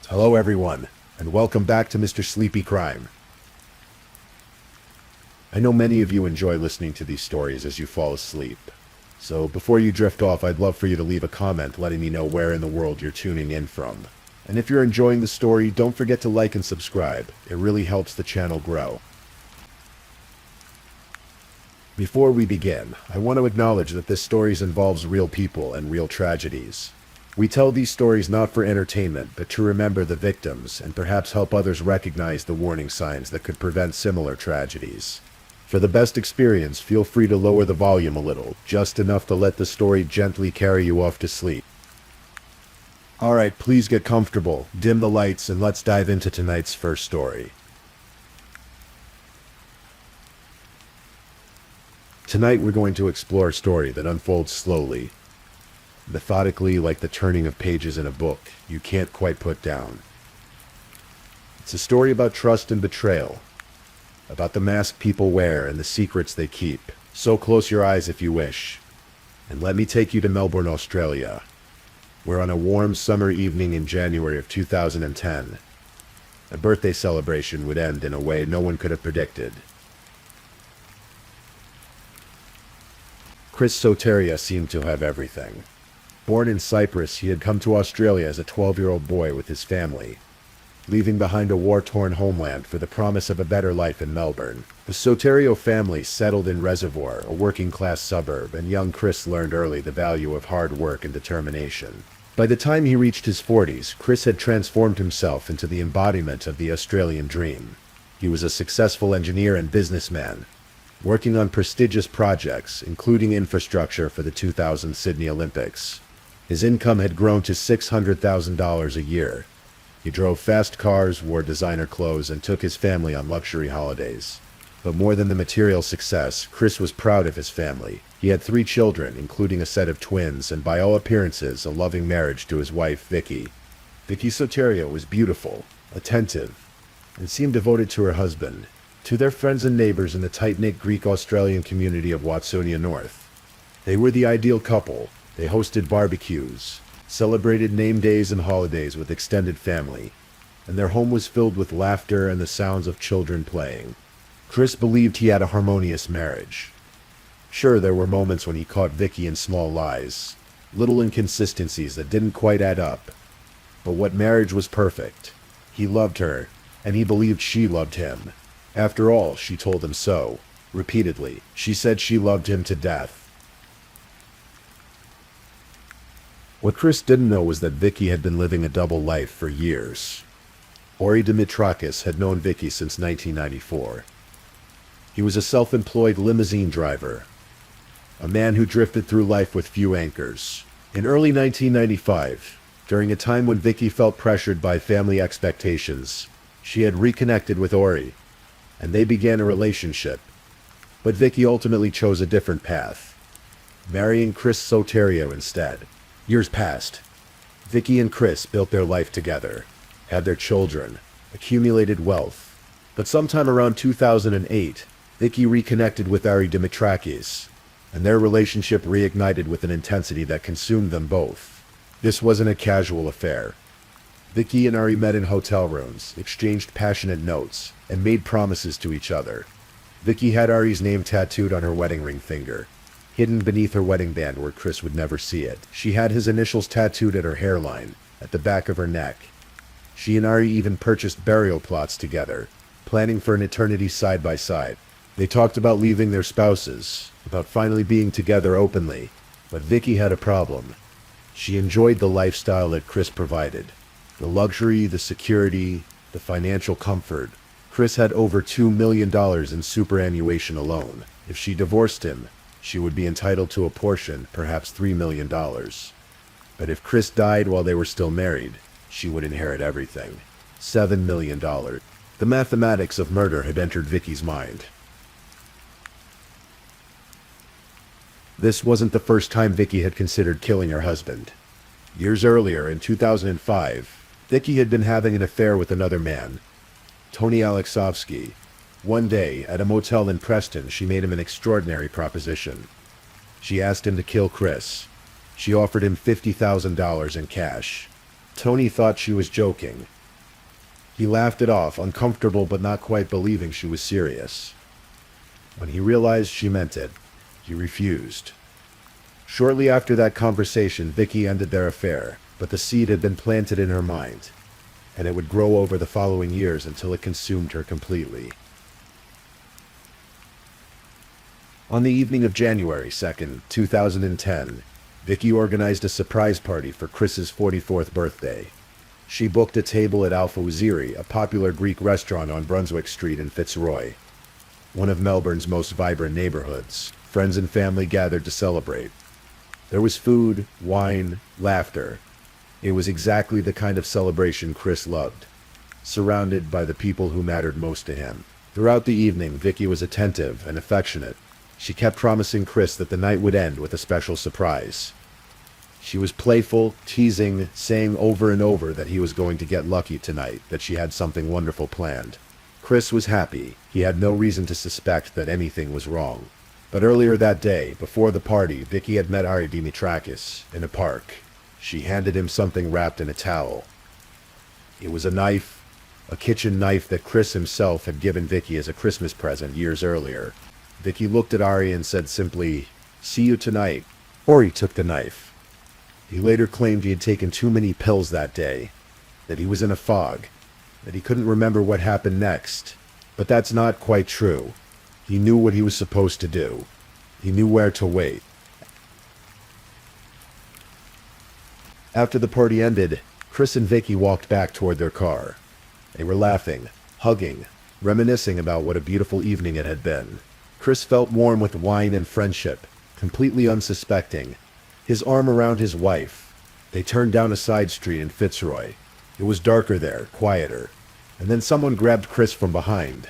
Hello everyone, and welcome back to Mr. Sleepy Crime. I know many of you enjoy listening to these stories as you fall asleep. So before you drift off, I'd love for you to leave a comment letting me know where in the world you're tuning in from. And if you're enjoying the story, don't forget to like and subscribe. It really helps the channel grow. Before we begin, I want to acknowledge that this story involves real people and real tragedies. We tell these stories not for entertainment, but to remember the victims and perhaps help others recognize the warning signs that could prevent similar tragedies. For the best experience, feel free to lower the volume a little, just enough to let the story gently carry you off to sleep. Alright, please get comfortable, dim the lights, and let's dive into tonight's first story. Tonight we're going to explore a story that unfolds slowly, methodically, like the turning of pages in a book you can't quite put down. It's a story about trust and betrayal, about the mask people wear and the secrets they keep. So close your eyes if you wish, and let me take you to Melbourne, Australia, where on a warm summer evening in January of 2010, a birthday celebration would end in a way no one could have predicted. Chris Soteria seemed to have everything. Born in Cyprus, he had come to Australia as a 12-year-old boy with his family, leaving behind a war-torn homeland for the promise of a better life in Melbourne. The Soterio family settled in Reservoir, a working-class suburb, and young Chris learned early the value of hard work and determination. By the time he reached his 40s, Chris had transformed himself into the embodiment of the Australian dream. He was a successful engineer and businessman, working on prestigious projects, including infrastructure for the 2000 Sydney Olympics. His income had grown to $600,000 a year. He drove fast cars, wore designer clothes, and took his family on luxury holidays. But more than the material success, Chris was proud of his family. He had 3 children, including a set of twins, and by all appearances, a loving marriage to his wife, Vicky. Vicky Soterio was beautiful, attentive, and seemed devoted to her husband. To their friends and neighbors in the tight-knit Greek-Australian community of Watsonia North, they were the ideal couple. They hosted barbecues, celebrated name days and holidays with extended family, and their home was filled with laughter and the sounds of children playing. Chris believed he had a harmonious marriage. Sure, there were moments when he caught Vicky in small lies, little inconsistencies that didn't quite add up. But what marriage was perfect. He loved her, and he believed she loved him. After all, she told him so, repeatedly. She said she loved him to death. What Chris didn't know was that Vicky had been living a double life for years. Ori Dimitrakis had known Vicky since 1994. He was a self-employed limousine driver, a man who drifted through life with few anchors. In early 1995, during a time when Vicky felt pressured by family expectations, she had reconnected with Ori, and they began a relationship. But Vicky ultimately chose a different path, marrying Chris Soterio instead. Years passed. Vicky and Chris built their life together, had their children, accumulated wealth. But sometime around 2008, Vicky reconnected with Ari Dimitrakis, and their relationship reignited with an intensity that consumed them both. This wasn't a casual affair. Vicky and Ari met in hotel rooms, exchanged passionate notes, and made promises to each other. Vicky had Ari's name tattooed on her wedding ring finger, hidden beneath her wedding band where Chris would never see it. She had his initials tattooed at her hairline, at the back of her neck. She and Ari even purchased burial plots together, planning for an eternity side by side. They talked about leaving their spouses, about finally being together openly. But Vicky had a problem. She enjoyed the lifestyle that Chris provided. The luxury, the security, the financial comfort. Chris had over $2 million in superannuation alone. If she divorced him, she would be entitled to a portion, perhaps $3 million. But if Chris died while they were still married, she would inherit everything. $7 million. The mathematics of murder had entered Vicky's mind. This wasn't the first time Vicky had considered killing her husband. Years earlier, in 2005, Vicky had been having an affair with another man, Tony Alexovsky. One day, at a motel in Preston, she made him an extraordinary proposition. She asked him to kill Chris. She offered him $50,000 in cash. Tony thought she was joking, He laughed it off, uncomfortable but not quite believing she was serious. When he realized she meant it, he refused. Shortly after that conversation, Vicky ended their affair, but the seed had been planted in her mind, and it would grow over the following years until it consumed her completely. On the evening of January 2nd, 2010, Vicky organized a surprise party for Chris's 44th birthday. She booked a table at Alpha Waziri, a popular Greek restaurant on Brunswick Street in Fitzroy, one of Melbourne's most vibrant neighborhoods. Friends and family gathered to celebrate. There was food, wine, laughter. It was exactly the kind of celebration Chris loved, surrounded by the people who mattered most to him. Throughout the evening, Vicky was attentive and affectionate. She kept promising Chris that the night would end with a special surprise. She was playful, teasing, saying over and over that he was going to get lucky tonight, that she had something wonderful planned. Chris was happy. He had no reason to suspect that anything was wrong. But earlier that day, before the party, Vicky had met Ari Dimitrakis in a park. She handed him something wrapped in a towel. It was a knife, a kitchen knife that Chris himself had given Vicky as a Christmas present years earlier. Vicky looked at Ari and said simply, "See you tonight." Ari took the knife. He later claimed he had taken too many pills that day, that he was in a fog, that he couldn't remember what happened next. But that's not quite true. He knew what he was supposed to do. He knew where to wait. After the party ended, Chris and Vicky walked back toward their car. They were laughing, hugging, reminiscing about what a beautiful evening it had been. Chris felt warm with wine and friendship, completely unsuspecting, his arm around his wife. They turned down a side street in Fitzroy. It was darker there, quieter. And then someone grabbed Chris from behind.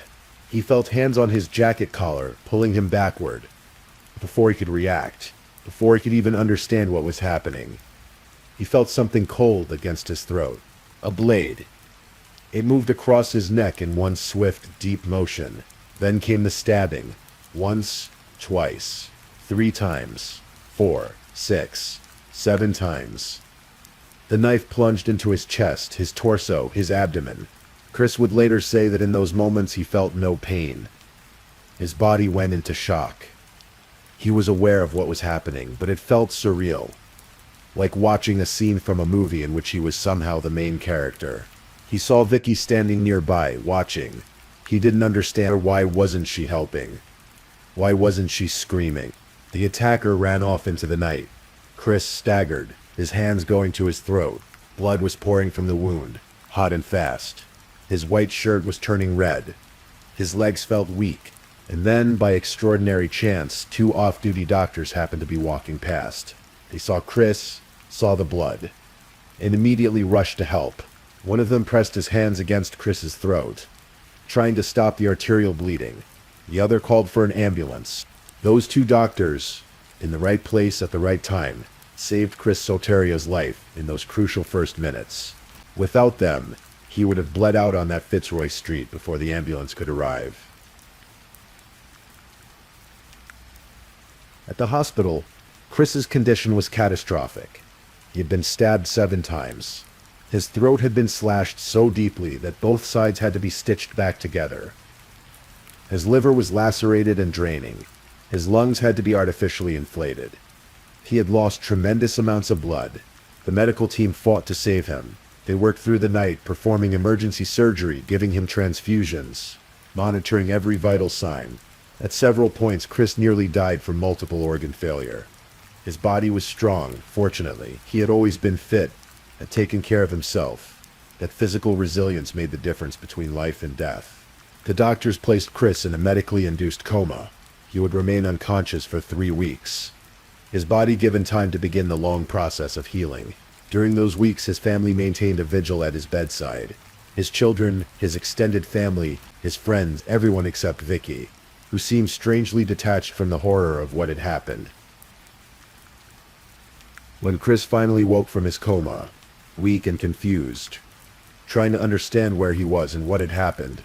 He felt hands on his jacket collar, pulling him backward. Before he could react, before he could even understand what was happening, he felt something cold against his throat. A blade. It moved across his neck in one swift, deep motion. Then came the stabbing. Once, twice, 3 times, 4, 6, 7 times. The knife plunged into his chest, his torso, his abdomen. Chris would later say that in those moments he felt no pain. His body went into shock. He was aware of what was happening, but it felt surreal, like watching a scene from a movie in which he was somehow the main character. He saw Vicky standing nearby, watching. He didn't understand why wasn't she helping. Why wasn't she screaming? The attacker ran off into the night. Chris staggered, his hands going to his throat. Blood was pouring from the wound, hot and fast. His white shirt was turning red. His legs felt weak. And then, by extraordinary chance, 2 off-duty doctors happened to be walking past. They saw Chris, saw the blood, and immediately rushed to help. One of them pressed his hands against Chris's throat, trying to stop the arterial bleeding. The other called for an ambulance. Those 2 doctors, in the right place at the right time, saved Chris Soteria's life in those crucial first minutes. Without them, he would have bled out on that Fitzroy street before the ambulance could arrive. At the hospital, Chris's condition was catastrophic. He had been stabbed 7 times. His throat had been slashed so deeply that both sides had to be stitched back together. His liver was lacerated and draining. His lungs had to be artificially inflated. He had lost tremendous amounts of blood. The medical team fought to save him. They worked through the night, performing emergency surgery, giving him transfusions, monitoring every vital sign. At several points, Chris nearly died from multiple organ failure. His body was strong, fortunately. He had always been fit, had taken care of himself. That physical resilience made the difference between life and death. The doctors placed Chris in a medically induced coma. He would remain unconscious for 3 weeks. His body given time to begin the long process of healing. During those weeks, his family maintained a vigil at his bedside. His children, his extended family, his friends, everyone except Vicky, who seemed strangely detached from the horror of what had happened. When Chris finally woke from his coma, weak and confused, trying to understand where he was and what had happened,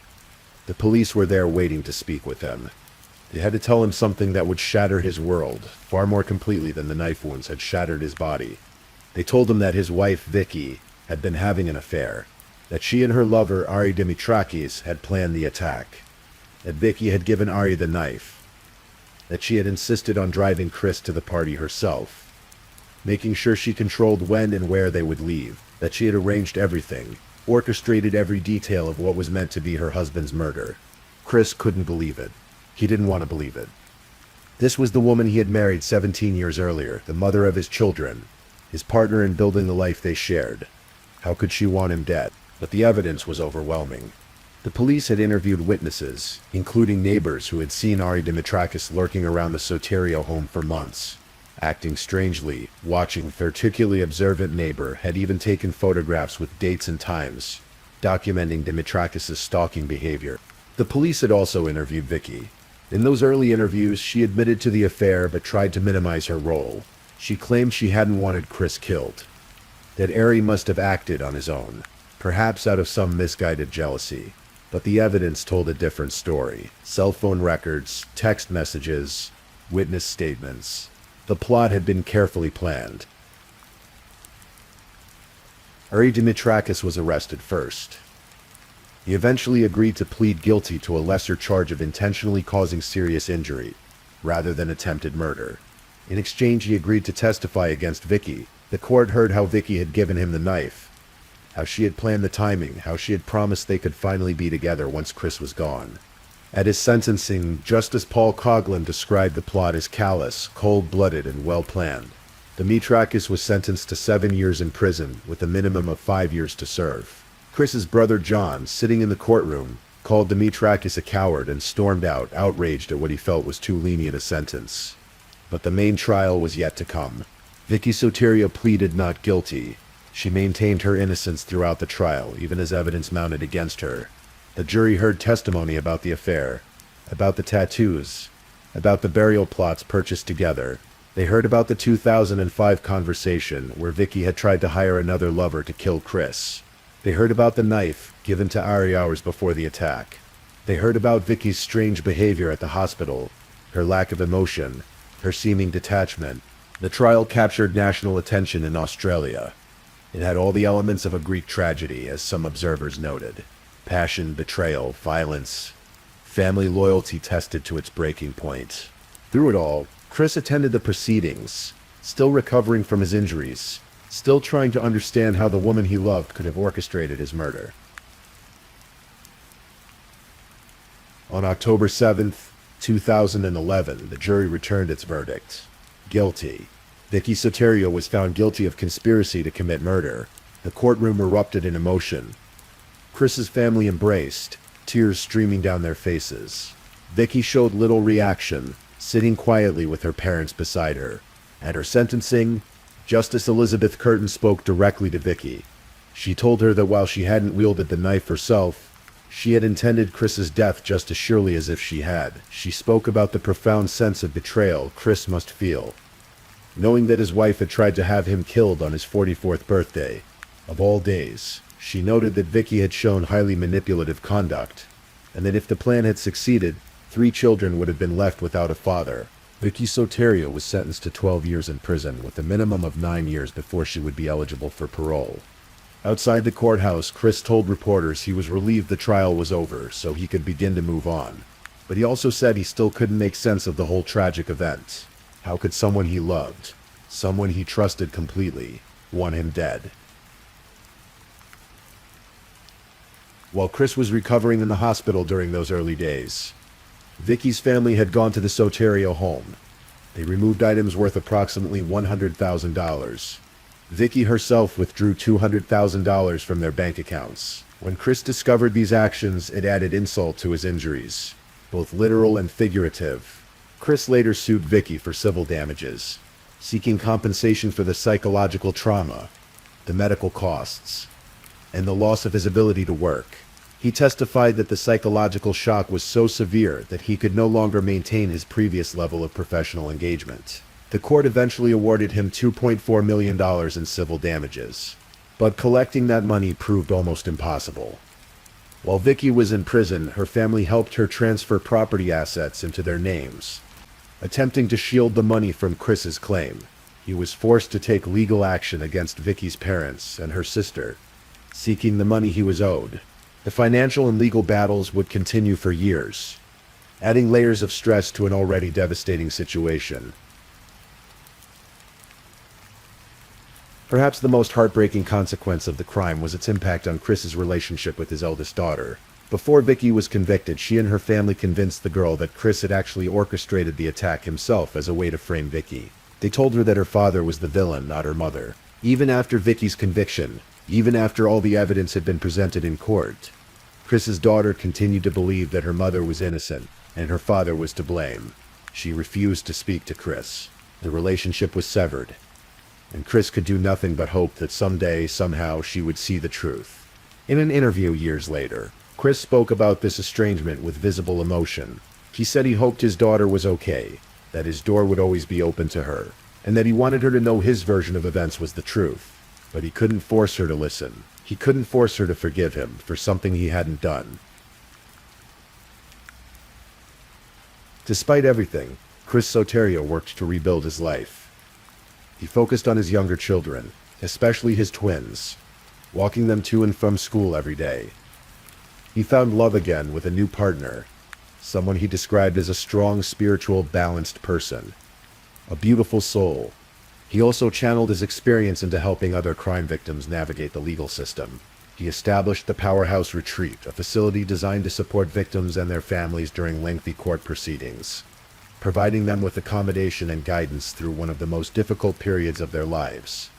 the police were there waiting to speak with him. They had to tell him something that would shatter his world, far more completely than the knife wounds had shattered his body. They told him that his wife, Vicky, had been having an affair. that she and her lover, Ari Dimitrakis, had planned the attack, that Vicky had given Ari the knife, that she had insisted on driving Chris to the party herself, making sure she controlled when and where they would leave, that she had arranged everything, orchestrated every detail of what was meant to be her husband's murder. Chris couldn't believe it. He didn't want to believe it. This was the woman he had married 17 years earlier, the mother of his children, his partner in building the life they shared. How could she want him dead? But the evidence was overwhelming. The police had interviewed witnesses, including neighbors who had seen Ari Dimitrakis lurking around the Soterio home for months, acting strangely, watching. A particularly observant neighbor had even taken photographs with dates and times, documenting Dimitrakis' stalking behavior. The police had also interviewed Vicky. In those early interviews, she admitted to the affair but tried to minimize her role. She claimed she hadn't wanted Chris killed, that Ari must have acted on his own, perhaps out of some misguided jealousy. But the evidence told a different story. Cell phone records, text messages, witness statements. The plot had been carefully planned. Ari Dimitrakis was arrested first. He eventually agreed to plead guilty to a lesser charge of intentionally causing serious injury, rather than attempted murder. In exchange, he agreed to testify against Vicky. The court heard how Vicky had given him the knife, how she had planned the timing, how she had promised they could finally be together once Chris was gone. At his sentencing, Justice Paul Coughlin described the plot as callous, cold-blooded, and well-planned. Dimitrakis was sentenced to 7 years in prison, with a minimum of 5 years to serve. Chris's brother John, sitting in the courtroom, called Dimitrakis a coward and stormed out, outraged at what he felt was too lenient a sentence. But the main trial was yet to come. Vicky Soterio pleaded not guilty. She maintained her innocence throughout the trial, even as evidence mounted against her. The jury heard testimony about the affair, about the tattoos, about the burial plots purchased together. They heard about the 2005 conversation where Vicky had tried to hire another lover to kill Chris. They heard about the knife given to Ari hours before the attack. They heard about Vicky's strange behavior at the hospital, her lack of emotion, her seeming detachment. The trial captured national attention in Australia. It had all the elements of a Greek tragedy, as some observers noted. Passion, betrayal, violence, family loyalty tested to its breaking point. Through it all, Chris attended the proceedings, still recovering from his injuries, still trying to understand how the woman he loved could have orchestrated his murder. On October 7th, 2011, the jury returned its verdict. Guilty. Vicky Soterio was found guilty of conspiracy to commit murder. The courtroom erupted in emotion. Chris's family embraced, tears streaming down their faces. Vicky showed little reaction, sitting quietly with her parents beside her. At her sentencing, Justice Elizabeth Curtin spoke directly to Vicky. She told her that while she hadn't wielded the knife herself, she had intended Chris's death just as surely as if she had. She spoke about the profound sense of betrayal Chris must feel, knowing that his wife had tried to have him killed on his 44th birthday. Of all days, she noted that Vicky had shown highly manipulative conduct, and that if the plan had succeeded, 3 children would have been left without a father. Vicky Soterio was sentenced to 12 years in prison, with a minimum of 9 years before she would be eligible for parole. Outside the courthouse, Chris told reporters he was relieved the trial was over, so he could begin to move on. But he also said he still couldn't make sense of the whole tragic event. How could someone he loved, someone he trusted completely, want him dead? While Chris was recovering in the hospital during those early days, Vicky's family had gone to the Soterio home. They removed items worth approximately $100,000. Vicky herself withdrew $200,000 from their bank accounts. When Chris discovered these actions, it added insult to his injuries, both literal and figurative. Chris later sued Vicky for civil damages, seeking compensation for the psychological trauma, the medical costs, and the loss of his ability to work. He testified that the psychological shock was so severe that he could no longer maintain his previous level of professional engagement. The court eventually awarded him $2.4 million in civil damages, but collecting that money proved almost impossible. While Vicky was in prison, her family helped her transfer property assets into their names, attempting to shield the money from Chris's claim. He was forced to take legal action against Vicky's parents and her sister, seeking the money he was owed. The financial and legal battles would continue for years, adding layers of stress to an already devastating situation. Perhaps the most heartbreaking consequence of the crime was its impact on Chris's relationship with his eldest daughter. Before Vicky was convicted, she and her family convinced the girl that Chris had actually orchestrated the attack himself as a way to frame Vicky. They told her that her father was the villain, not her mother. Even after Vicky's conviction, even after all the evidence had been presented in court, Chris's daughter continued to believe that her mother was innocent and her father was to blame. She refused to speak to Chris. The relationship was severed, and Chris could do nothing but hope that someday, somehow, she would see the truth. In an interview years later, Chris spoke about this estrangement with visible emotion. He said he hoped his daughter was okay, that his door would always be open to her, and that he wanted her to know his version of events was the truth. But he couldn't force her to listen. He couldn't force her to forgive him for something he hadn't done. Despite everything, Chris Soterio worked to rebuild his life. He focused on his younger children, especially his twins, walking them to and from school every day. He found love again with a new partner, someone he described as a strong, spiritual, balanced person, a beautiful soul. He also channeled his experience into helping other crime victims navigate the legal system. He established the Powerhouse Retreat, a facility designed to support victims and their families during lengthy court proceedings, providing them with accommodation and guidance through one of the most difficult periods of their lives.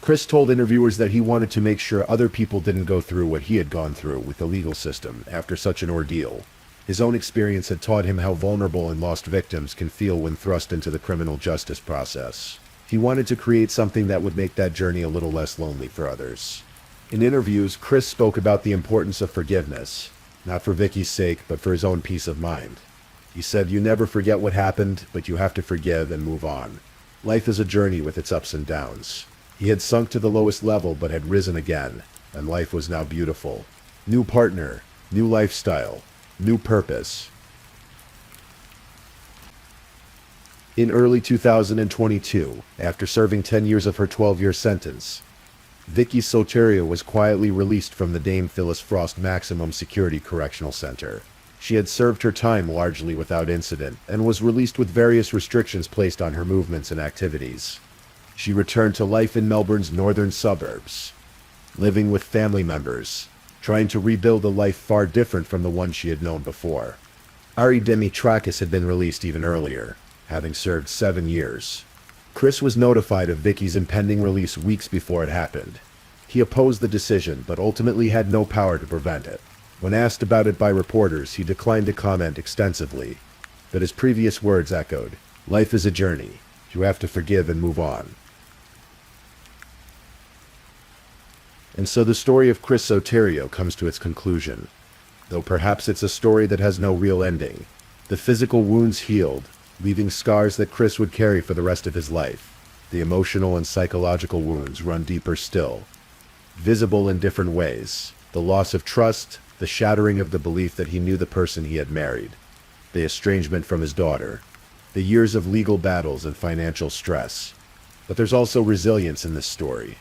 Chris told interviewers that he wanted to make sure other people didn't go through what he had gone through with the legal system after such an ordeal. His own experience had taught him how vulnerable and lost victims can feel when thrust into the criminal justice process. He wanted to create something that would make that journey a little less lonely for others. In interviews, Chris spoke about the importance of forgiveness, not for Vicky's sake, but for his own peace of mind. He said, "You never forget what happened, but you have to forgive and move on. Life is a journey with its ups and downs." He had sunk to the lowest level but had risen again, and life was now beautiful. New partner, new lifestyle, new purpose. In early 2022, after serving 10 years of her 12-year sentence, Vicky Soterio was quietly released from the Dame Phyllis Frost Maximum Security Correctional Center. She had served her time largely without incident and was released with various restrictions placed on her movements and activities. She returned to life in Melbourne's northern suburbs, living with family members, trying to rebuild a life far different from the one she had known before. Ari Dimitrakis had been released even earlier, having served 7 years. Chris was notified of Vicky's impending release weeks before it happened. He opposed the decision, but ultimately had no power to prevent it. When asked about it by reporters, he declined to comment extensively, but his previous words echoed, "Life is a journey. You have to forgive and move on." And so the story of Chris Soterio comes to its conclusion, though perhaps it's a story that has no real ending. The physical wounds healed, leaving scars that Chris would carry for the rest of his life. The emotional and psychological wounds run deeper still, visible in different ways. The loss of trust, the shattering of the belief that he knew the person he had married, the estrangement from his daughter, the years of legal battles and financial stress. But there's also resilience in this story.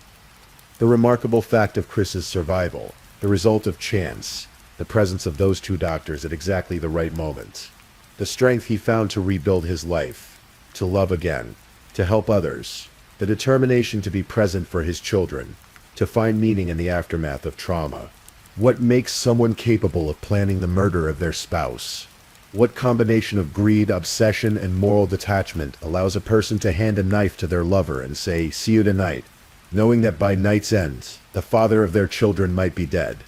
The remarkable fact of Chris's survival, the result of chance, the presence of those 2 doctors at exactly the right moment. The strength he found to rebuild his life, to love again, to help others, the determination to be present for his children, to find meaning in the aftermath of trauma. What makes someone capable of planning the murder of their spouse? What combination of greed, obsession, and moral detachment allows a person to hand a knife to their lover and say, "See you tonight," knowing that by night's end, the father of their children might be dead?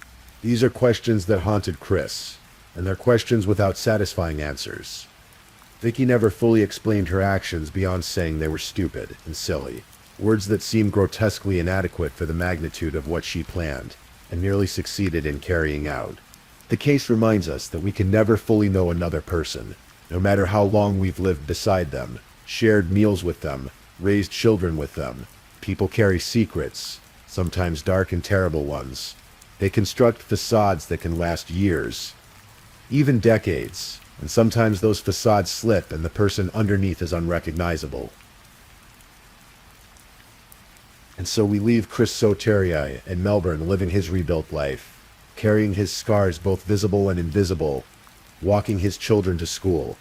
These are questions that haunted Chris, and they're questions without satisfying answers. Vicky never fully explained her actions beyond saying they were stupid and silly, words that seemed grotesquely inadequate for the magnitude of what she planned and nearly succeeded in carrying out. The case reminds us that we can never fully know another person, no matter how long we've lived beside them, shared meals with them, raised children with them. People carry secrets, sometimes dark and terrible ones. They construct facades that can last years, even decades, and sometimes those facades slip and the person underneath is unrecognizable. And so we leave Chris Soteria in Melbourne living his rebuilt life, carrying his scars both visible and invisible, walking his children to school,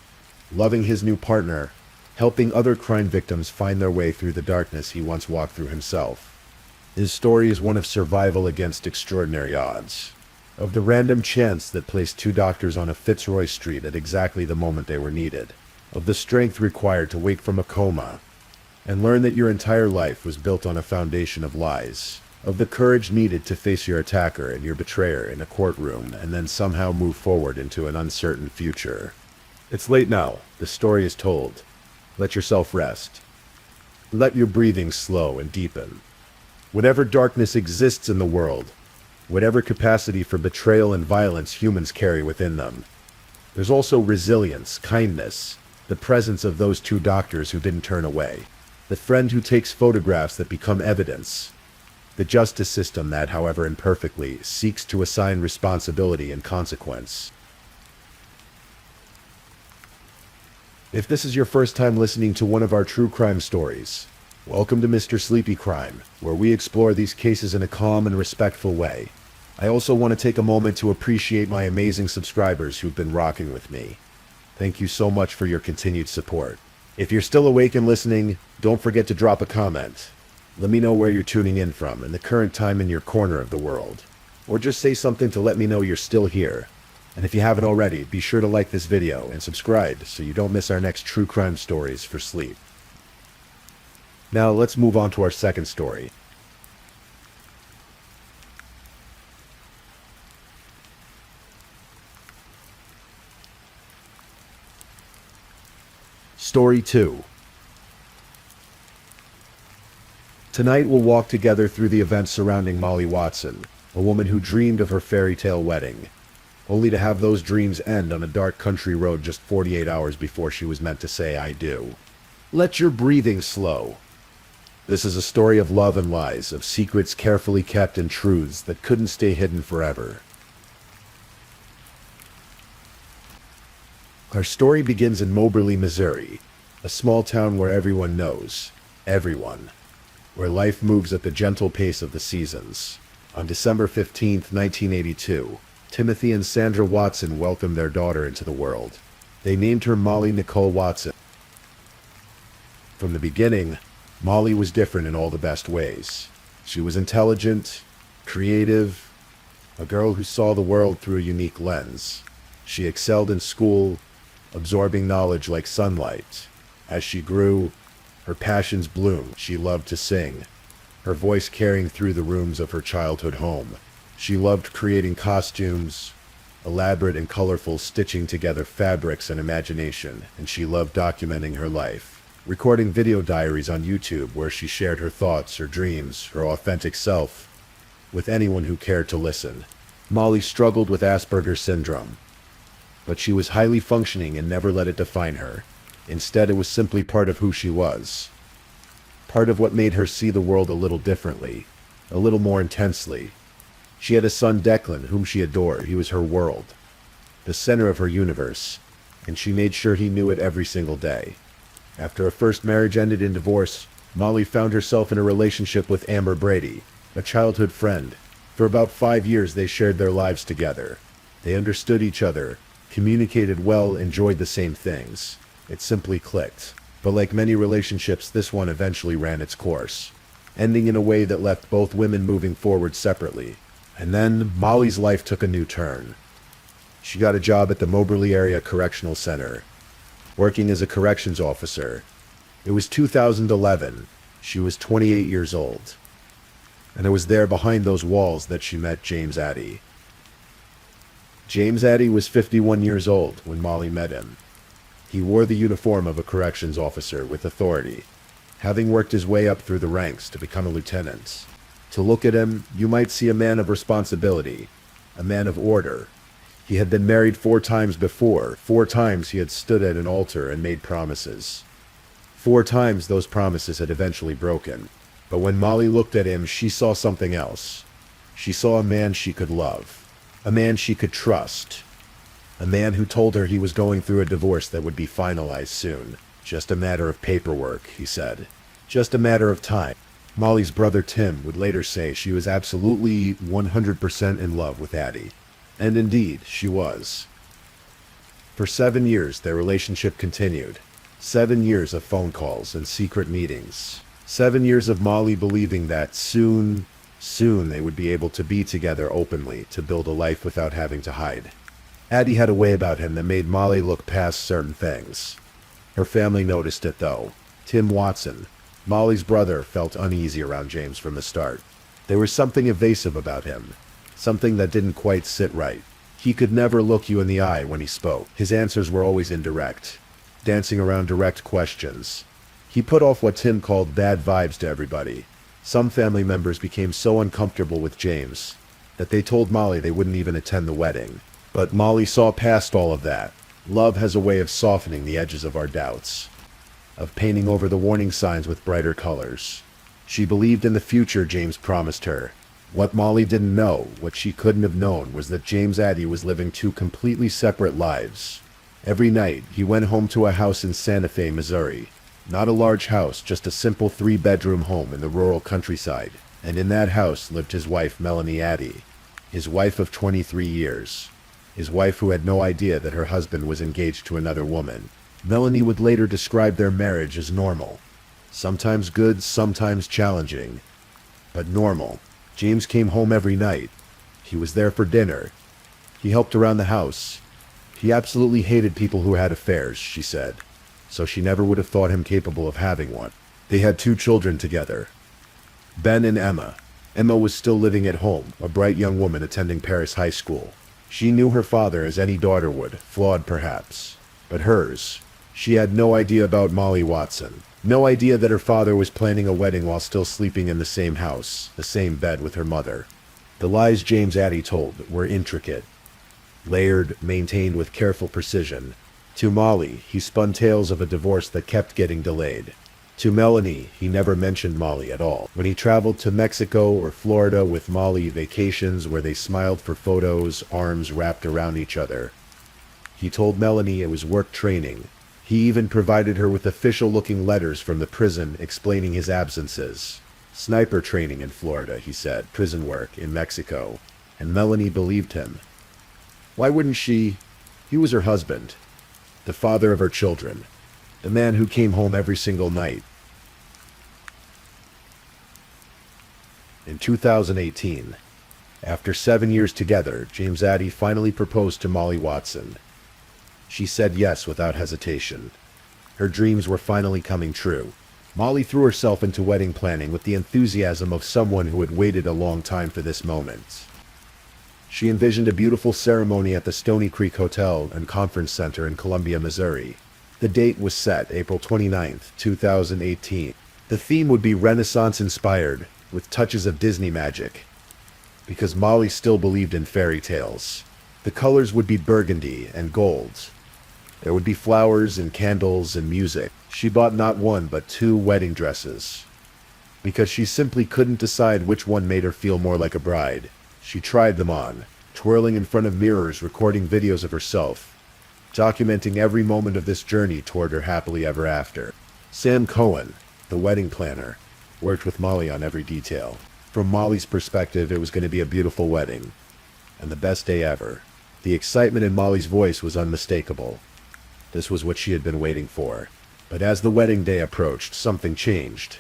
loving his new partner, helping other crime victims find their way through the darkness he once walked through himself. His story is one of survival against extraordinary odds, of the random chance that placed two doctors on a Fitzroy Street at exactly the moment they were needed, of the strength required to wake from a coma and learn that your entire life was built on a foundation of lies, of the courage needed to face your attacker and your betrayer in a courtroom and then somehow move forward into an uncertain future. It's late now. The story is told. Let yourself rest. Let your breathing slow and deepen. Whatever darkness exists in the world, whatever capacity for betrayal and violence humans carry within them, there's also resilience, kindness, the presence of those two doctors who didn't turn away, the friend who takes photographs that become evidence, the justice system that, however imperfectly, seeks to assign responsibility and consequence. If this is your first time listening to one of our true crime stories, welcome to Mr. Sleepy Crime, where we explore these cases in a calm and respectful way. I also want to take a moment to appreciate my amazing subscribers who've been rocking with me. Thank you so much for your continued support. If you're still awake and listening, don't forget to drop a comment. Let me know where you're tuning in from and the current time in your corner of the world. Or just say something to let me know you're still here. And if you haven't already, be sure to like this video and subscribe so you don't miss our next true crime stories for sleep. Now let's move on to our second story. Story 2. Tonight we'll walk together through the events surrounding Molly Watson, a woman who dreamed of her fairy tale wedding, only to have those dreams end on a dark country road just 48 hours before she was meant to say I do. Let your breathing slow. This is a story of love and lies, of secrets carefully kept and truths that couldn't stay hidden forever. Our story begins in Moberly, Missouri, a small town where everyone knows everyone, where life moves at the gentle pace of the seasons. On December 15th, 1982, Timothy and Sandra Watson welcomed their daughter into the world. They named her Molly Nicole Watson. From the beginning, Molly was different in all the best ways. She was intelligent, creative, a girl who saw the world through a unique lens. She excelled in school, absorbing knowledge like sunlight. As she grew, her passions bloomed. She loved to sing, her voice carrying through the rooms of her childhood home. She loved creating costumes, elaborate and colorful, stitching together fabrics and imagination, and she loved documenting her life, recording video diaries on YouTube where she shared her thoughts, her dreams, her authentic self with anyone who cared to listen. Molly struggled with Asperger's syndrome, but she was highly functioning and never let it define her. Instead, it was simply part of who she was, part of what made her see the world a little differently, a little more intensely. She had a son, Declan, whom she adored. He was her world, the center of her universe, and she made sure he knew it every single day. After her first marriage ended in divorce, Molly found herself in a relationship with Amber Brady, a childhood friend. For about 5 years they shared their lives together. They understood each other, communicated well, enjoyed the same things. It simply clicked. But like many relationships, this one eventually ran its course, ending in a way that left both women moving forward separately. And then Molly's life took a new turn. She got a job at the Moberly Area Correctional Center, working as a corrections officer. It was 2011. She was 28 years old. And it was there behind those walls that she met James Addy. James Addy was 51 years old when Molly met him. He wore the uniform of a corrections officer with authority, having worked his way up through the ranks to become a lieutenant. To look at him, you might see a man of responsibility, a man of order. He had been married 4 times before. 4 times he had stood at an altar and made promises. 4 times those promises had eventually broken. But when Molly looked at him, she saw something else. She saw a man she could love, a man she could trust, a man who told her he was going through a divorce that would be finalized soon. Just a matter of paperwork, he said. Just a matter of time. Molly's brother Tim would later say she was absolutely 100% in love with Addie. And indeed, she was. For 7 years, their relationship continued. 7 years of phone calls and secret meetings. 7 years of Molly believing that soon they would be able to be together openly, to build a life without having to hide. Addie had a way about him that made Molly look past certain things. Her family noticed it though. Tim Watson, Molly's brother, felt uneasy around James from the start. There was something evasive about him. Something that didn't quite sit right. He could never look you in the eye when he spoke. His answers were always indirect, dancing around direct questions. He put off what Tim called bad vibes to everybody. Some family members became so uncomfortable with James that they told Molly they wouldn't even attend the wedding. But Molly saw past all of that. Love has a way of softening the edges of our doubts, of painting over the warning signs with brighter colors. She believed in the future James promised her. What Molly didn't know, what she couldn't have known, was that James Addie was living two completely separate lives. Every night, he went home to a house in Santa Fe, Missouri. Not a large house, just a simple 3-bedroom home in the rural countryside. And in that house lived his wife, Melanie Addie. His wife of 23 years. His wife who had no idea that her husband was engaged to another woman. Melanie would later describe their marriage as normal. Sometimes good, sometimes challenging. But normal. James came home every night. He was there for dinner. He helped around the house. He absolutely hated people who had affairs, she said, so she never would have thought him capable of having one. They had 2 children together, Ben and Emma. Emma was still living at home, a bright young woman attending Paris High School. She knew her father as any daughter would, flawed perhaps, but hers. She had no idea about Molly Watson. No idea that her father was planning a wedding while still sleeping in the same house, the same bed with her mother. The lies James Addie told were intricate, layered, maintained with careful precision. To Molly, he spun tales of a divorce that kept getting delayed. To Melanie, he never mentioned Molly at all. When he traveled to Mexico or Florida with Molly, vacations where they smiled for photos, arms wrapped around each other, he told Melanie it was work training. He even provided her with official-looking letters from the prison explaining his absences. Sniper training in Florida, he said, prison work in Mexico. And Melanie believed him. Why wouldn't she? He was her husband, the father of her children, the man who came home every single night. In 2018, after 7 years together, James Addie finally proposed to Molly Watson. She said yes without hesitation. Her dreams were finally coming true. Molly threw herself into wedding planning with the enthusiasm of someone who had waited a long time for this moment. She envisioned a beautiful ceremony at the Stony Creek Hotel and Conference Center in Columbia, Missouri. The date was set, April 29, 2018. The theme would be Renaissance-inspired, with touches of Disney magic, because Molly still believed in fairy tales. The colors would be burgundy and gold. There would be flowers and candles and music. She bought not 1 but 2 wedding dresses, because she simply couldn't decide which one made her feel more like a bride. She tried them on, twirling in front of mirrors, recording videos of herself, documenting every moment of this journey toward her happily ever after. Sam Cohen, the wedding planner, worked with Molly on every detail. From Molly's perspective, it was going to be a beautiful wedding, and the best day ever. The excitement in Molly's voice was unmistakable. This was what she had been waiting for. But as the wedding day approached, something changed.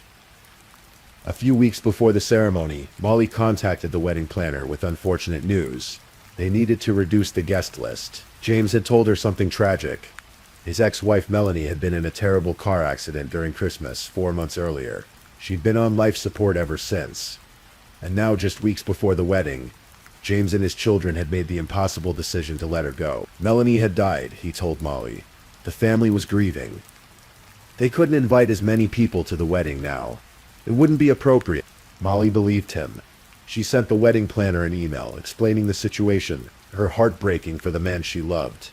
A few weeks before the ceremony, Molly contacted the wedding planner with unfortunate news. They needed to reduce the guest list. James had told her something tragic. His ex-wife Melanie had been in a terrible car accident during Christmas 4 months earlier. She'd been on life support ever since. And now, just weeks before the wedding, James and his children had made the impossible decision to let her go. Melanie had died, he told Molly. The family was grieving. They couldn't invite as many people to the wedding now. It wouldn't be appropriate. Molly believed him. She sent the wedding planner an email explaining the situation, her heart breaking for the man she loved,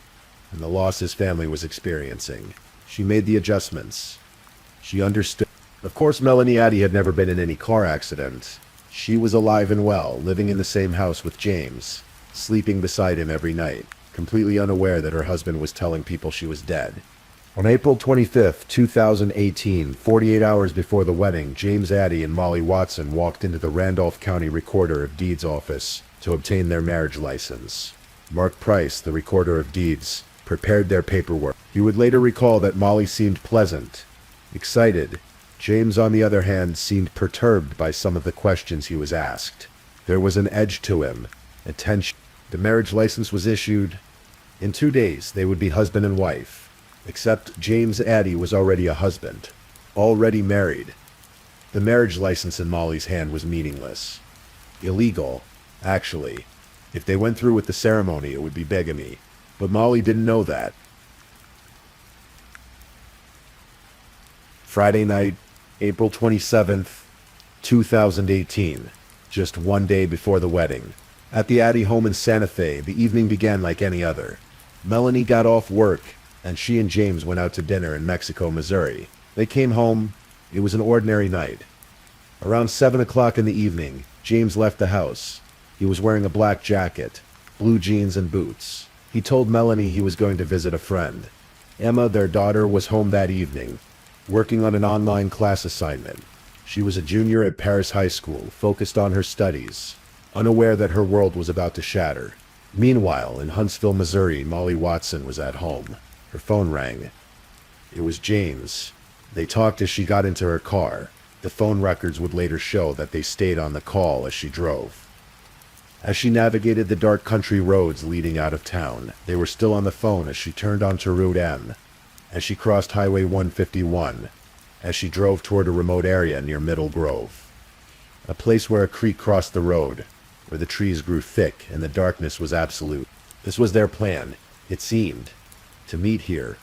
and the loss his family was experiencing. She made the adjustments. She understood. Of course, Melanie Addie had never been in any car accident. She was alive and well, living in the same house with James, sleeping beside him every night, completely unaware that her husband was telling people she was dead, On April 25th, 2018, 48 hours before the wedding, James Addy and Molly Watson walked into the Randolph County Recorder of Deeds office to obtain their marriage license. Mark Price, the Recorder of Deeds, prepared their paperwork. He would later recall that Molly seemed pleasant, excited. James, on the other hand, seemed perturbed by some of the questions he was asked. There was an edge to him, a tension. The marriage license was issued. In 2 days, they would be husband and wife. Except James Addy was already a husband, already married. The marriage license in Molly's hand was meaningless. Illegal, actually. If they went through with the ceremony, it would be bigamy. But Molly didn't know that. Friday night, April 27th, 2018. Just 1 day before the wedding. At the Addy home in Santa Fe, the evening began like any other. Melanie got off work, and she and James went out to dinner in Mexico, Missouri. They came home. It was an ordinary night. Around 7 o'clock in the evening, James left the house. He was wearing a black jacket, blue jeans, and boots. He told Melanie he was going to visit a friend. Emma, their daughter, was home that evening, working on an online class assignment. She was a junior at Paris High School, focused on her studies, unaware that her world was about to shatter. Meanwhile, in Huntsville, Missouri, Molly Watson was at home. Her phone rang. It was James. They talked as she got into her car. The phone records would later show that they stayed on the call as she drove. As she navigated the dark country roads leading out of town, they were still on the phone as she turned onto Route M, as she crossed Highway 151, as she drove toward a remote area near Middle Grove, a place where a creek crossed the road, where the trees grew thick and the darkness was absolute. This was their plan, it seemed, to meet here,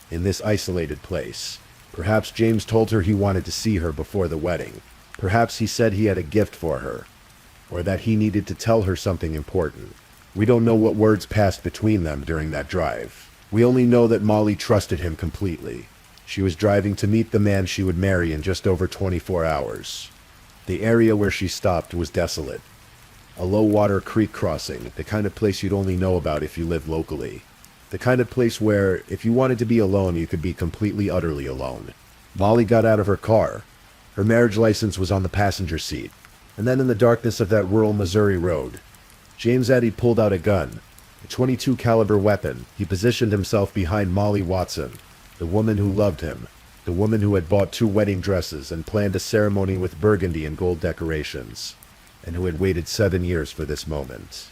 in this isolated place. Perhaps James told her he wanted to see her before the wedding. Perhaps he said he had a gift for her, or that he needed to tell her something important. We don't know what words passed between them during that drive. We only know that Molly trusted him completely. She was driving to meet the man she would marry in just over 24 hours. The area where she stopped was desolate. A low-water creek crossing, the kind of place you'd only know about if you lived locally. The kind of place where, if you wanted to be alone, you could be completely, utterly alone. Molly got out of her car. Her marriage license was on the passenger seat. And then in the darkness of that rural Missouri road, James Addy pulled out a gun, a .22 caliber weapon. He positioned himself behind Molly Watson, the woman who loved him, the woman who had bought 2 wedding dresses and planned a ceremony with burgundy and gold decorations, and who had waited 7 years for this moment.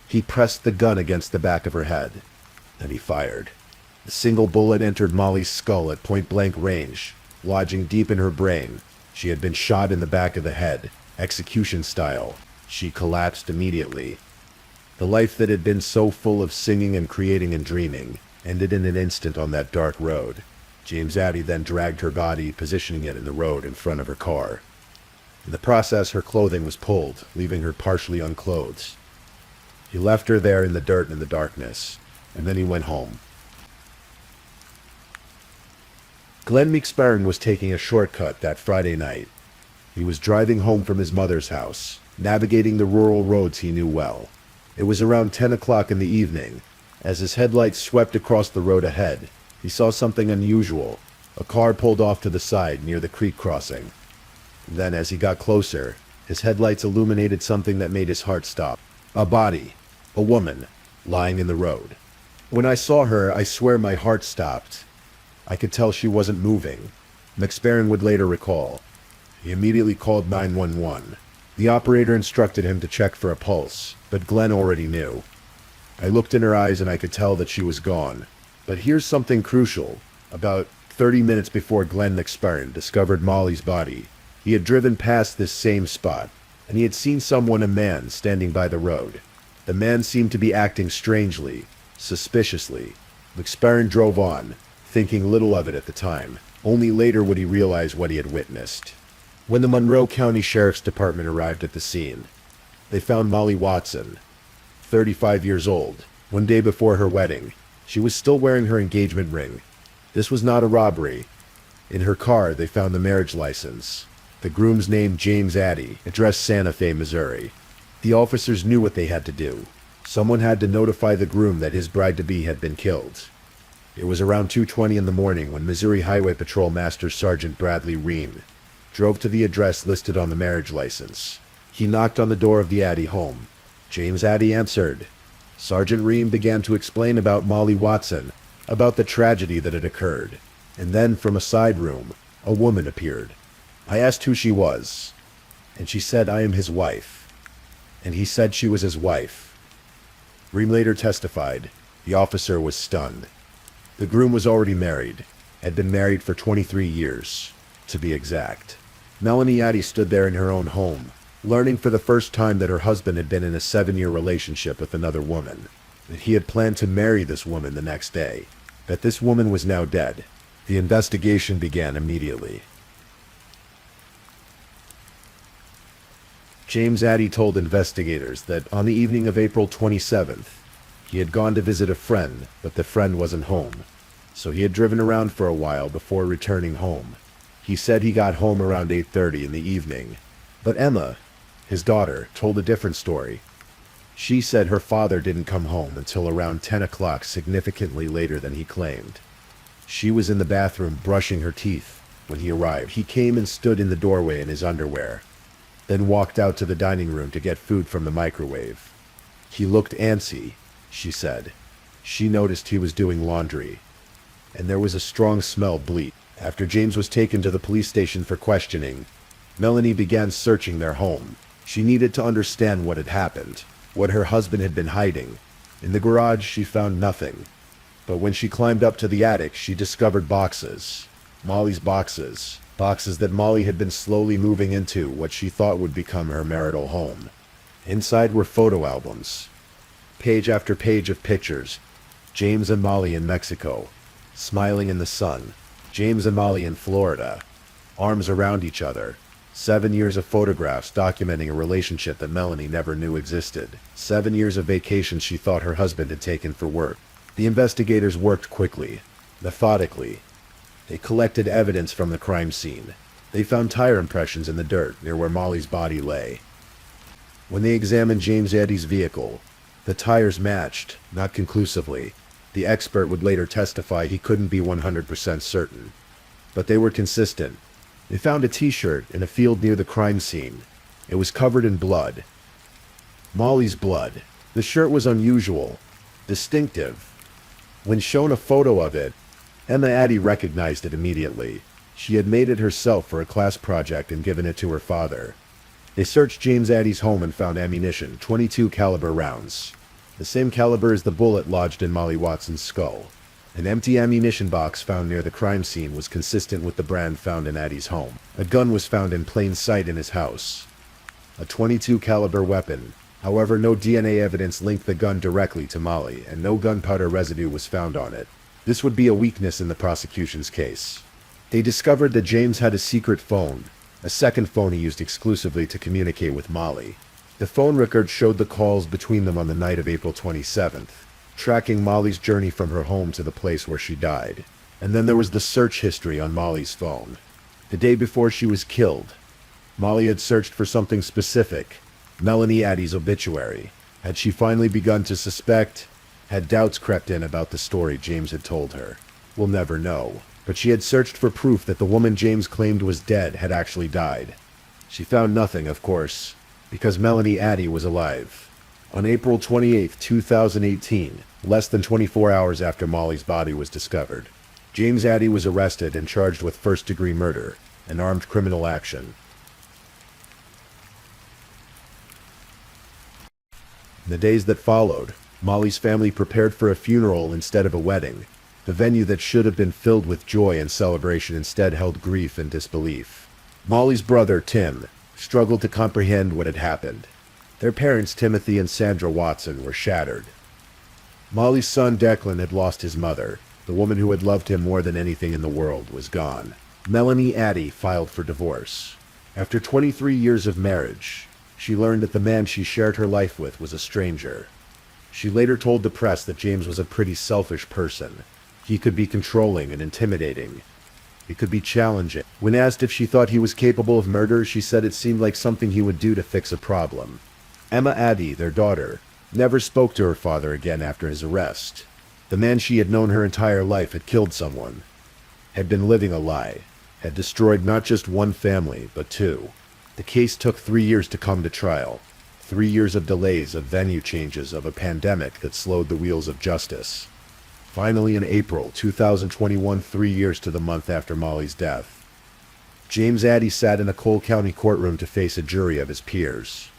He pressed the gun against the back of her head. Then he fired. A single bullet entered Molly's skull at point-blank range, lodging deep in her brain. She had been shot in the back of the head, execution style. She collapsed immediately. The life that had been so full of singing and creating and dreaming ended in an instant on that dark road. James Addy then dragged her body, positioning it in the road in front of her car. In the process, her clothing was pulled, leaving her partially unclothed. He left her there in the dirt and in the darkness, and then he went home. Glenn McSparren was taking a shortcut that Friday night. He was driving home from his mother's house, navigating the rural roads he knew well. It was around 10 o'clock in the evening. As his headlights swept across the road ahead, he saw something unusual. A car pulled off to the side near the creek crossing. Then, as he got closer, his headlights illuminated something that made his heart stop. A body, a woman, lying in the road. When I saw her, I swear my heart stopped. I could tell she wasn't moving. McSparren would later recall. He immediately called 911. The operator instructed him to check for a pulse, but Glenn already knew. I looked in her eyes and I could tell that she was gone. But here's something crucial. About 30 minutes before Glenn McSparren discovered Molly's body, he had driven past this same spot, and he had seen someone, a man, standing by the road. The man seemed to be acting strangely, suspiciously. McSparren drove on, thinking little of it at the time. Only later would he realize what he had witnessed. When the Monroe County Sheriff's Department arrived at the scene, they found Molly Watson, 35 years old. 1 day before her wedding, she was still wearing her engagement ring. This was not a robbery. In her car, they found the marriage license. The groom's name, James Addy, address Santa Fe, Missouri. The officers knew what they had to do. Someone had to notify the groom that his bride-to-be had been killed. It was around 2:20 in the morning when Missouri Highway Patrol Master Sergeant Bradley Ream drove to the address listed on the marriage license. He knocked on the door of the Addy home. James Addy answered. Sergeant Ream began to explain about Molly Watson, about the tragedy that had occurred. And then, from a side room, a woman appeared. I asked who she was, and she said, "I am his wife." And he said she was his wife. Ream later testified. The officer was stunned. The groom was already married, had been married for 23 years, to be exact. Melanie Addy stood there in her own home, learning for the first time that her husband had been in a 7-year relationship with another woman, that he had planned to marry this woman the next day, that this woman was now dead. The investigation began immediately. James Addy told investigators that on the evening of April 27th, he had gone to visit a friend, but the friend wasn't home, so he had driven around for a while before returning home. He said he got home around 8:30 in the evening, but Emma, his daughter, told a different story. She said her father didn't come home until around 10 o'clock, significantly later than he claimed. She was in the bathroom brushing her teeth when he arrived. He came and stood in the doorway in his underwear, then walked out to the dining room to get food from the microwave. He looked antsy, she said. She noticed he was doing laundry, and there was a strong smell of bleach. After James was taken to the police station for questioning, Melanie began searching their home. She needed to understand what had happened, what her husband had been hiding. In the garage, she found nothing. But when she climbed up to the attic, she discovered boxes. Molly's boxes. Boxes that Molly had been slowly moving into what she thought would become her marital home. Inside were photo albums. Page after page of pictures. James and Molly in Mexico, smiling in the sun. James and Molly in Florida, arms around each other. 7 years of photographs documenting a relationship that Melanie never knew existed. 7 years of vacations she thought her husband had taken for work. The investigators worked quickly, methodically. They collected evidence from the crime scene. They found tire impressions in the dirt near where Molly's body lay. When they examined James Addy's vehicle, the tires matched, not conclusively. The expert would later testify he couldn't be 100% certain. But they were consistent. They found a t-shirt in a field near the crime scene. It was covered in blood. Molly's blood. The shirt was unusual, distinctive. When shown a photo of it, Emma Addy recognized it immediately. She had made it herself for a class project and given it to her father. They searched James Addy's home and found ammunition, .22 caliber rounds, the same caliber as the bullet lodged in Molly Watson's skull. An empty ammunition box found near the crime scene was consistent with the brand found in Addy's home. A gun was found in plain sight in his house. A .22 caliber weapon. However, no DNA evidence linked the gun directly to Molly, and no gunpowder residue was found on it. This would be a weakness in the prosecution's case. They discovered that James had a secret phone, a second phone he used exclusively to communicate with Molly. The phone record showed the calls between them on the night of April 27th, tracking Molly's journey from her home to the place where she died. And then there was the search history on Molly's phone. The day before she was killed, Molly had searched for something specific. Melanie Addy's obituary. Had she finally begun to suspect? Had doubts crept in about the story James had told her? We'll never know. But she had searched for proof that the woman James claimed was dead had actually died. She found nothing, of course, because Melanie Addy was alive. On April 28, 2018, less than 24 hours after Molly's body was discovered, James Addy was arrested and charged with first-degree murder, an armed criminal action. In the days that followed, Molly's family prepared for a funeral instead of a wedding. The venue that should have been filled with joy and celebration instead held grief and disbelief. Molly's brother, Tim, struggled to comprehend what had happened. Their parents, Timothy and Sandra Watson, were shattered. Molly's son, Declan, had lost his mother. The woman who had loved him more than anything in the world was gone. Melanie Addy filed for divorce. After 23 years of marriage, she learned that the man she shared her life with was a stranger. She later told the press that James was a pretty selfish person. He could be controlling and intimidating. He could be challenging. When asked if she thought he was capable of murder, she said it seemed like something he would do to fix a problem. Emma Addy, their daughter, never spoke to her father again after his arrest. The man she had known her entire life had killed someone, had been living a lie, had destroyed not just one family, but two. The case took 3 years to come to trial. 3 years of delays, of venue changes, of a pandemic that slowed the wheels of justice. Finally, in April 2021, 3 years to the month after Molly's death, James Addy sat in a Cole County courtroom to face a jury of his peers.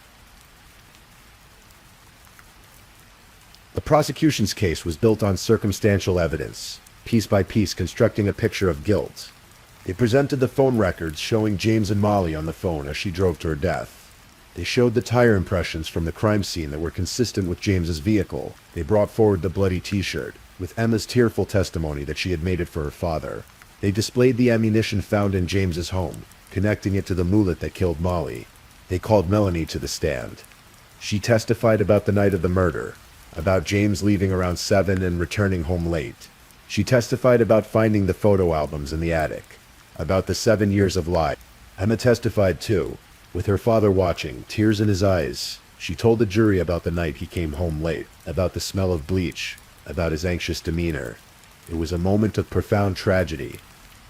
The prosecution's case was built on circumstantial evidence, piece by piece constructing a picture of guilt. They presented the phone records showing James and Molly on the phone as she drove to her death. They showed the tire impressions from the crime scene that were consistent with James's vehicle. They brought forward the bloody t-shirt, with Emma's tearful testimony that she had made it for her father. They displayed the ammunition found in James's home, connecting it to the mullet that killed Molly. They called Melanie to the stand. She testified about the night of the murder, about James leaving around 7 and returning home late. She testified about finding the photo albums in the attic, about the 7 years of lie. Emma testified too, with her father watching, tears in his eyes. She told the jury about the night he came home late, about the smell of bleach, about his anxious demeanor. It was a moment of profound tragedy.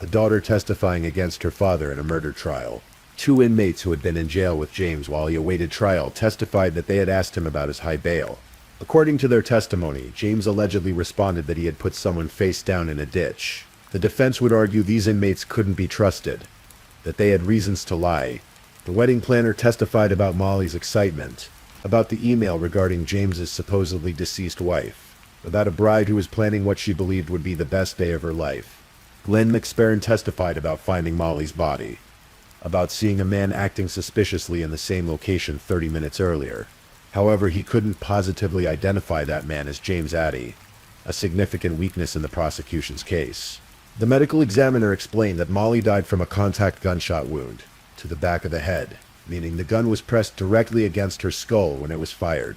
A daughter testifying against her father in a murder trial. 2 inmates who had been in jail with James while he awaited trial testified that they had asked him about his high bail. According to their testimony, James allegedly responded that he had put someone face down in a ditch. The defense would argue these inmates couldn't be trusted, that they had reasons to lie. The wedding planner testified about Molly's excitement, about the email regarding James's supposedly deceased wife, about a bride who was planning what she believed would be the best day of her life. Glenn McSparron testified about finding Molly's body, about seeing a man acting suspiciously in the same location 30 minutes earlier. However, he couldn't positively identify that man as James Addy, a significant weakness in the prosecution's case. The medical examiner explained that Molly died from a contact gunshot wound to the back of the head, meaning the gun was pressed directly against her skull when it was fired.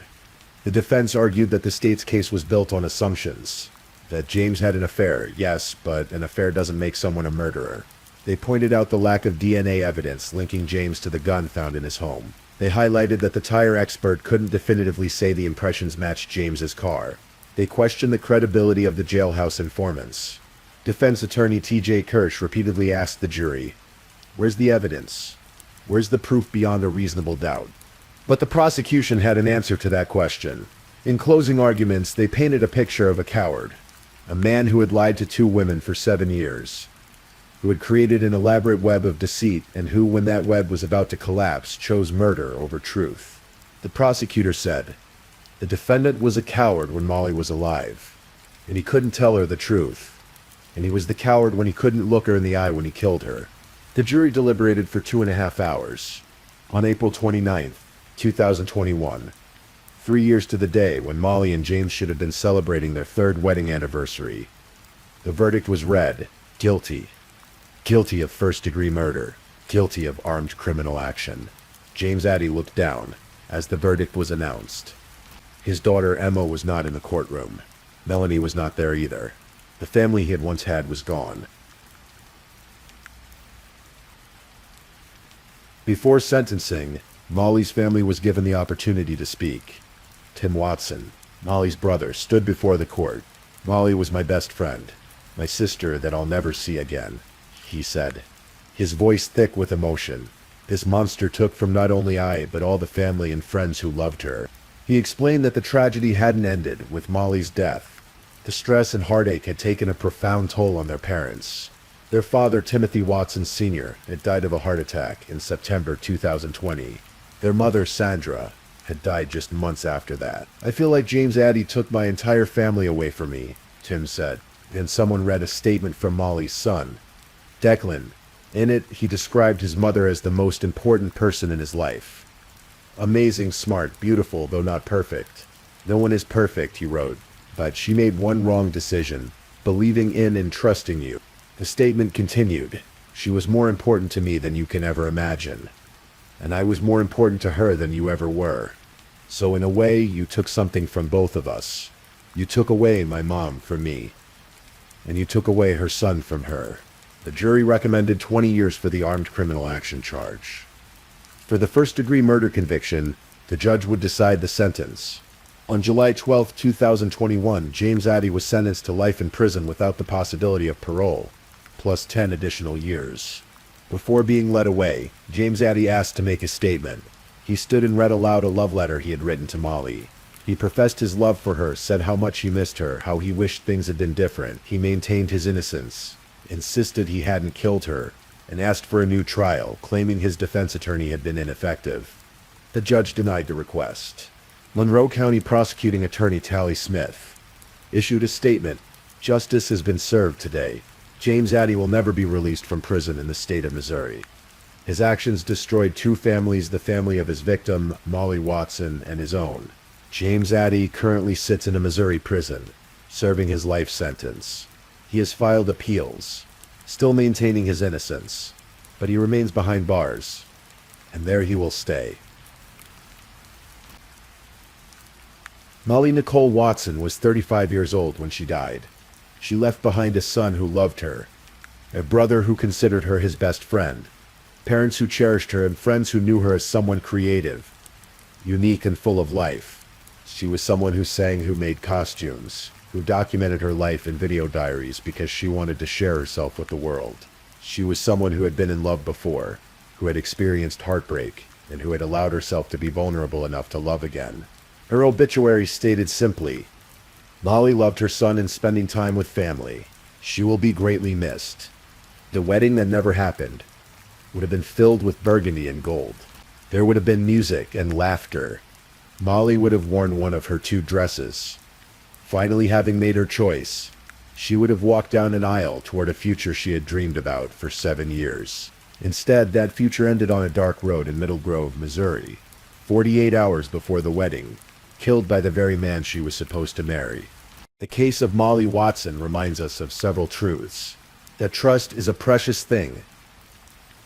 The defense argued that the state's case was built on assumptions, that James had an affair, yes, but an affair doesn't make someone a murderer. They pointed out the lack of DNA evidence linking James to the gun found in his home. They highlighted that the tire expert couldn't definitively say the impressions matched James's car. They questioned the credibility of the jailhouse informants. Defense attorney T.J. Kirsch repeatedly asked the jury, "Where's the evidence? Where's the proof beyond a reasonable doubt?" But the prosecution had an answer to that question. In closing arguments, they painted a picture of a coward, a man who had lied to 2 women for 7 years, who had created an elaborate web of deceit, and who, when that web was about to collapse, chose murder over truth. The prosecutor said, the defendant was a coward when Molly was alive, and he couldn't tell her the truth, and he was the coward when he couldn't look her in the eye when he killed her. The jury deliberated for 2.5 hours. On April 29th, 2021, 3 years to the day when Molly and James should have been celebrating their 3rd wedding anniversary, the verdict was read: guilty. Guilty of first-degree murder. Guilty of armed criminal action. James Addy looked down as the verdict was announced. His daughter Emma was not in the courtroom. Melanie was not there either. The family he had once had was gone. Before sentencing, Molly's family was given the opportunity to speak. Tim Watson, Molly's brother, stood before the court. "Molly was my best friend, my sister that I'll never see again," he said, his voice thick with emotion. This monster took from not only I, but all the family and friends who loved her. He explained that the tragedy hadn't ended with Molly's death. The stress and heartache had taken a profound toll on their parents. Their father, Timothy Watson Sr., had died of a heart attack in September 2020. Their mother, Sandra, had died just months after that. "I feel like James Addy took my entire family away from me," Tim said. Then someone read a statement from Molly's son, Declan. In it, he described his mother as the most important person in his life. "Amazing, smart, beautiful, though not perfect. No one is perfect," he wrote, "but she made one wrong decision, believing in and trusting you." The statement continued, "She was more important to me than you can ever imagine, and I was more important to her than you ever were. So in a way, you took something from both of us. You took away my mom from me, and you took away her son from her." The jury recommended 20 years for the armed criminal action charge. For the first-degree murder conviction, the judge would decide the sentence. On July 12, 2021, James Addy was sentenced to life in prison without the possibility of parole, plus 10 additional years. Before being led away, James Addy asked to make a statement. He stood and read aloud a love letter he had written to Molly. He professed his love for her, said how much he missed her, how he wished things had been different. He maintained his innocence, insisted he hadn't killed her, and asked for a new trial, claiming his defense attorney had been ineffective. The judge denied the request. Monroe County Prosecuting Attorney Tally Smith issued a statement. Justice has been served today. James Addy will never be released from prison in the state of Missouri. His actions destroyed two families, the family of his victim, Molly Watson, and his own. James Addy currently sits in a Missouri prison, serving his life sentence. He has filed appeals, still maintaining his innocence, but he remains behind bars, and there he will stay. Molly Nicole Watson was 35 years old when she died. She left behind a son who loved her, a brother who considered her his best friend, parents who cherished her, and friends who knew her as someone creative, unique and full of life. She was someone who sang, who made costumes, who documented her life in video diaries because she wanted to share herself with the world. She was someone who had been in love before, who had experienced heartbreak, and who had allowed herself to be vulnerable enough to love again. Her obituary stated simply, Molly loved her son and spending time with family. She will be greatly missed. The wedding that never happened would have been filled with burgundy and gold. There would have been music and laughter. Molly would have worn one of her two dresses. Finally having made her choice, she would have walked down an aisle toward a future she had dreamed about for 7 years. Instead, that future ended on a dark road in Middle Grove, Missouri, 48 hours before the wedding, killed by the very man she was supposed to marry. The case of Molly Watson reminds us of several truths. That trust is a precious thing,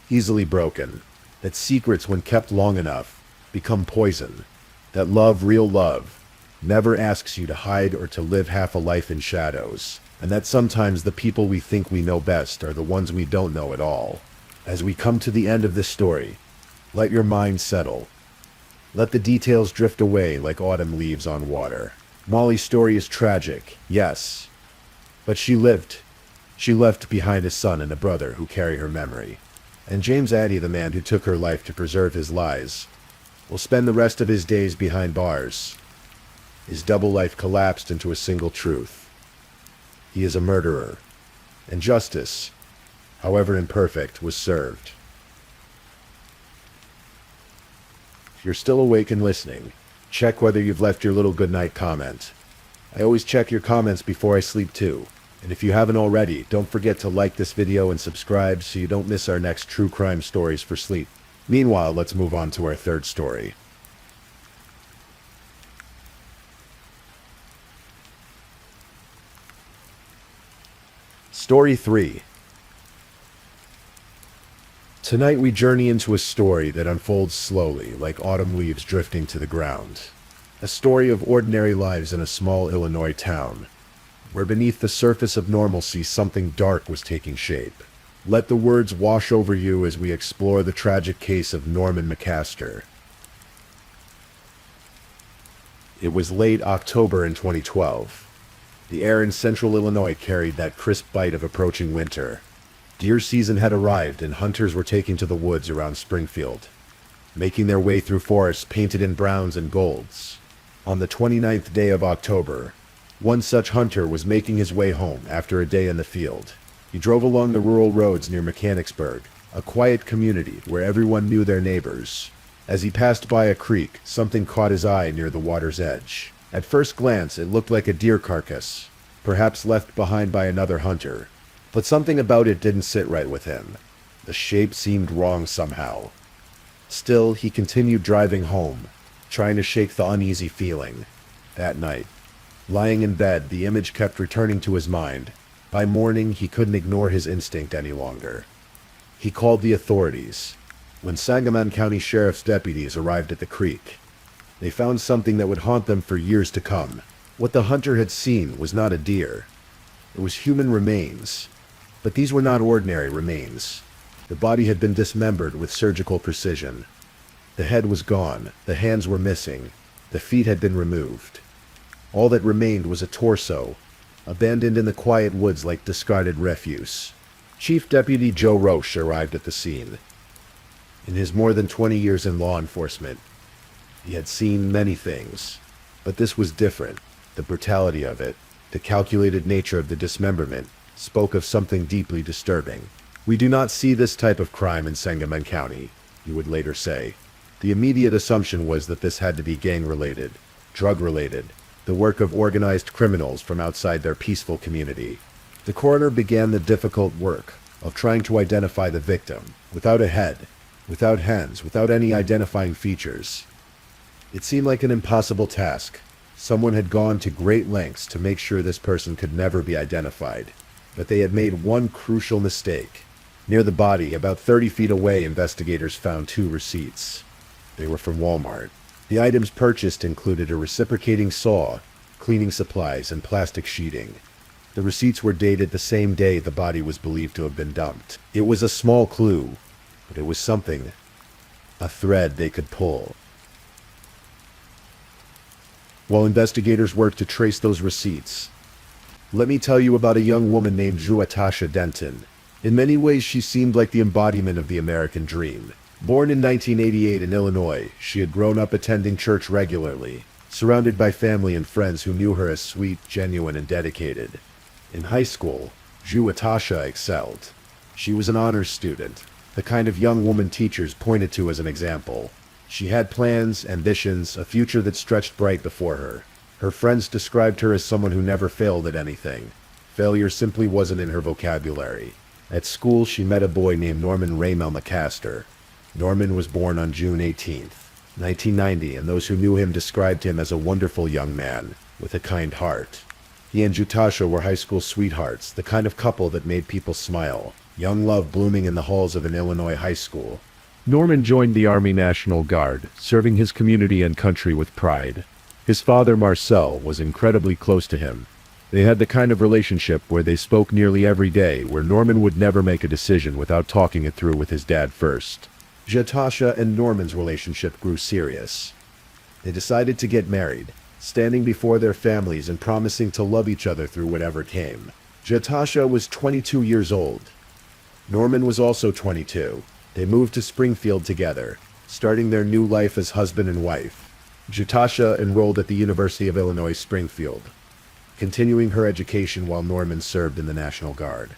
easily broken. That secrets, when kept long enough, become poison. That love, real love, never asks you to hide or to live half a life in shadows. And that sometimes the people we think we know best are the ones we don't know at all. As we come to the end of this story, let your mind settle. Let the details drift away like autumn leaves on water. Molly's story is tragic, yes, but she lived. She left behind a son and a brother who carry her memory. And James Addy, the man who took her life to preserve his lies, will spend the rest of his days behind bars. His double life collapsed into a single truth. He is a murderer, and justice, however imperfect, was served. If you're still awake and listening, check whether you've left your little goodnight comment. I always check your comments before I sleep too. And if you haven't already, don't forget to like this video and subscribe so you don't miss our next true crime stories for sleep. Meanwhile, let's move on to our third story. Story 3. Tonight we journey into a story that unfolds slowly, like autumn leaves drifting to the ground. A story of ordinary lives in a small Illinois town, where beneath the surface of normalcy something dark was taking shape. Let the words wash over you as we explore the tragic case of Norman McCaster. It was late October in 2012. The air in central Illinois carried that crisp bite of approaching winter. Deer season had arrived and hunters were taking to the woods around Springfield, making their way through forests painted in browns and golds. On the 29th day of October, one such hunter was making his way home after a day in the field. He drove along the rural roads near Mechanicsburg, a quiet community where everyone knew their neighbors. As he passed by a creek, something caught his eye near the water's edge. At first glance, it looked like a deer carcass, perhaps left behind by another hunter. But something about it didn't sit right with him. The shape seemed wrong somehow. Still, he continued driving home, trying to shake the uneasy feeling. That night, lying in bed, the image kept returning to his mind. By morning, he couldn't ignore his instinct any longer. He called the authorities. When Sangamon County Sheriff's deputies arrived at the creek, they found something that would haunt them for years to come. What the hunter had seen was not a deer. It was human remains. But these were not ordinary remains. The body had been dismembered with surgical precision. The head was gone, the hands were missing, the feet had been removed. All that remained was a torso, abandoned in the quiet woods like discarded refuse. Chief Deputy Joe Roche arrived at the scene. In his more than 20 years in law enforcement, he had seen many things, but this was different. The brutality of it, the calculated nature of the dismemberment, spoke of something deeply disturbing. "We do not see this type of crime in Sangamon County," he would later say. The immediate assumption was that this had to be gang-related, drug-related, the work of organized criminals from outside their peaceful community. The coroner began the difficult work of trying to identify the victim, without a head, without hands, without any identifying features. It seemed like an impossible task. Someone had gone to great lengths to make sure this person could never be identified. But they had made one crucial mistake. Near the body, about 30 feet away, investigators found 2 receipts. They were from Walmart. The items purchased included a reciprocating saw, cleaning supplies, and plastic sheeting. The receipts were dated the same day the body was believed to have been dumped. It was a small clue, but it was something, a thread they could pull. While investigators worked to trace those receipts, let me tell you about a young woman named Juatasha Denton. In many ways, she seemed like the embodiment of the American dream. Born in 1988 in Illinois, she had grown up attending church regularly, surrounded by family and friends who knew her as sweet, genuine, and dedicated. In high school, Juatasha excelled. She was an honors student, the kind of young woman teachers pointed to as an example. She had plans, ambitions, a future that stretched bright before her. Her friends described her as someone who never failed at anything. Failure simply wasn't in her vocabulary. At school, she met a boy named Norman Raymel McCaster. Norman was born on June 18, 1990, and those who knew him described him as a wonderful young man with a kind heart. He and Jutasha were high school sweethearts, the kind of couple that made people smile. Young love blooming in the halls of an Illinois high school. Norman joined the Army National Guard, serving his community and country with pride. His father, Marcel, was incredibly close to him. They had the kind of relationship where they spoke nearly every day, where Norman would never make a decision without talking it through with his dad first. Juatasha and Norman's relationship grew serious. They decided to get married, standing before their families and promising to love each other through whatever came. Juatasha was 22 years old. Norman was also 22. They moved to Springfield together, starting their new life as husband and wife. Juatasha enrolled at the University of Illinois Springfield, continuing her education while Norman served in the National Guard.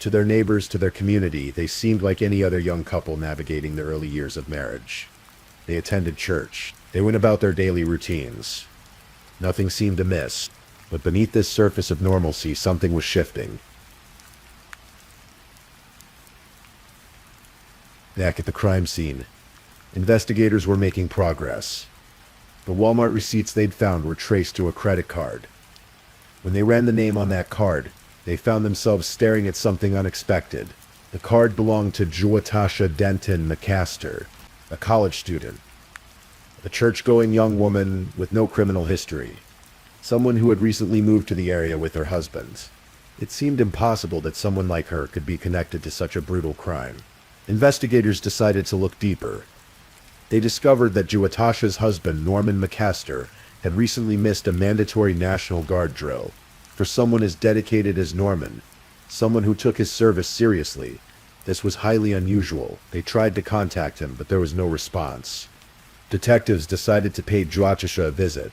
To their neighbors, to their community, they seemed like any other young couple navigating the early years of marriage. They attended church. They went about their daily routines. Nothing seemed amiss, but beneath this surface of normalcy, something was shifting. Back at the crime scene, investigators were making progress. The Walmart receipts they'd found were traced to a credit card. When they ran the name on that card, they found themselves staring at something unexpected. The card belonged to Juatasha Denton McCaster, a college student, a church-going young woman with no criminal history, someone who had recently moved to the area with her husband. It seemed impossible that someone like her could be connected to such a brutal crime. Investigators decided to look deeper. They discovered that Juatasha's husband, Norman McCaster, had recently missed a mandatory National Guard drill. For someone as dedicated as Norman, someone who took his service seriously, this was highly unusual. They tried to contact him, but there was no response. Detectives decided to pay Juatasha a visit.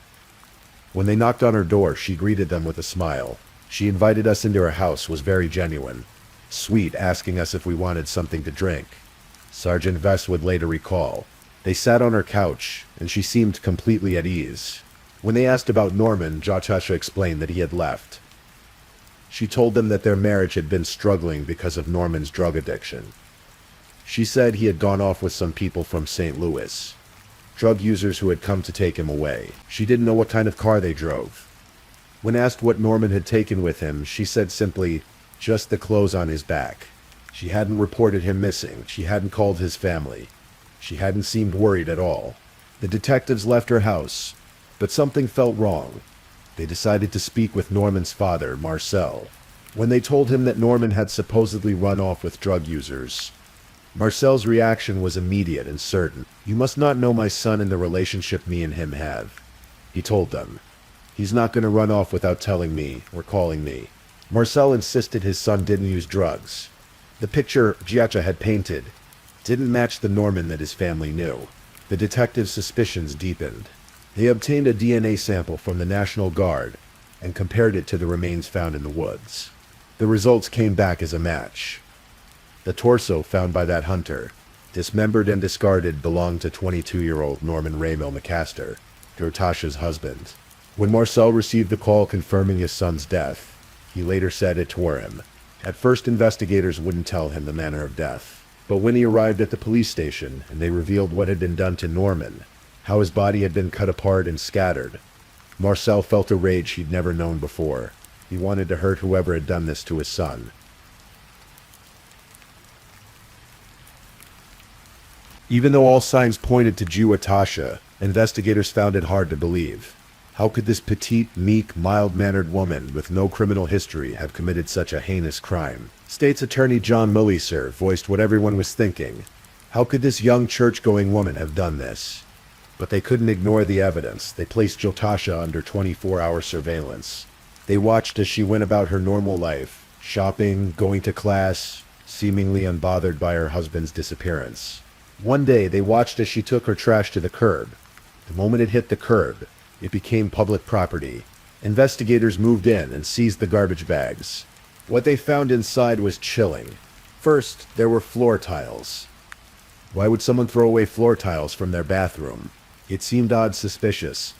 When they knocked on her door, she greeted them with a smile. She invited us into her house, was very genuine. Sweet, asking us if we wanted something to drink. Sergeant Vest would later recall. They sat on her couch, and she seemed completely at ease. When they asked about Norman, Juatasha explained that he had left. She told them that their marriage had been struggling because of Norman's drug addiction. She said he had gone off with some people from St. Louis, drug users who had come to take him away. She didn't know what kind of car they drove. When asked what Norman had taken with him, she said simply, just the clothes on his back. She hadn't reported him missing. She hadn't called his family. She hadn't seemed worried at all. The detectives left her house, but something felt wrong. They decided to speak with Norman's father, Marcel. When they told him that Norman had supposedly run off with drug users, Marcel's reaction was immediate and certain. "You must not know my son and the relationship me and him have," he told them. He's not going to run off without telling me or calling me. Marcel insisted his son didn't use drugs. The picture Giacha had painted didn't match the Norman that his family knew. The detective's suspicions deepened. They obtained a DNA sample from the National Guard and compared it to the remains found in the woods. The results came back as a match. The torso found by that hunter, dismembered and discarded, belonged to 22-year-old Norman Raymond McCaster, Tasha's husband. When Marcel received the call confirming his son's death, he later said it tore him. At first, investigators wouldn't tell him the manner of death. But when he arrived at the police station and they revealed what had been done to Norman, how his body had been cut apart and scattered, Marcel felt a rage he'd never known before. He wanted to hurt whoever had done this to his son. Even though all signs pointed to Tasha, investigators found it hard to believe. How could this petite, meek, mild-mannered woman with no criminal history have committed such a heinous crime? State's Attorney John Mulliser voiced what everyone was thinking. How could this young church-going woman have done this? But they couldn't ignore the evidence. They placed Tasha under 24-hour surveillance. They watched as she went about her normal life, shopping, going to class, seemingly unbothered by her husband's disappearance. One day, they watched as she took her trash to the curb. The moment it hit the curb, it became public property. Investigators moved in and seized the garbage bags. What they found inside was chilling. First, there were floor tiles. Why would someone throw away floor tiles from their bathroom? It seemed odd, suspicious.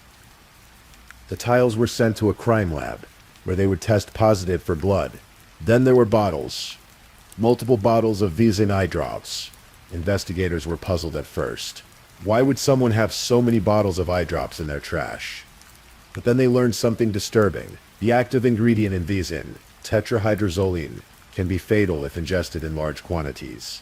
The tiles were sent to a crime lab, where they would test positive for blood. Then there were bottles. Multiple bottles of Visine eye drops. Investigators were puzzled at first. Why would someone have so many bottles of eye drops in their trash? But then they learned something disturbing. The active ingredient in Visine, tetrahydrozoline, can be fatal if ingested in large quantities.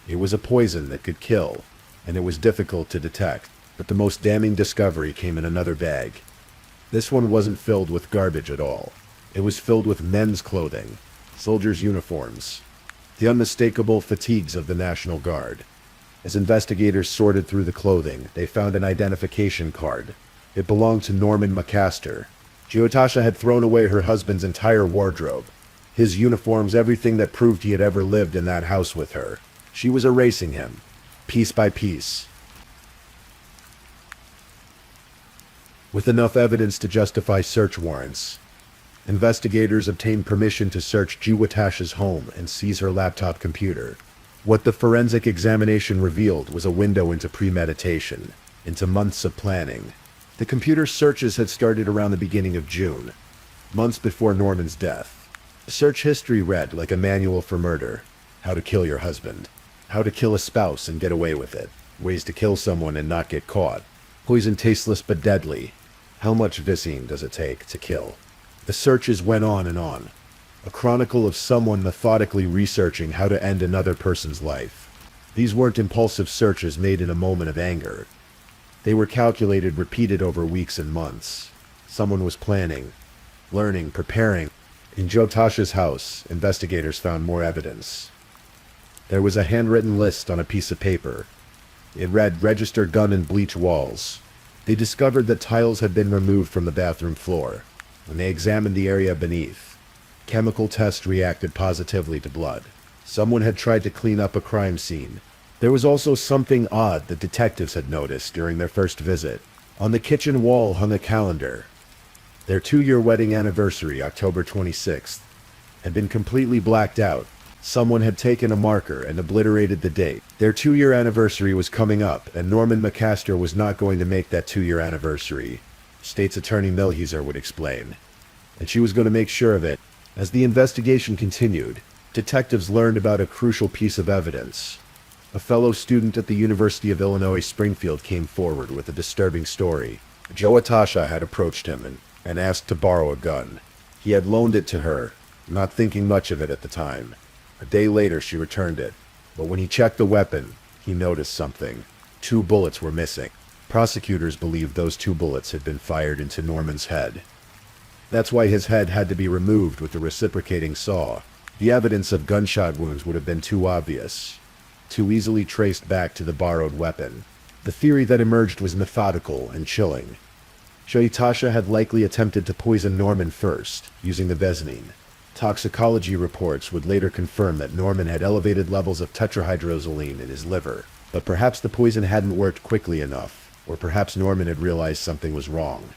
It was a poison that could kill, and it was difficult to detect. But the most damning discovery came in another bag. This one wasn't filled with garbage at all. It was filled with men's clothing, soldiers' uniforms, the unmistakable fatigues of the National Guard. As investigators sorted through the clothing, they found an identification card. It belonged to Norman McCaster. Tasha had thrown away her husband's entire wardrobe, his uniforms, everything that proved he had ever lived in that house with her. She was erasing him, piece by piece. With enough evidence to justify search warrants, investigators obtained permission to search Tasha's home and seize her laptop computer. What the forensic examination revealed was a window into premeditation, into months of planning. The computer searches had started around the beginning of June, months before Norman's death. Search history read like a manual for murder. How to kill your husband. How to kill a spouse and get away with it. Ways to kill someone and not get caught. Poison tasteless but deadly. How much Visine does it take to kill? The searches went on and on. A chronicle of someone methodically researching how to end another person's life. These weren't impulsive searches made in a moment of anger. They were calculated, repeated over weeks and months. Someone was planning, learning, preparing. In Tasha's house, investigators found more evidence. There was a handwritten list on a piece of paper. It read, "Register gun and bleach walls." They discovered that tiles had been removed from the bathroom floor. When they examined the area beneath, chemical tests reacted positively to blood. Someone had tried to clean up a crime scene. There was also something odd that detectives had noticed during their first visit. On the kitchen wall hung a calendar. Their 2-year wedding anniversary, October 26th, had been completely blacked out. Someone had taken a marker and obliterated the date. Their 2-year anniversary was coming up, and Norman McCaster was not going to make that 2-year anniversary. State's Attorney Mulliser would explain. And she was going to make sure of it. As the investigation continued, detectives learned about a crucial piece of evidence. A fellow student at the University of Illinois Springfield came forward with a disturbing story. Tasha had approached him and asked to borrow a gun. He had loaned it to her, not thinking much of it at the time. A day later, she returned it. But when he checked the weapon, he noticed something. 2 bullets were missing. Prosecutors believed those 2 bullets had been fired into Norman's head. That's why his head had to be removed with the reciprocating saw. The evidence of gunshot wounds would have been too obvious, too easily traced back to the borrowed weapon. The theory that emerged was methodical and chilling. Jyotasha had likely attempted to poison Norman first, using the Bezinine. Toxicology reports would later confirm that Norman had elevated levels of tetrahydrozoline in his liver, but perhaps the poison hadn't worked quickly enough, or perhaps Norman had realized something was wrong.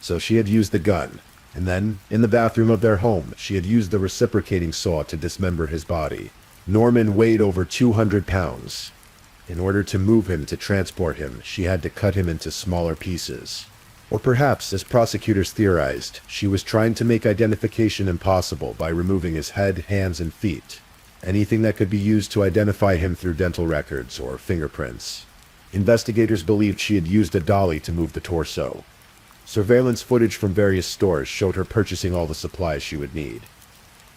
So she had used the gun, and then, in the bathroom of their home, she had used the reciprocating saw to dismember his body. Norman weighed over 200 pounds. In order to move him to transport him, she had to cut him into smaller pieces. Or perhaps, as prosecutors theorized, she was trying to make identification impossible by removing his head, hands, and feet. Anything that could be used to identify him through dental records or fingerprints. Investigators believed she had used a dolly to move the torso. Surveillance footage from various stores showed her purchasing all the supplies she would need.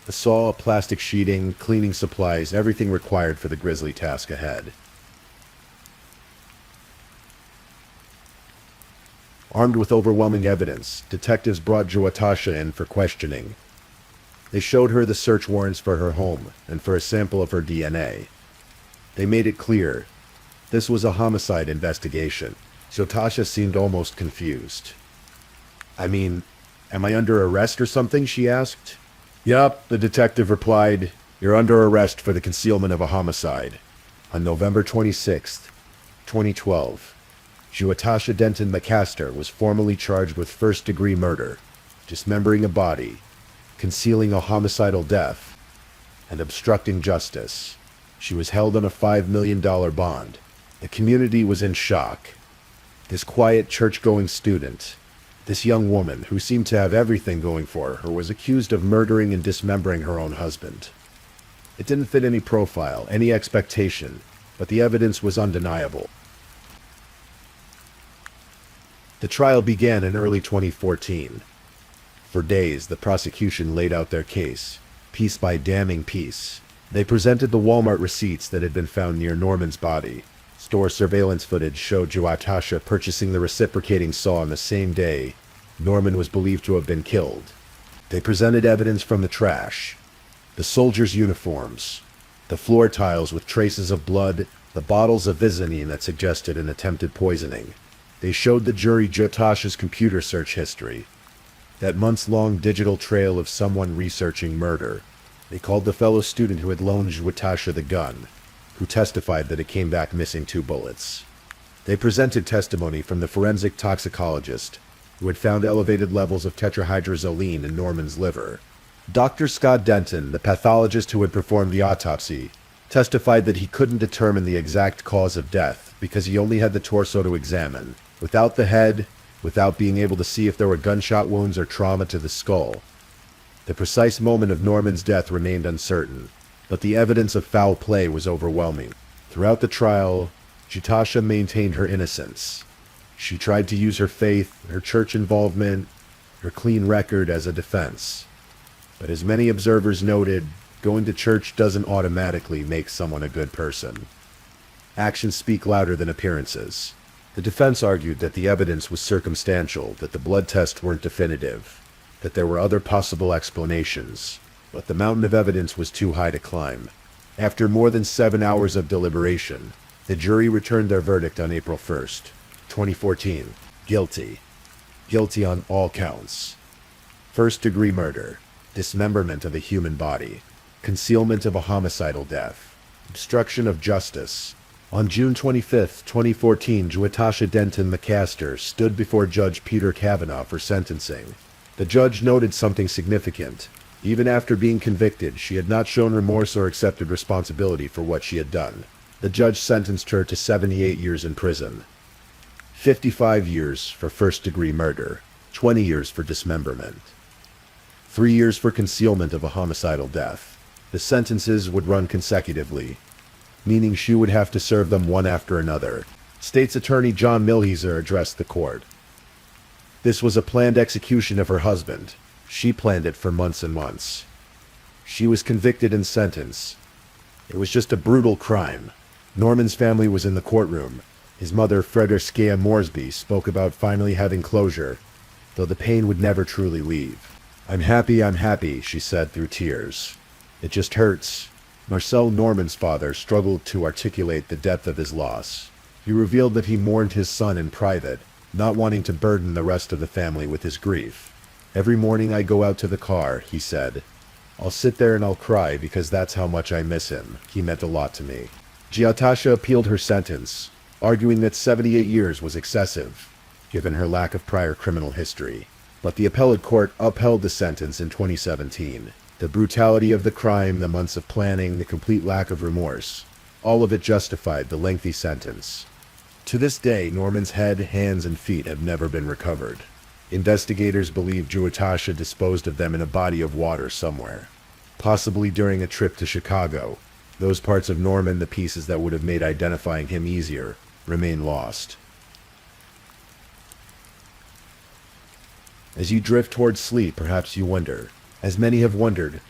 A saw, plastic sheeting, cleaning supplies, everything required for the grisly task ahead. Armed with overwhelming evidence, detectives brought Jyotasha in for questioning. They showed her the search warrants for her home and for a sample of her DNA. They made it clear this was a homicide investigation. Jyotasha seemed almost confused. "I mean, am I under arrest or something?" she asked. "Yup," the detective replied. "You're under arrest for the concealment of a homicide." On November 26th, 2012, Jyotasha Denton McCaster was formally charged with first-degree murder, dismembering a body, concealing a homicidal death, and obstructing justice. She was held on a $5 million bond. The community was in shock. This quiet, church-going student, this young woman who seemed to have everything going for her, was accused of murdering and dismembering her own husband. It didn't fit any profile, any expectation, but the evidence was undeniable. The trial began in early 2014. For days, the prosecution laid out their case, piece by damning piece. They presented the Walmart receipts that had been found near Norman's body. Store surveillance footage showed Jyotasha purchasing the reciprocating saw on the same day Norman was believed to have been killed. They presented evidence from the trash, the soldiers' uniforms, the floor tiles with traces of blood, the bottles of Bezinine that suggested an attempted poisoning. They showed the jury Jyotasha's computer search history, that months-long digital trail of someone researching murder. They called the fellow student who had loaned Jyotasha the gun, who testified that it came back missing 2 bullets. They presented testimony from the forensic toxicologist, who had found elevated levels of tetrahydrozoline in Norman's liver. Dr. Scott Denton, the pathologist who had performed the autopsy, testified that he couldn't determine the exact cause of death because he only had the torso to examine. Without the head, without being able to see if there were gunshot wounds or trauma to the skull. The precise moment of Norman's death remained uncertain, but the evidence of foul play was overwhelming. Throughout the trial, Jyotasha maintained her innocence. She tried to use her faith, her church involvement, her clean record as a defense. But as many observers noted, going to church doesn't automatically make someone a good person. Actions speak louder than appearances. The defense argued that the evidence was circumstantial, that the blood tests weren't definitive, that there were other possible explanations, but the mountain of evidence was too high to climb. After more than 7 hours of deliberation, the jury returned their verdict on April 1st, 2014. Guilty. Guilty on all counts. First-degree murder, dismemberment of a human body, concealment of a homicidal death, obstruction of justice. On June 25, 2014, Jyotasha Denton McCaster stood before Judge Peter Kavanaugh for sentencing. The judge noted something significant. Even after being convicted, she had not shown remorse or accepted responsibility for what she had done. The judge sentenced her to 78 years in prison. 55 years for first-degree murder, 20 years for dismemberment, 3 years for concealment of a homicidal death. The sentences would run consecutively, meaning she would have to serve them one after another. State's Attorney John Milheiser addressed the court. This was a planned execution of her husband. She planned it for months and months. She was convicted and sentenced. It was just a brutal crime. Norman's family was in the courtroom. His mother, Fredericia Moresby, spoke about finally having closure, though the pain would never truly leave. I'm happy, she said through tears. It just hurts. Marcel Norman's father struggled to articulate the depth of his loss. He revealed that he mourned his son in private, not wanting to burden the rest of the family with his grief. "Every morning I go out to the car," he said. "I'll sit there and I'll cry because that's how much I miss him. He meant a lot to me." Giatasha appealed her sentence, arguing that 78 years was excessive, given her lack of prior criminal history. But the appellate court upheld the sentence in 2017. The brutality of the crime, the months of planning, the complete lack of remorse, all of it justified the lengthy sentence. To this day, Norman's head, hands, and feet have never been recovered. Investigators believe Giatasha disposed of them in a body of water somewhere, possibly during a trip to Chicago. Those parts of Norman, the pieces that would have made identifying him easier, remain lost. As you drift towards sleep, perhaps you wonder, as many have wondered,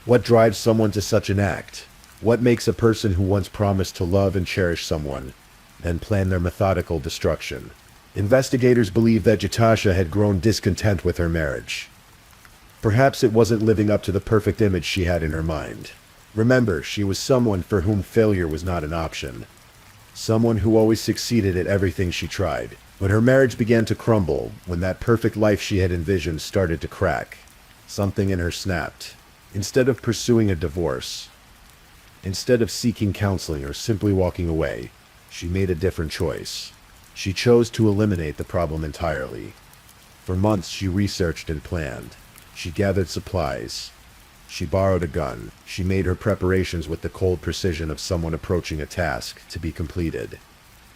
what drives someone to such an act? What makes a person who once promised to love and cherish someone then plan their methodical destruction? Investigators believe that Giatasha had grown discontent with her marriage. Perhaps it wasn't living up to the perfect image she had in her mind. Remember, she was someone for whom failure was not an option. Someone who always succeeded at everything she tried. When her marriage began to crumble, when that perfect life she had envisioned started to crack, something in her snapped. Instead of pursuing a divorce, instead of seeking counseling or simply walking away, she made a different choice. She chose to eliminate the problem entirely. For months she researched and planned. She gathered supplies. She borrowed a gun. She made her preparations with the cold precision of someone approaching a task to be completed.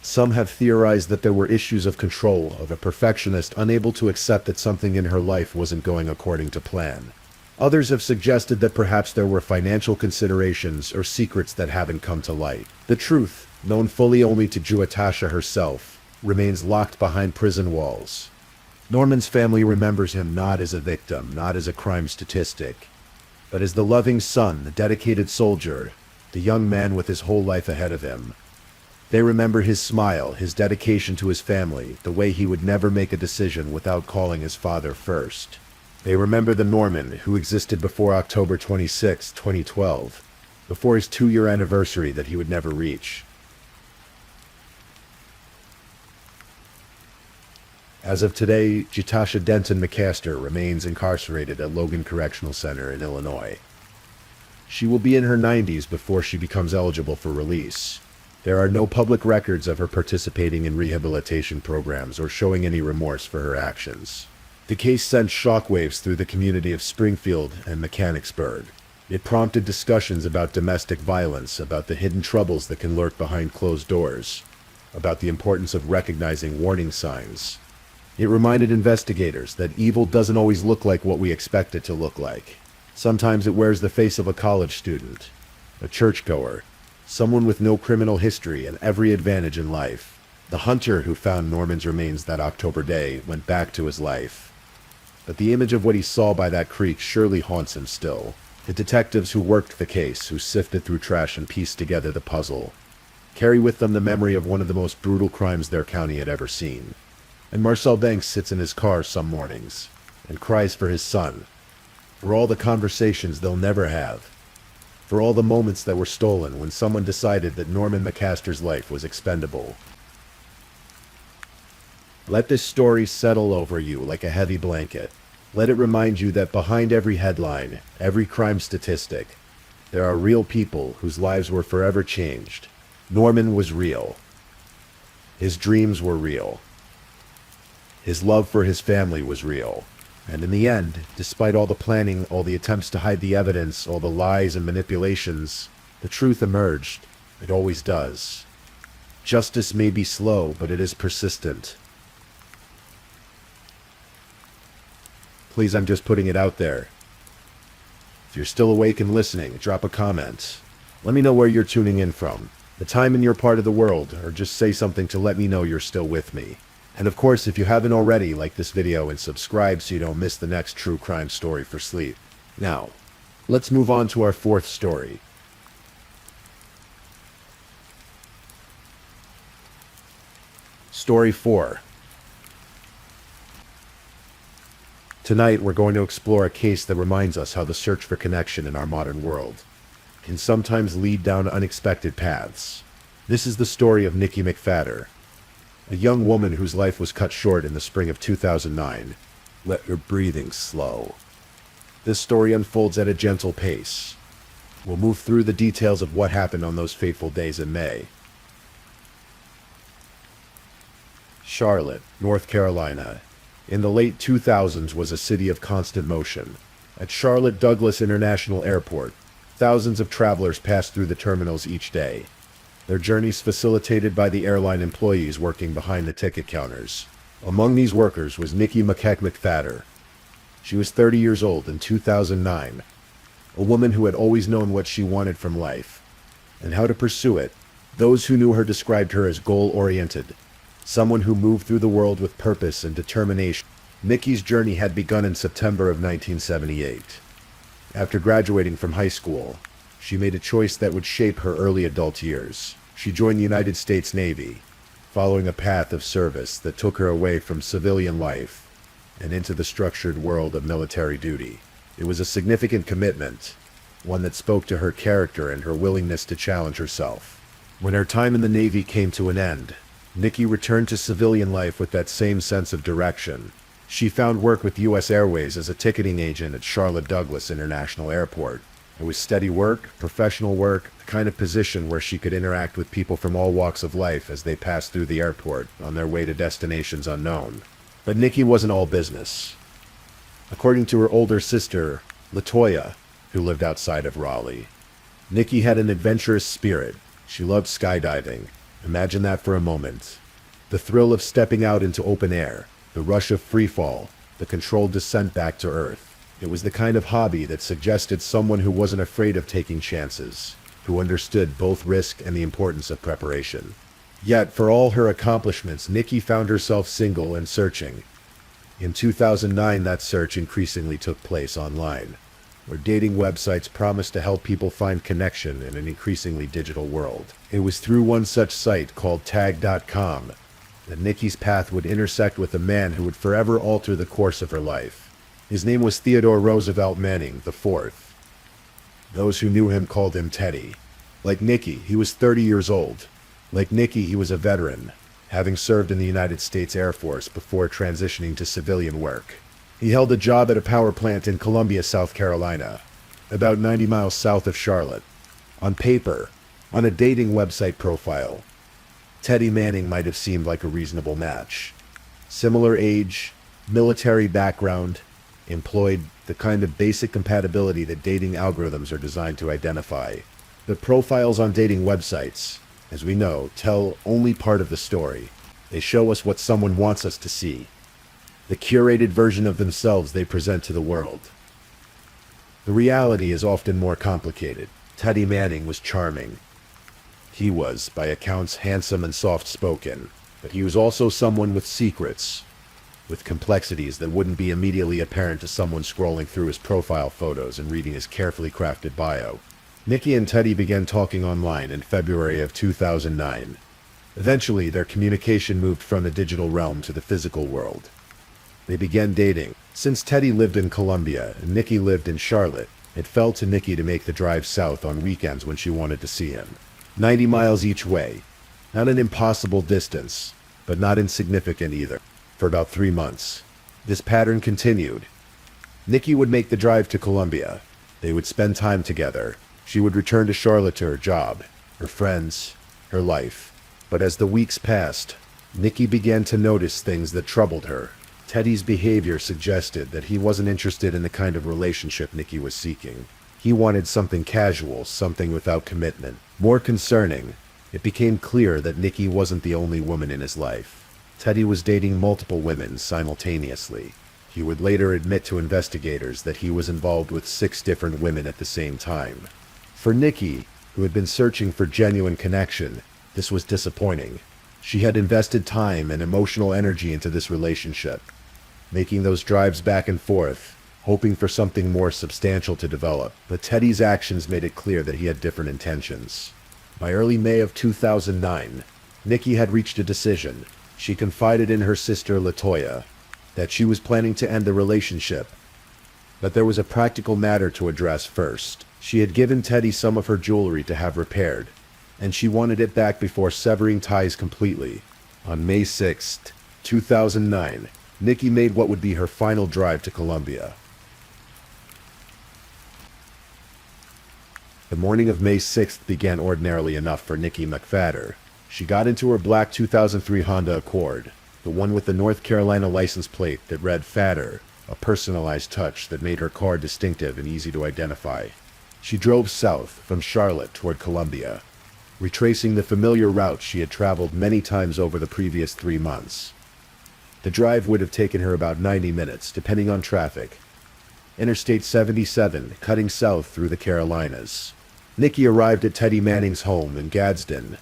Some have theorized that there were issues of control, of a perfectionist unable to accept that something in her life wasn't going according to plan. Others have suggested that perhaps there were financial considerations or secrets that haven't come to light. The truth, known fully only to Giatasha herself, remains locked behind prison walls. Norman's family remembers him not as a victim, not as a crime statistic, but as the loving son, the dedicated soldier, the young man with his whole life ahead of him. They remember his smile, his dedication to his family, the way he would never make a decision without calling his father first. They remember the Norman who existed before October 26, 2012, before his 2-year anniversary that he would never reach. As of today, Giatasha Denton McCaster remains incarcerated at Logan Correctional Center in Illinois. She will be in her 90s before she becomes eligible for release. There are no public records of her participating in rehabilitation programs or showing any remorse for her actions. The case sent shockwaves through the community of Springfield and Mechanicsburg. It prompted discussions about domestic violence, about the hidden troubles that can lurk behind closed doors, about the importance of recognizing warning signs. It reminded investigators that evil doesn't always look like what we expect it to look like. Sometimes it wears the face of a college student, a churchgoer, someone with no criminal history and every advantage in life. The hunter who found Norman's remains that October day went back to his life. But the image of what he saw by that creek surely haunts him still. The detectives who worked the case, who sifted through trash and pieced together the puzzle, carry with them the memory of one of the most brutal crimes their county had ever seen. And Marcel Banks sits in his car some mornings and cries for his son, for all the conversations they'll never have, for all the moments that were stolen when someone decided that Norman McCaster's life was expendable. Let this story settle over you like a heavy blanket. Let it remind you that behind every headline, every crime statistic, there are real people whose lives were forever changed. Norman was real. His dreams were real. His love for his family was real. And in the end, despite all the planning, all the attempts to hide the evidence, all the lies and manipulations, the truth emerged. It always does. Justice may be slow, but it is persistent. Please, I'm just putting it out there. If you're still awake and listening, drop a comment. Let me know where you're tuning in from, the time in your part of the world, or just say something to let me know you're still with me. And of course, if you haven't already, like this video and subscribe so you don't miss the next true crime story for sleep. Now, let's move on to our fourth story. Story 4. Tonight, we're going to explore a case that reminds us how the search for connection in our modern world can sometimes lead down unexpected paths. This is the story of Nikki McFadder. a young woman whose life was cut short in the spring of 2009. Let your breathing slow. This story unfolds at a gentle pace. We'll move through the details of what happened on those fateful days in May. Charlotte, North Carolina, in the late 2000s was a city of constant motion. At Charlotte Douglas International Airport, thousands of travelers passed through the terminals each day, their journeys facilitated by the airline employees working behind the ticket counters. Among these workers was Nikki McFadder. She was 30 years old in 2009, a woman who had always known what she wanted from life and how to pursue it. Those who knew her described her as goal-oriented, someone who moved through the world with purpose and determination. Nikki's journey had begun in September of 1978. After graduating from high school, she made a choice that would shape her early adult years. She joined the United States Navy, following a path of service that took her away from civilian life and into the structured world of military duty. It was a significant commitment, one that spoke to her character and her willingness to challenge herself. When her time in the Navy came to an end, Nikki returned to civilian life with that same sense of direction. She found work with U.S. Airways as a ticketing agent at Charlotte Douglas International Airport. It was steady work, professional work, the kind of position where she could interact with people from all walks of life as they passed through the airport on their way to destinations unknown. But Nikki wasn't all business. According to her older sister, LaToya, who lived outside of Raleigh, Nikki had an adventurous spirit. She loved skydiving. Imagine that for a moment. The thrill of stepping out into open air, the rush of freefall, the controlled descent back to Earth. It was the kind of hobby that suggested someone who wasn't afraid of taking chances, who understood both risk and the importance of preparation. Yet, for all her accomplishments, Nikki found herself single and searching. In 2009, that search increasingly took place online, where dating websites promised to help people find connection in an increasingly digital world. It was through one such site called tag.com that Nikki's path would intersect with a man who would forever alter the course of her life. His name was Theodore Roosevelt Manning IV. Those who knew him called him Teddy. Like Nikki, he was 30 years old. Like Nikki, he was a veteran, having served in the United States Air Force before transitioning to civilian work. He held a job at a power plant in Columbia, South Carolina, about 90 miles south of Charlotte. On paper, on a dating website profile, Teddy Manning might have seemed like a reasonable match. Similar age, military background, employed, the kind of basic compatibility that dating algorithms are designed to identify. The profiles on dating websites, as we know, tell only part of the story. They show us what someone wants us to see, the curated version of themselves they present to the world. The reality is often more complicated. Teddy Manning was charming. He was, by accounts, handsome and soft-spoken, but he was also someone with secrets, with complexities that wouldn't be immediately apparent to someone scrolling through his profile photos and reading his carefully crafted bio. Nikki and Teddy began talking online in February of 2009. Eventually, their communication moved from the digital realm to the physical world. They began dating. Since Teddy lived in Columbia and Nikki lived in Charlotte, it fell to Nikki to make the drive south on weekends when she wanted to see him. 90 miles each way. Not an impossible distance, but not insignificant either. For about 3 months, this pattern continued. Nikki would make the drive to Columbia. They would spend time together. She would return to Charlotte to her job, her friends, her life. But as the weeks passed, Nikki began to notice things that troubled her. Teddy's behavior suggested that he wasn't interested in the kind of relationship Nikki was seeking. He wanted something casual, something without commitment. More concerning, it became clear that Nikki wasn't the only woman in his life. Teddy was dating multiple women simultaneously. He would later admit to investigators that he was involved with 6 different women at the same time. For Nikki, who had been searching for genuine connection, this was disappointing. She had invested time and emotional energy into this relationship, making those drives back and forth, hoping for something more substantial to develop. But Teddy's actions made it clear that he had different intentions. By early May of 2009, Nikki had reached a decision. She confided in her sister LaToya that she was planning to end the relationship. But there was a practical matter to address first. She had given Teddy some of her jewelry to have repaired, and she wanted it back before severing ties completely. On May 6th, 2009, Nikki made what would be her final drive to Colombia. The morning of May 6th began ordinarily enough for Nikki McFadder. She got into her black 2003 Honda Accord, the one with the North Carolina license plate that read Fadder, a personalized touch that made her car distinctive and easy to identify. She drove south from Charlotte toward Columbia, retracing the familiar route she had traveled many times over the previous 3 months. The drive would have taken her about 90 minutes, depending on traffic. Interstate 77, cutting south through the Carolinas. Nikki arrived at Teddy Manning's home in Gadsden,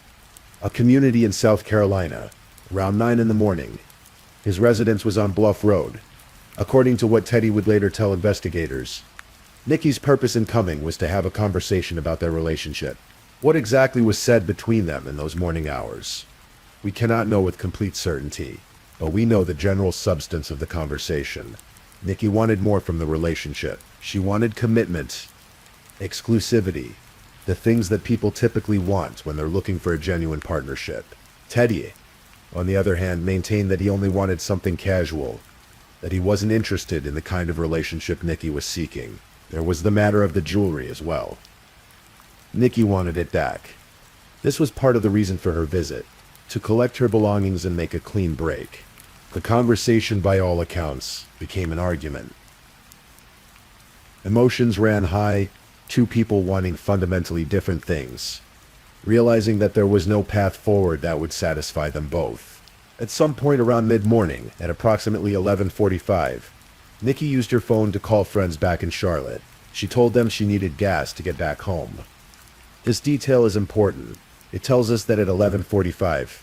a community in South Carolina, around 9 in the morning. His residence was on Bluff Road. According to what Teddy would later tell investigators, Nikki's purpose in coming was to have a conversation about their relationship. What exactly was said between them in those morning hours? We cannot know with complete certainty, but we know the general substance of the conversation. Nikki wanted more from the relationship. She wanted commitment, exclusivity, the things that people typically want when they're looking for a genuine partnership. Teddy, on the other hand, maintained that he only wanted something casual, that he wasn't interested in the kind of relationship Nikki was seeking. There was the matter of the jewelry as well. Nikki wanted it back. This was part of the reason for her visit, to collect her belongings and make a clean break. The conversation, by all accounts, became an argument. Emotions ran high, two people wanting fundamentally different things, realizing that there was no path forward that would satisfy them both. At some point around mid-morning, at approximately 11:45, Nikki used her phone to call friends back in Charlotte. She told them she needed gas to get back home. This detail is important. It tells us that at 11:45,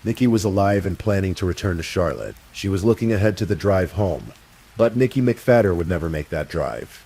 Nikki was alive and planning to return to Charlotte. She was looking ahead to the drive home, but Nikki McFadder would never make that drive.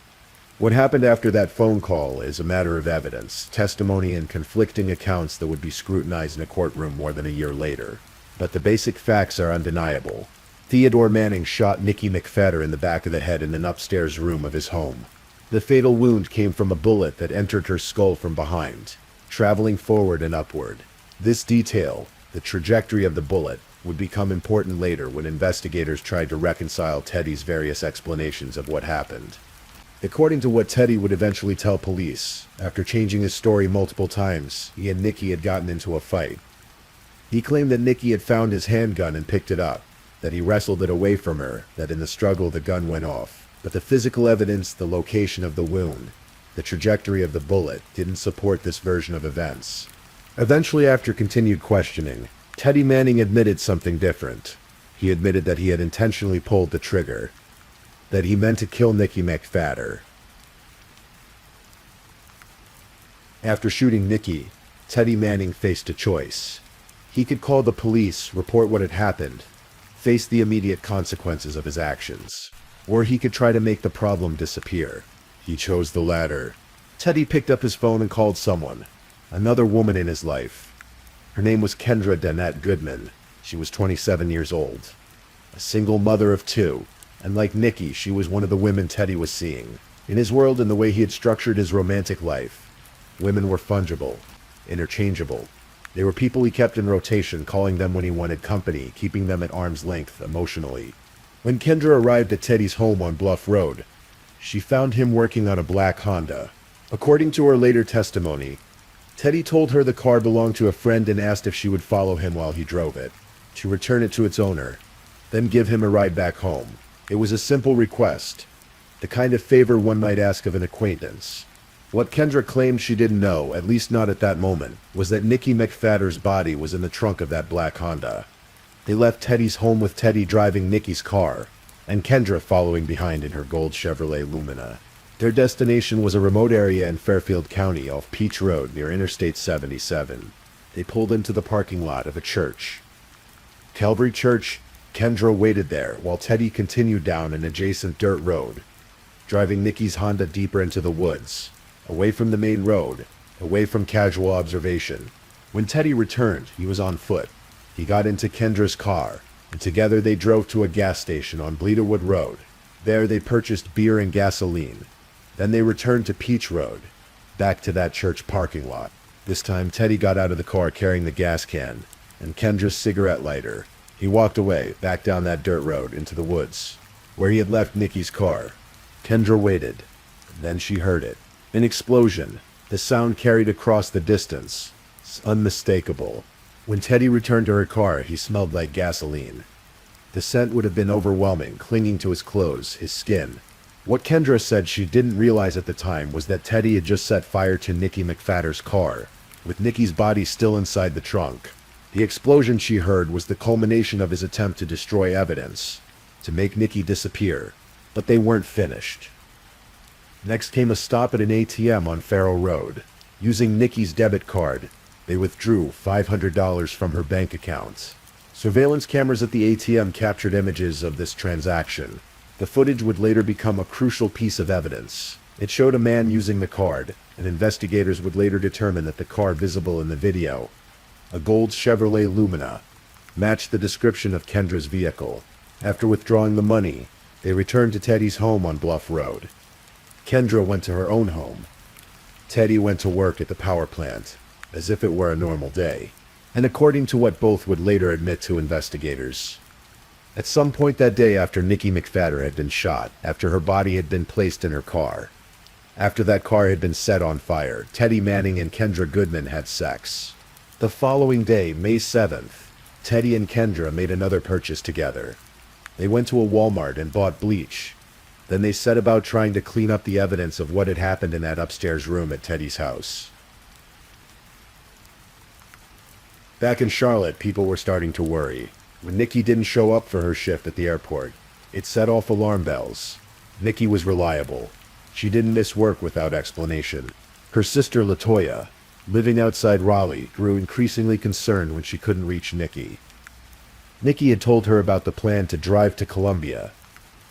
What happened after that phone call is a matter of evidence, testimony, and conflicting accounts that would be scrutinized in a courtroom more than a year later. But the basic facts are undeniable. Theodore Manning shot Nikki McFadder in the back of the head in an upstairs room of his home. The fatal wound came from a bullet that entered her skull from behind, traveling forward and upward. This detail, the trajectory of the bullet, would become important later when investigators tried to reconcile Teddy's various explanations of what happened. According to what Teddy would eventually tell police, after changing his story multiple times, he and Nikki had gotten into a fight. He claimed that Nikki had found his handgun and picked it up, that he wrestled it away from her, that in the struggle the gun went off. But the physical evidence, the location of the wound, the trajectory of the bullet, didn't support this version of events. Eventually, after continued questioning, Teddy Manning admitted something different. He admitted that he had intentionally pulled the trigger, that he meant to kill Nikki McFadder. After shooting Nikki, Teddy Manning faced a choice. He could call the police, report what had happened, face the immediate consequences of his actions, or he could try to make the problem disappear. He chose the latter. Teddy picked up his phone and called someone, another woman in his life. Her name was Kendra Danette Goodman. She was 27 years old, a single mother of 2, and like Nikki, she was one of the women Teddy was seeing. In his world and the way he had structured his romantic life, women were fungible, interchangeable. They were people he kept in rotation, calling them when he wanted company, keeping them at arm's length emotionally. When Kendra arrived at Teddy's home on Bluff Road, she found him working on a black Honda. According to her later testimony, Teddy told her the car belonged to a friend and asked if she would follow him while he drove it, to return it to its owner, then give him a ride back home. It was a simple request, the kind of favor one might ask of an acquaintance. What Kendra claimed she didn't know, at least not at that moment, was that Nikki McFadder's body was in the trunk of that black Honda. They left Teddy's home with Teddy driving Nikki's car, and Kendra following behind in her gold Chevrolet Lumina. Their destination was a remote area in Fairfield County off Peach Road near Interstate 77. They pulled into the parking lot of a church. Calvary Church. Kendra waited there while Teddy continued down an adjacent dirt road, driving Nikki's Honda deeper into the woods, away from the main road, away from casual observation. When Teddy returned, he was on foot. He got into Kendra's car, and together they drove to a gas station on Bleederwood Road. There they purchased beer and gasoline. Then they returned to Peach Road, back to that church parking lot. This time Teddy got out of the car carrying the gas can. and Kendra's cigarette lighter. He walked away, back down that dirt road into the woods, where he had left Nikki's car. Kendra waited. Then she heard it. An explosion. The sound carried across the distance. It's unmistakable. When Teddy returned to her car, he smelled like gasoline. The scent would have been overwhelming, clinging to his clothes, his skin. What Kendra said she didn't realize at the time was that Teddy had just set fire to Nikki McFadder's car, with Nikki's body still inside the trunk. The explosion she heard was the culmination of his attempt to destroy evidence, to make Nikki disappear. But they weren't finished. Next came a stop at an ATM on Farrow Road. Using Nikki's debit card, they withdrew $500 from her bank account. Surveillance cameras at the ATM captured images of this transaction. The footage would later become a crucial piece of evidence. It showed a man using the card, and investigators would later determine that the car visible in the video, a gold Chevrolet Lumina, matched the description of Kendra's vehicle. After withdrawing the money, they returned to Teddy's home on Bluff Road. Kendra went to her own home. Teddy went to work at the power plant, as if it were a normal day. And according to what both would later admit to investigators, at some point that day after Nikki McFadder had been shot, after her body had been placed in her car, after that car had been set on fire, Teddy Manning and Kendra Goodman had sex. The following day, May 7th, Teddy and Kendra made another purchase together. They went to a Walmart and bought bleach. Then they set about trying to clean up the evidence of what had happened in that upstairs room at Teddy's house. Back in Charlotte, people were starting to worry. When Nikki didn't show up for her shift at the airport, it set off alarm bells. Nikki was reliable. She didn't miss work without explanation. Her sister LaToya, living outside Raleigh, grew increasingly concerned when she couldn't reach Nikki. Nikki had told her about the plan to drive to Columbia,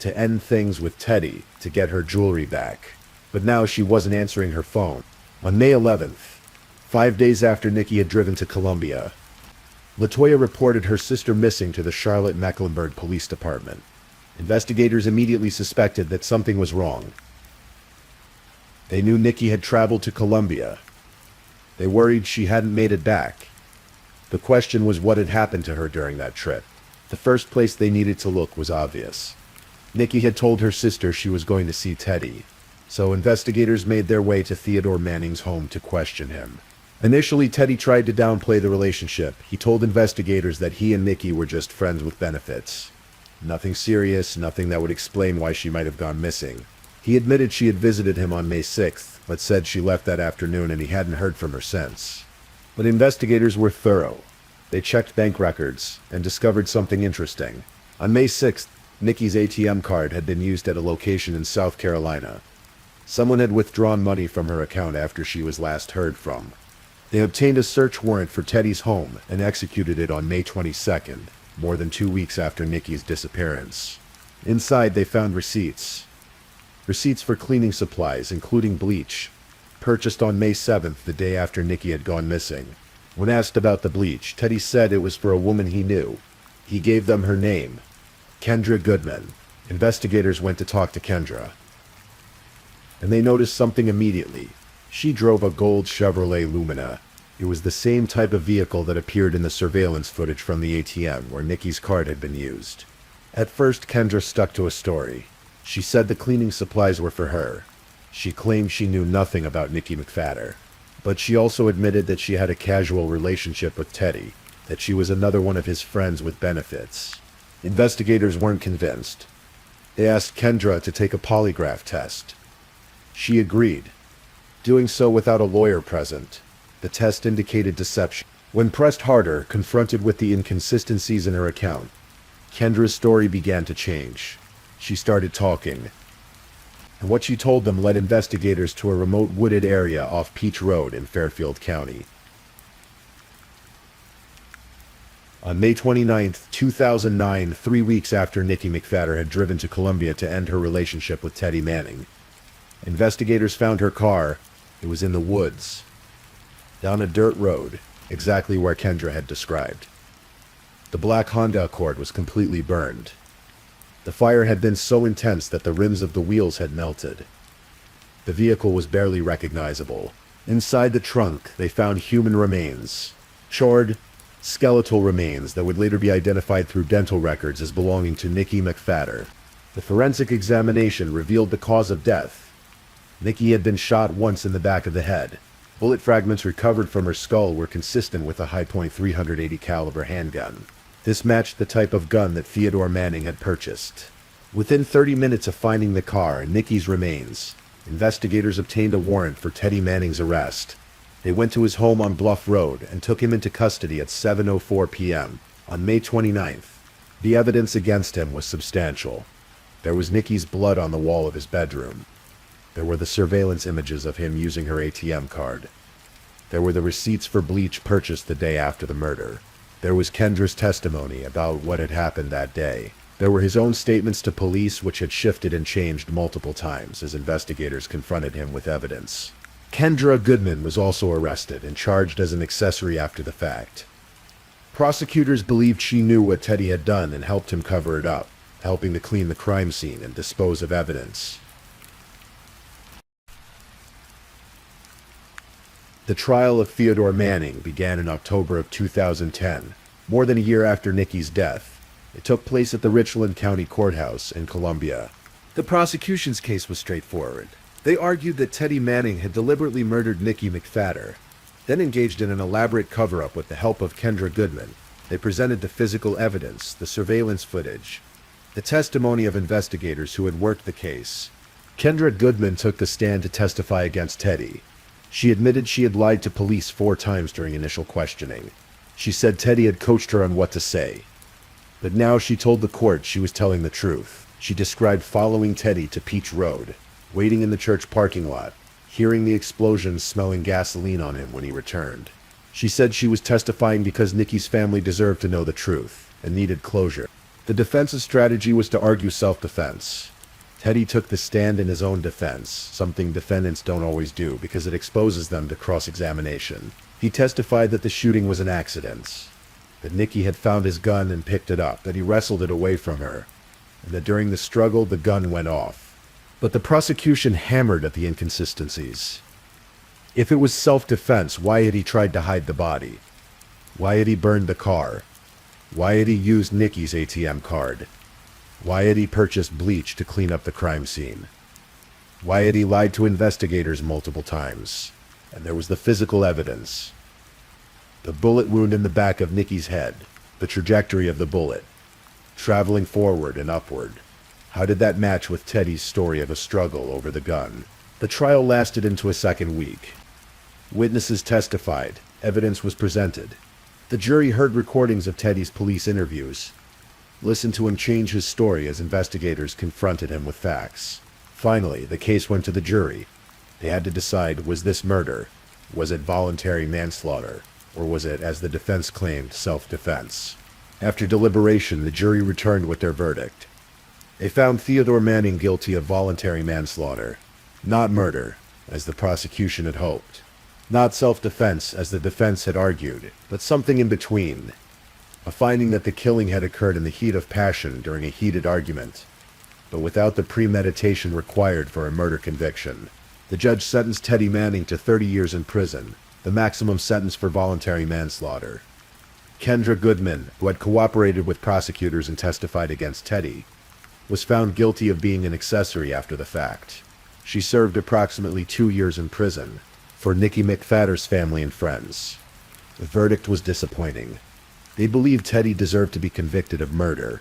to end things with Teddy, to get her jewelry back. But now she wasn't answering her phone. On May 11th, 5 days after Nikki had driven to Columbia, LaToya reported her sister missing to the Charlotte-Mecklenburg Police Department. Investigators immediately suspected that something was wrong. They knew Nikki had traveled to Columbia. They worried she hadn't made it back. The question was what had happened to her during that trip. The first place they needed to look was obvious. Nikki had told her sister she was going to see Teddy, so investigators made their way to Theodore Manning's home to question him. Initially, Teddy tried to downplay the relationship. He told investigators that he and Nikki were just friends with benefits. Nothing serious, nothing that would explain why she might have gone missing. He admitted she had visited him on May 6th, but said she left that afternoon and he hadn't heard from her since. But investigators were thorough. They checked bank records and discovered something interesting. On May 6th, Nikki's ATM card had been used at a location in South Carolina. Someone had withdrawn money from her account after she was last heard from. They obtained a search warrant for Teddy's home and executed it on May 22nd, more than 2 weeks after Nikki's disappearance. Inside, they found receipts. Receipts for cleaning supplies, including bleach, purchased on May 7th, the day after Nikki had gone missing. When asked about the bleach, Teddy said it was for a woman he knew. He gave them her name, Kendra Goodman. Investigators went to talk to Kendra, and they noticed something immediately. She drove a gold Chevrolet Lumina. It was the same type of vehicle that appeared in the surveillance footage from the ATM where Nikki's card had been used. At first, Kendra stuck to a story. She said the cleaning supplies were for her. She claimed she knew nothing about Nikki McFadder. But she also admitted that she had a casual relationship with Teddy, that she was another one of his friends with benefits. Investigators weren't convinced. They asked Kendra to take a polygraph test. She agreed, doing so without a lawyer present. The test indicated deception. When pressed harder, confronted with the inconsistencies in her account, Kendra's story began to change. She started talking, and what she told them led investigators to a remote wooded area off Peach Road in Fairfield County. On May 29, 2009, 3 weeks after Nikki McFadder had driven to Columbia to end her relationship with Teddy Manning, investigators found her car. It was in the woods, down a dirt road, exactly where Kendra had described. The black Honda Accord was completely burned. The fire had been so intense that the rims of the wheels had melted. The vehicle was barely recognizable. Inside the trunk, they found human remains, charred, skeletal remains that would later be identified through dental records as belonging to Nikki McFadder. The forensic examination revealed the cause of death. Nikki had been shot once in the back of the head. Bullet fragments recovered from her skull were consistent with a high-point .380 caliber handgun. This matched the type of gun that Theodore Manning had purchased. Within 30 minutes of finding the car and Nikki's remains, investigators obtained a warrant for Teddy Manning's arrest. They went to his home on Bluff Road and took him into custody at 7:04 p.m. on May 29th. The evidence against him was substantial. There was Nikki's blood on the wall of his bedroom. There were the surveillance images of him using her ATM card. There were the receipts for bleach purchased the day after the murder. There was Kendra's testimony about what had happened that day. There were his own statements to police, which had shifted and changed multiple times as investigators confronted him with evidence. Kendra Goodman was also arrested and charged as an accessory after the fact. Prosecutors believed she knew what Teddy had done and helped him cover it up, helping to clean the crime scene and dispose of evidence. The trial of Theodore Manning began in October of 2010, more than a year after Nikki's death. It took place at the Richland County Courthouse in Columbia. The prosecution's case was straightforward. They argued that Teddy Manning had deliberately murdered Nikki McFadder, then engaged in an elaborate cover-up with the help of Kendra Goodman. They presented the physical evidence, the surveillance footage, the testimony of investigators who had worked the case. Kendra Goodman took the stand to testify against Teddy. She admitted she had lied to police 4 times during initial questioning. She said Teddy had coached her on what to say. But now she told the court she was telling the truth. She described following Teddy to Peach Road, waiting in the church parking lot, hearing the explosions, smelling gasoline on him when he returned. She said she was testifying because Nikki's family deserved to know the truth and needed closure. The defense's strategy was to argue self-defense. Teddy took the stand in his own defense, something defendants don't always do because it exposes them to cross-examination. He testified that the shooting was an accident, that Nikki had found his gun and picked it up, that he wrestled it away from her, and that during the struggle the gun went off. But the prosecution hammered at the inconsistencies. If it was self-defense, why had he tried to hide the body? Why had he burned the car? Why had he used Nikki's ATM card? Why had he purchased bleach to clean up the crime scene? Why had he lied to investigators multiple times? And there was the physical evidence. The bullet wound in the back of Nikki's head, the trajectory of the bullet, traveling forward and upward. How did that match with Teddy's story of a struggle over the gun? The trial lasted into a second week. Witnesses testified. Evidence was presented. The jury heard recordings of Teddy's police interviews, listened to him change his story as investigators confronted him with facts. Finally, the case went to the jury. They had to decide, was this murder? Was it voluntary manslaughter? Or was it, as the defense claimed, self-defense? After deliberation, the jury returned with their verdict. They found Theodore Manning guilty of voluntary manslaughter. Not murder, as the prosecution had hoped. Not self-defense, as the defense had argued, but something in between. A finding that the killing had occurred in the heat of passion during a heated argument, but without the premeditation required for a murder conviction. The judge sentenced Teddy Manning to 30 years in prison, the maximum sentence for voluntary manslaughter. Kendra Goodman, who had cooperated with prosecutors and testified against Teddy, was found guilty of being an accessory after the fact. She served approximately 2 years in prison for Nikki McFadder's family and friends. The verdict was disappointing. They believed Teddy deserved to be convicted of murder,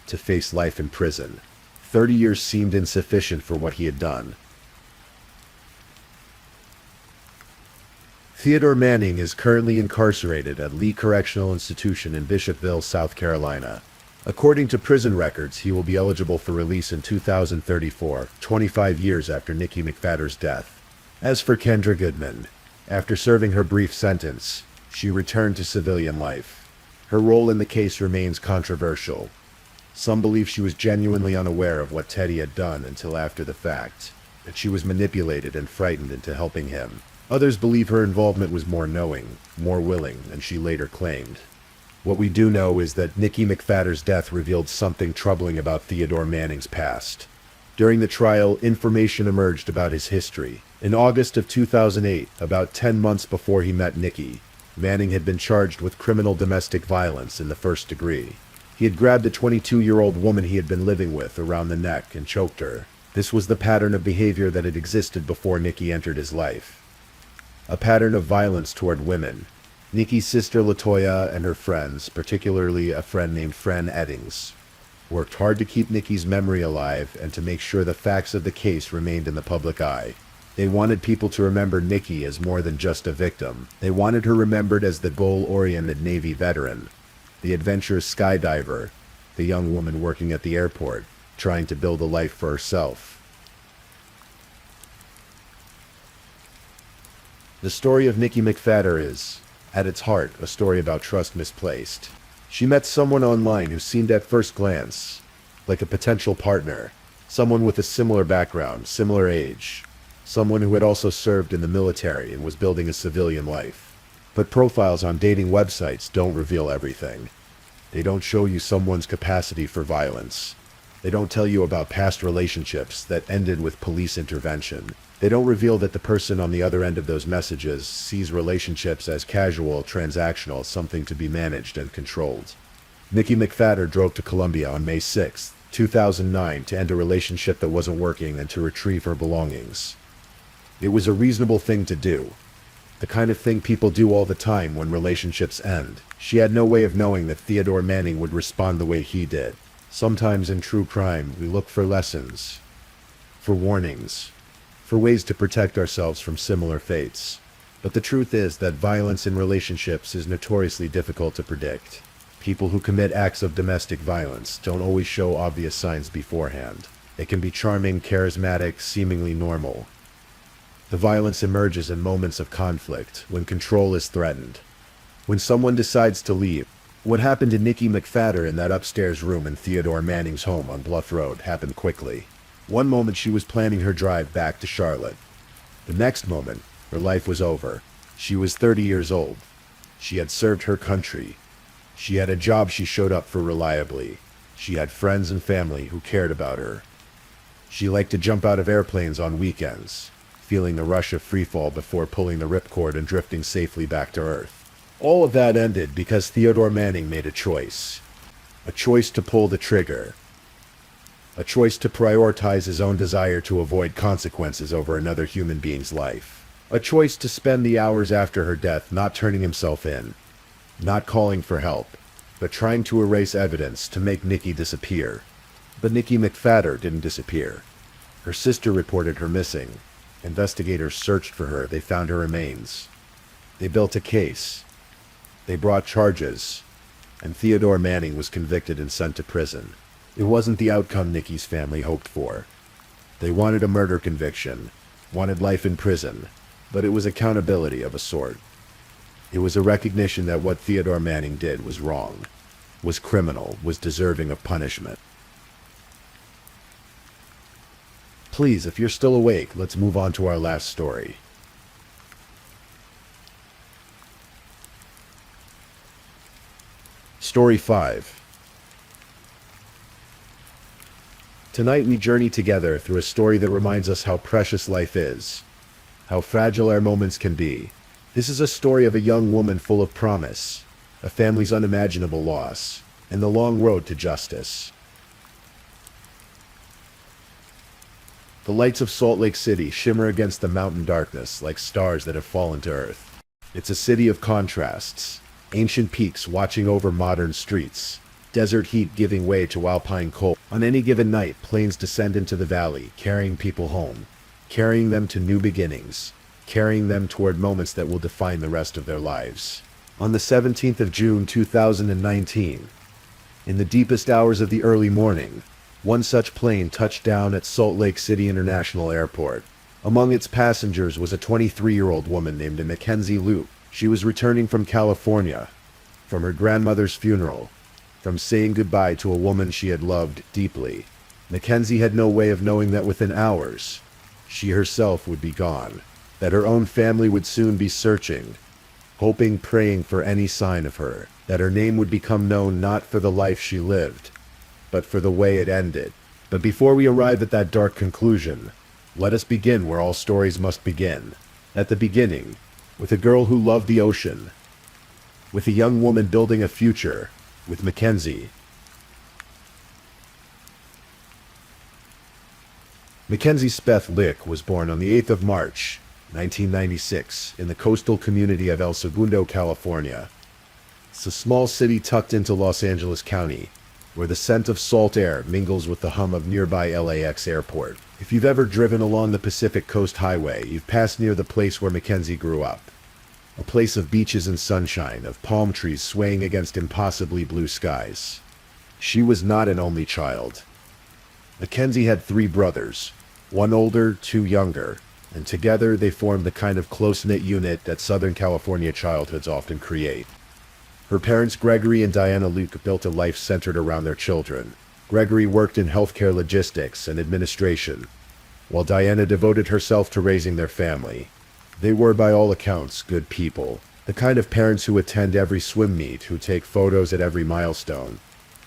to face life in prison. 30 years seemed insufficient for what he had done. Theodore Manning is currently incarcerated at Lee Correctional Institution in Bishopville, South Carolina. According to prison records, he will be eligible for release in 2034, 25 years after Nikki McFadder's death. As for Kendra Goodman, after serving her brief sentence, she returned to civilian life. Her role in the case remains controversial. Some believe she was genuinely unaware of what Teddy had done until after the fact, that she was manipulated and frightened into helping him. Others believe her involvement was more knowing, more willing than she later claimed. What we do know is that Nikki McFadder's death revealed something troubling about Theodore Manning's past. During the trial, information emerged about his history. In August of 2008, about 10 months before he met Nikki, Manning had been charged with criminal domestic violence in the first degree. He had grabbed a 22-year-old woman he had been living with around the neck and choked her. This was the pattern of behavior that had existed before Nikki entered his life. A pattern of violence toward women. Nikki's sister Latoya and her friends, particularly a friend named Fran Eddings, worked hard to keep Nikki's memory alive and to make sure the facts of the case remained in the public eye. They wanted people to remember Nikki as more than just a victim. They wanted her remembered as the goal-oriented Navy veteran, the adventurous skydiver, the young woman working at the airport, trying to build a life for herself. The story of Nikki McFadder is, at its heart, a story about trust misplaced. She met someone online who seemed at first glance like a potential partner, someone with a similar background, similar age, someone who had also served in the military and was building a civilian life. But profiles on dating websites don't reveal everything. They don't show you someone's capacity for violence. They don't tell you about past relationships that ended with police intervention. They don't reveal that the person on the other end of those messages sees relationships as casual, transactional, something to be managed and controlled. Nikki McFadder drove to Colombia on May 6, 2009 to end a relationship that wasn't working and to retrieve her belongings. It was a reasonable thing to do. The kind of thing people do all the time when relationships end. She had no way of knowing that Theodore Manning would respond the way he did. Sometimes in true crime, we look for lessons, for warnings, for ways to protect ourselves from similar fates. But the truth is that violence in relationships is notoriously difficult to predict. People who commit acts of domestic violence don't always show obvious signs beforehand. They can be charming, charismatic, seemingly normal. The violence emerges in moments of conflict, when control is threatened. When someone decides to leave. What happened to Nikki McFadder in that upstairs room in Theodore Manning's home on Bluff Road happened quickly. One moment she was planning her drive back to Charlotte. The next moment, her life was over. She was 30 years old. She had served her country. She had a job she showed up for reliably. She had friends and family who cared about her. She liked to jump out of airplanes on weekends, feeling the rush of freefall before pulling the ripcord and drifting safely back to Earth. All of that ended because Theodore Manning made a choice. A choice to pull the trigger. A choice to prioritize his own desire to avoid consequences over another human being's life. A choice to spend the hours after her death not turning himself in, not calling for help, but trying to erase evidence to make Nikki disappear. But Nikki McFadder didn't disappear. Her sister reported her missing. Investigators searched for her. They found her remains. They built a case. They brought charges, and Theodore Manning was convicted and sent to prison. It wasn't the outcome Nikki's family hoped for. They wanted a murder conviction, wanted life in prison, but it was accountability of a sort. It was a recognition that what Theodore Manning did was wrong, was criminal, was deserving of punishment. Please, if you're still awake, let's move on to our last story. Story 5. Tonight we journey together through a story that reminds us how precious life is, how fragile our moments can be. This is a story of a young woman full of promise, a family's unimaginable loss, and the long road to justice. The lights of Salt Lake City shimmer against the mountain darkness like stars that have fallen to earth. It's a city of contrasts. Ancient peaks watching over modern streets, desert heat giving way to alpine cold. On any given night, planes descend into the valley, carrying people home, carrying them to new beginnings, carrying them toward moments that will define the rest of their lives. On the 17th of June 2019, in the deepest hours of the early morning, one such plane touched down at Salt Lake City International Airport. Among its passengers was a 23-year-old woman named Mackenzie Luke. She was returning from California, from her grandmother's funeral, from saying goodbye to a woman she had loved deeply. Mackenzie had no way of knowing that within hours, she herself would be gone, that her own family would soon be searching, hoping, praying for any sign of her, that her name would become known not for the life she lived, but for the way it ended. But before we arrive at that dark conclusion, let us begin where all stories must begin, at the beginning, with a girl who loved the ocean, with a young woman building a future with Mackenzie. Mackenzie Speth Lick was born on the 8th of March, 1996, in the coastal community of El Segundo, California. It's a small city tucked into Los Angeles County, where the scent of salt air mingles with the hum of nearby LAX airport. If you've ever driven along the Pacific Coast Highway, you've passed near the place where Mackenzie grew up. A place of beaches and sunshine, of palm trees swaying against impossibly blue skies. She was not an only child. Mackenzie had 3 brothers, 1 older, 2 younger, and together they formed the kind of close-knit unit that Southern California childhoods often create. Her parents, Gregory and Diana Luke, built a life centered around their children. Gregory worked in healthcare logistics and administration, while Diana devoted herself to raising their family. They were, by all accounts, good people, the kind of parents who attend every swim meet, who take photos at every milestone.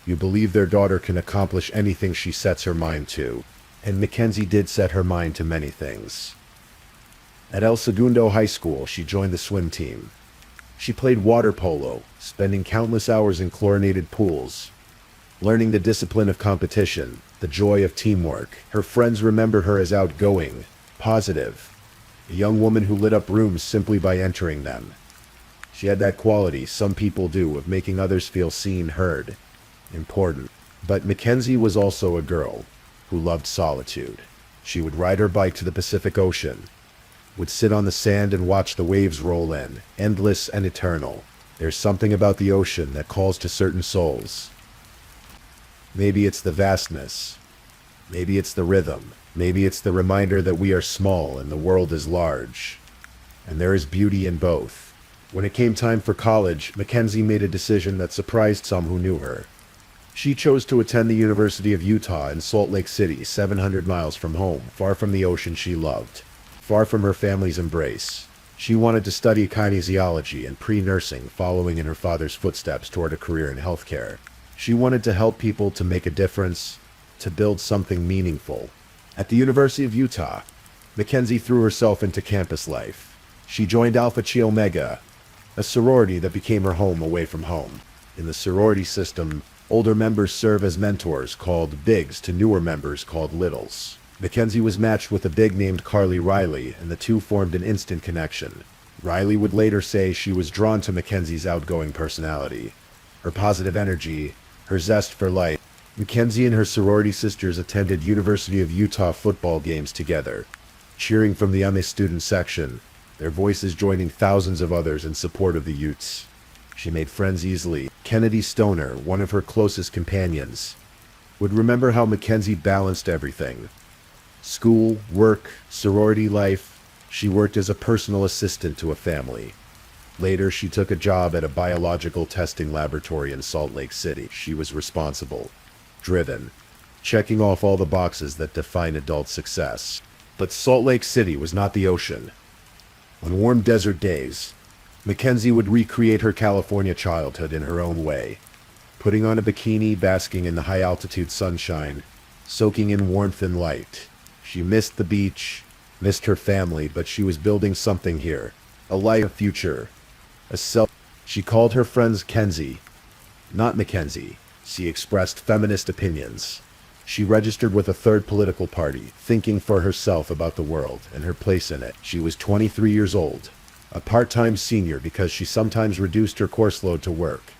You believe their daughter can accomplish anything she sets her mind to, and Mackenzie did set her mind to many things. At El Segundo High School, she joined the swim team. She played water polo, spending countless hours in chlorinated pools, learning the discipline of competition, the joy of teamwork. Her friends remember her as outgoing, positive, a young woman who lit up rooms simply by entering them. She had that quality some people do of making others feel seen, heard, important. But Mackenzie was also a girl who loved solitude. She would ride her bike to the Pacific Ocean, would sit on the sand and watch the waves roll in, endless and eternal. There's something about the ocean that calls to certain souls. Maybe it's the vastness. Maybe it's the rhythm. Maybe it's the reminder that we are small and the world is large. And there is beauty in both. When it came time for college, Mackenzie made a decision that surprised some who knew her. She chose to attend the University of Utah in Salt Lake City, 700 miles from home, far from the ocean she loved, far from her family's embrace. She wanted to study kinesiology and pre-nursing, following in her father's footsteps toward a career in healthcare. She wanted to help people, to make a difference, to build something meaningful. At the University of Utah, Mackenzie threw herself into campus life. She joined Alpha Chi Omega, a sorority that became her home away from home. In the sorority system, older members serve as mentors, called bigs, to newer members, called littles. Mackenzie was matched with a big named Carly Riley, and the two formed an instant connection. Riley would later say she was drawn to Mackenzie's outgoing personality, her positive energy, her zest for life. Mackenzie and her sorority sisters attended University of Utah football games together, cheering from the MA student section, their voices joining thousands of others in support of the Utes. She made friends easily. Kennedy Stoner, one of her closest companions, would remember how Mackenzie balanced everything. School, work, sorority life. She worked as a personal assistant to a family. Later, she took a job at a biological testing laboratory in Salt Lake City. She was responsible, driven, checking off all the boxes that define adult success. But Salt Lake City was not the ocean. On warm desert days, Mackenzie would recreate her California childhood in her own way, putting on a bikini, basking in the high-altitude sunshine, soaking in warmth and light. She missed the beach, missed her family, but she was building something here, a life, a future, a self. She called her friends Kenzie, not Mackenzie. She expressed feminist opinions. She registered with a third political party, thinking for herself about the world and her place in it. She was 23 years old, a part-time senior, because she sometimes reduced her course load to work,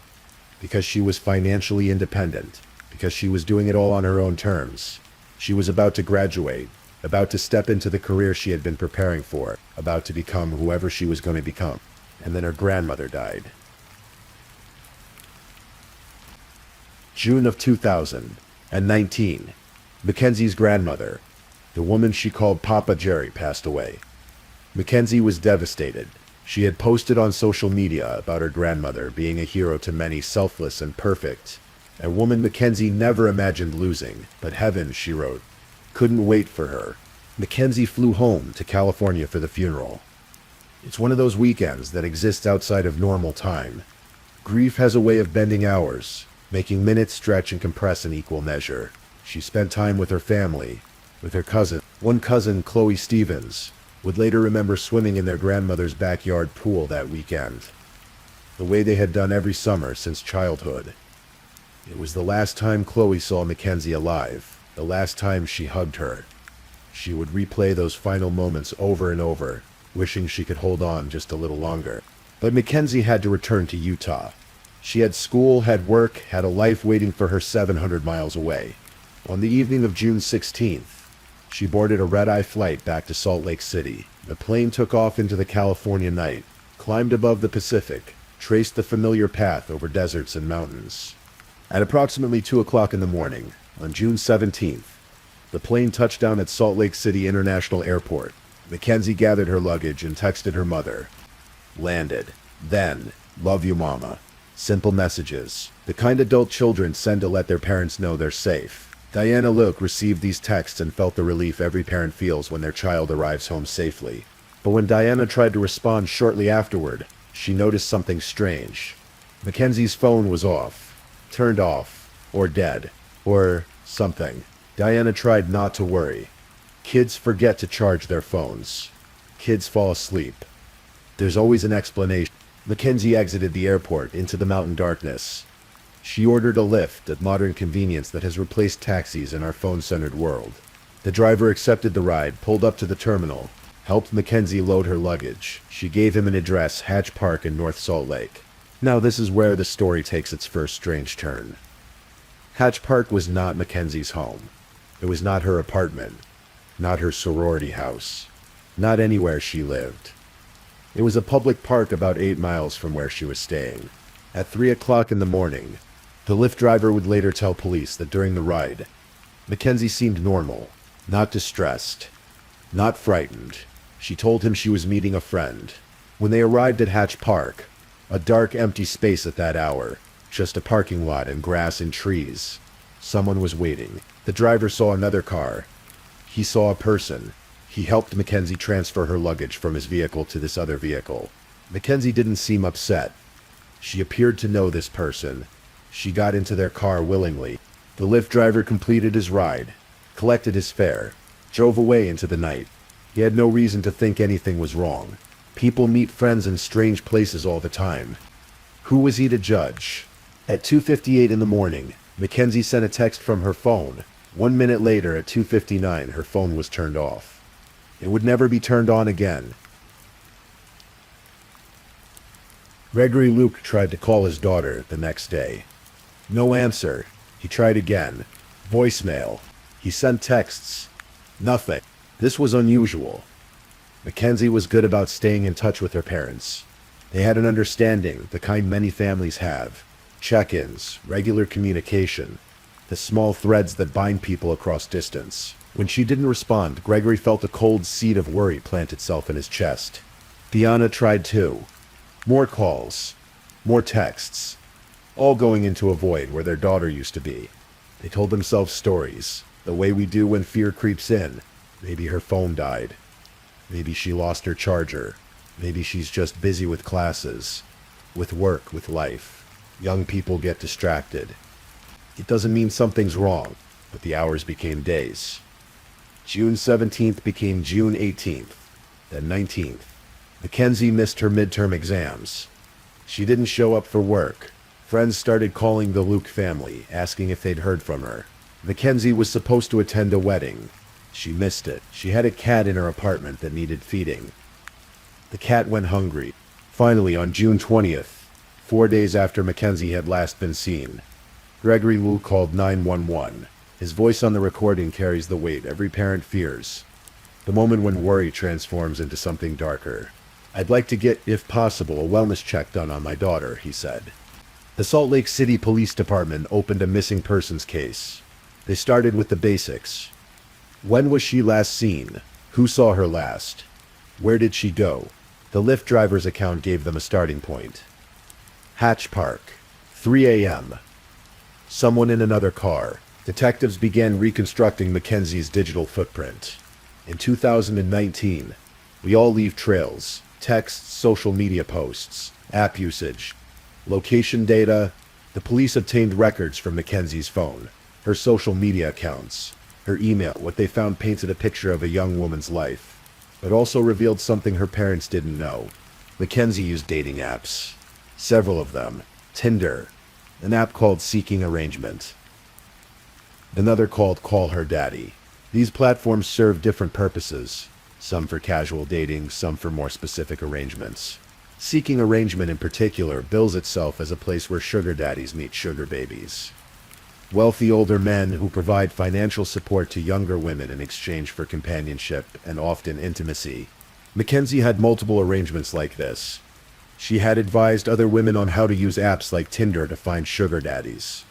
because she was financially independent, because she was doing it all on her own terms. She was about to graduate, about to step into the career she had been preparing for, about to become whoever she was going to become. And then her grandmother died. June of 2019. Mackenzie's grandmother, the woman she called Papa Jerry, passed away. Mackenzie was devastated. She had posted on social media about her grandmother being a hero to many, selfless and perfect, a woman Mackenzie never imagined losing. But heaven, she wrote, couldn't wait for her. Mackenzie flew home to California for the funeral. It's one of those weekends that exists outside of normal time. Grief has a way of bending hours, making minutes stretch and compress in equal measure. She spent time with her family, with her cousin. One cousin, Chloe Stevens, would later remember swimming in their grandmother's backyard pool that weekend. the way they had done every summer since childhood. It was the last time Chloe saw Mackenzie alive, the last time she hugged her. She would replay those final moments over and over, wishing she could hold on just a little longer. But Mackenzie had to return to Utah. She had school, had work, had a life waiting for her 700 miles away. On the evening of June 16th, she boarded a red-eye flight back to Salt Lake City. The plane took off into the California night, climbed above the Pacific, traced the familiar path over deserts and mountains. At approximately 2 o'clock in the morning, on June 17th, the plane touched down at Salt Lake City International Airport. Mackenzie gathered her luggage and texted her mother. Landed. Then, love you mama. Simple messages, the kind adult children send to let their parents know they're safe. Diana Luke received these texts and felt the relief every parent feels when their child arrives home safely. But when Diana tried to respond shortly afterward, she noticed something strange. Mackenzie's phone was off. Turned off, or dead, or something. Diana tried not to worry. Kids forget to charge their phones. Kids fall asleep. There's always an explanation. Mackenzie exited the airport into the mountain darkness. She ordered a Lyft, a modern convenience that has replaced taxis in our phone-centered world. The driver accepted the ride, pulled up to the terminal, helped Mackenzie load her luggage. She gave him an address, Hatch Park in North Salt Lake. Now this is where the story takes its first strange turn. Hatch Park was not Mackenzie's home. It was not her apartment, not her sorority house, not anywhere she lived. It was a public park about 8 miles from where she was staying. At 3 o'clock in the morning, the Lyft driver would later tell police that during the ride, Mackenzie seemed normal, not distressed, not frightened. She told him she was meeting a friend. When they arrived at Hatch Park, a dark, empty space at that hour, just a parking lot and grass and trees, someone was waiting. The driver saw another car. He saw a person. He helped Mackenzie transfer her luggage from his vehicle to this other vehicle. Mackenzie didn't seem upset. She appeared to know this person. She got into their car willingly. The Lyft driver completed his ride, collected his fare, drove away into the night. He had no reason to think anything was wrong. People meet friends in strange places all the time. Who was he to judge? At 2:58 in the morning, Mackenzie sent a text from her phone. 1 minute later, at 2:59, her phone was turned off. It would never be turned on again. Gregory Luke tried to call his daughter the next day. No answer. He tried again. Voicemail. He sent texts. Nothing. This was unusual. Mackenzie was good about staying in touch with her parents. They had an understanding, the kind many families have. Check-ins, regular communication, the small threads that bind people across distance. When she didn't respond, Gregory felt a cold seed of worry plant itself in his chest. Diana tried too. More calls, more texts, all going into a void where their daughter used to be. They told themselves stories, the way we do when fear creeps in. Maybe her phone died. Maybe she lost her charger. Maybe she's just busy with classes, with work, with life. Young people get distracted. It doesn't mean something's wrong, but the hours became days. June 17th became June 18th, then 19th. Mackenzie missed her midterm exams. She didn't show up for work. Friends started calling the Luke family, asking if they'd heard from her. Mackenzie was supposed to attend a wedding. She missed it. She had a cat in her apartment that needed feeding. The cat went hungry. Finally, on June 20th, 4 days after Mackenzie had last been seen, Gregory Luke called 911. His voice on the recording carries the weight every parent fears. The moment when worry transforms into something darker. I'd like to get, if possible, a wellness check done on my daughter, he said. The Salt Lake City Police Department opened a missing persons case. They started with the basics. When was she last seen? Who saw her last? Where did she go? The Lyft driver's account gave them a starting point. Hatch Park, 3 a.m. Someone in another car. Detectives began reconstructing Mackenzie's digital footprint. In 2019, we all leave trails, texts, social media posts, app usage, location data. The police obtained records from Mackenzie's phone, her social media accounts, her email. What they found painted a picture of a young woman's life, but also revealed something her parents didn't know. Mackenzie used dating apps. Several of them. Tinder, an app called Seeking Arrangement, another called Call Her Daddy. These platforms serve different purposes, some for casual dating, some for more specific arrangements. Seeking Arrangement in particular bills itself as a place where sugar daddies meet sugar babies. Wealthy older men who provide financial support to younger women in exchange for companionship and often intimacy. Mackenzie had multiple arrangements like this. She had advised other women on how to use apps like Tinder to find sugar daddies.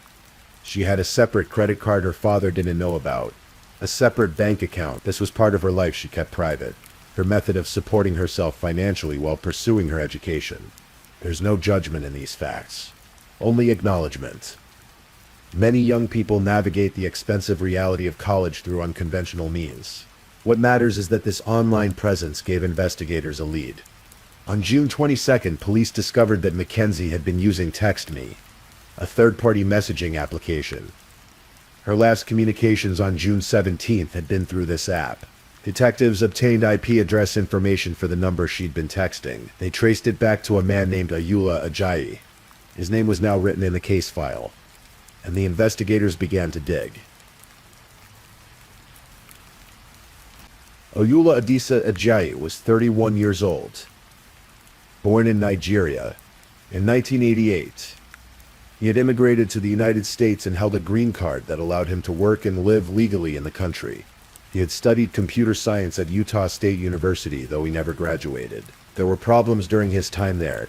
She had a separate credit card her father didn't know about. A separate bank account. This was part of her life she kept private. Her method of supporting herself financially while pursuing her education. There's no judgment in these facts. Only acknowledgement. Many young people navigate the expensive reality of college through unconventional means. What matters is that this online presence gave investigators a lead. On June 22nd, police discovered that Mackenzie had been using TextMe, a third-party messaging application. Her last communications on June 17th had been through this app. Detectives obtained IP address information for the number she'd been texting. They traced it back to a man named Ayoola Ajayi. His name was now written in the case file, and the investigators began to dig. Ayoola Adisa Ajayi was 31 years old. Born in Nigeria in 1988. He had immigrated to the United States and held a green card that allowed him to work and live legally in the country. He had studied computer science at Utah State University, though he never graduated. There were problems during his time there.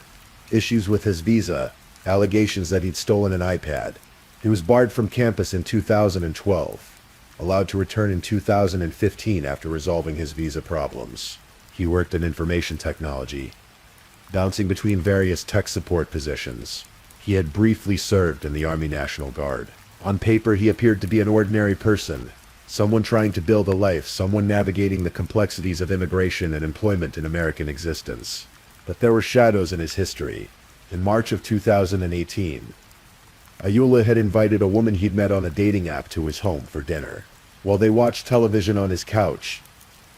Issues with his visa, allegations that he'd stolen an iPad. He was barred from campus in 2012, allowed to return in 2015 after resolving his visa problems. He worked in information technology, bouncing between various tech support positions. He had briefly served in the Army National Guard. On paper, he appeared to be an ordinary person, someone trying to build a life, someone navigating the complexities of immigration and employment in American existence. But there were shadows in his history. In March of 2018, Ayoola had invited a woman he'd met on a dating app to his home for dinner. While they watched television on his couch,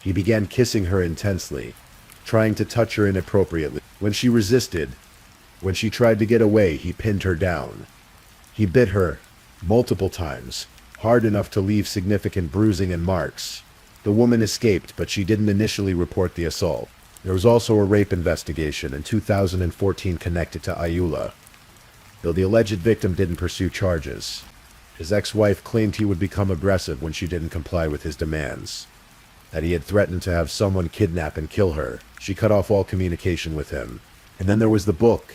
he began kissing her intensely, trying to touch her inappropriately. When she resisted, when she tried to get away, he pinned her down. He bit her multiple times, hard enough to leave significant bruising and marks. The woman escaped, but she didn't initially report the assault. There was also a rape investigation in 2014 connected to Ayoola, though the alleged victim didn't pursue charges. His ex-wife claimed he would become aggressive when she didn't comply with his demands, that he had threatened to have someone kidnap and kill her. She cut off all communication with him. And then there was the book.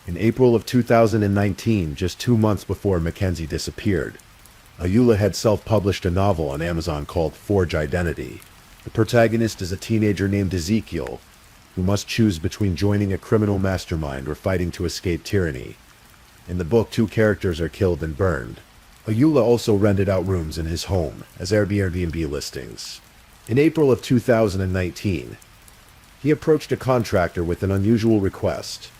In April of 2019, just 2 months before Mackenzie disappeared, Ayoola had self-published a novel on Amazon called Forge Identity. The protagonist is a teenager named Ezekiel, who must choose between joining a criminal mastermind or fighting to escape tyranny. In the book, 2 characters are killed and burned. Ayoola also rented out rooms in his home as Airbnb listings. In April of 2019, he approached a contractor with an unusual request.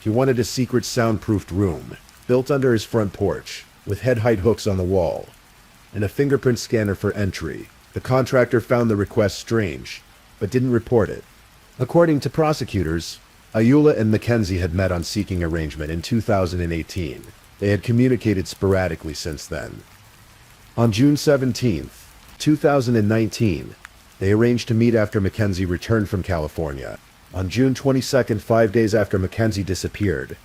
He wanted a secret soundproofed room, built under his front porch, with head height hooks on the wall, and a fingerprint scanner for entry. The contractor found the request strange, but didn't report it. According to prosecutors, Ayoola and Mackenzie had met on Seeking Arrangement in 2018. They had communicated sporadically since then. On June 17, 2019, they arranged to meet after Mackenzie returned from California. On June 22nd, 5 days after Mackenzie disappeared,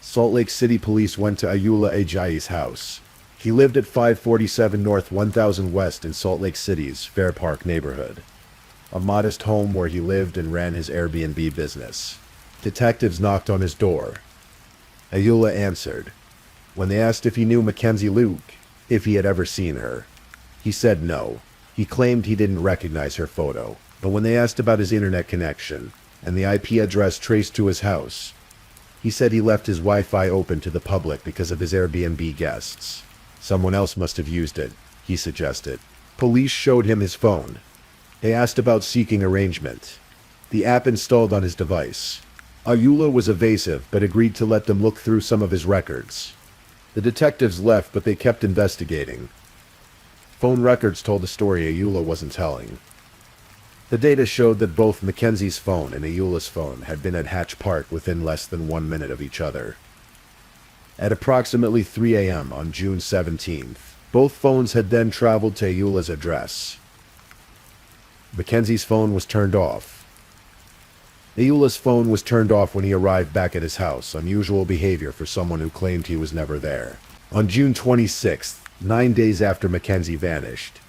Salt Lake City police went to Ayoola Ajayi's house. He lived at 547 North 1000 West in Salt Lake City's Fair Park neighborhood, a modest home where he lived and ran his Airbnb business. Detectives knocked on his door. Ayoola answered. When they asked if he knew Mackenzie Luke, if he had ever seen her, he said no. He claimed he didn't recognize her photo, but when they asked about his internet connection and the IP address traced to his house, he said he left his Wi-Fi open to the public because of his Airbnb guests. Someone else must have used it, he suggested. Police showed him his phone. They asked about Seeking Arrangement, the app installed on his device. Ayoola was evasive, but agreed to let them look through some of his records. The detectives left, but they kept investigating. Phone records told a story Ayoola wasn't telling. The data showed that both Mackenzie's phone and Ayula's phone had been at Hatch Park within less than 1 minute of each other. At approximately 3 a.m. on June 17th, both phones had then traveled to Ayula's address. Mackenzie's phone was turned off. Ayula's phone was turned off when he arrived back at his house, unusual behavior for someone who claimed he was never there. On June 26th, 9 days after Mackenzie vanished,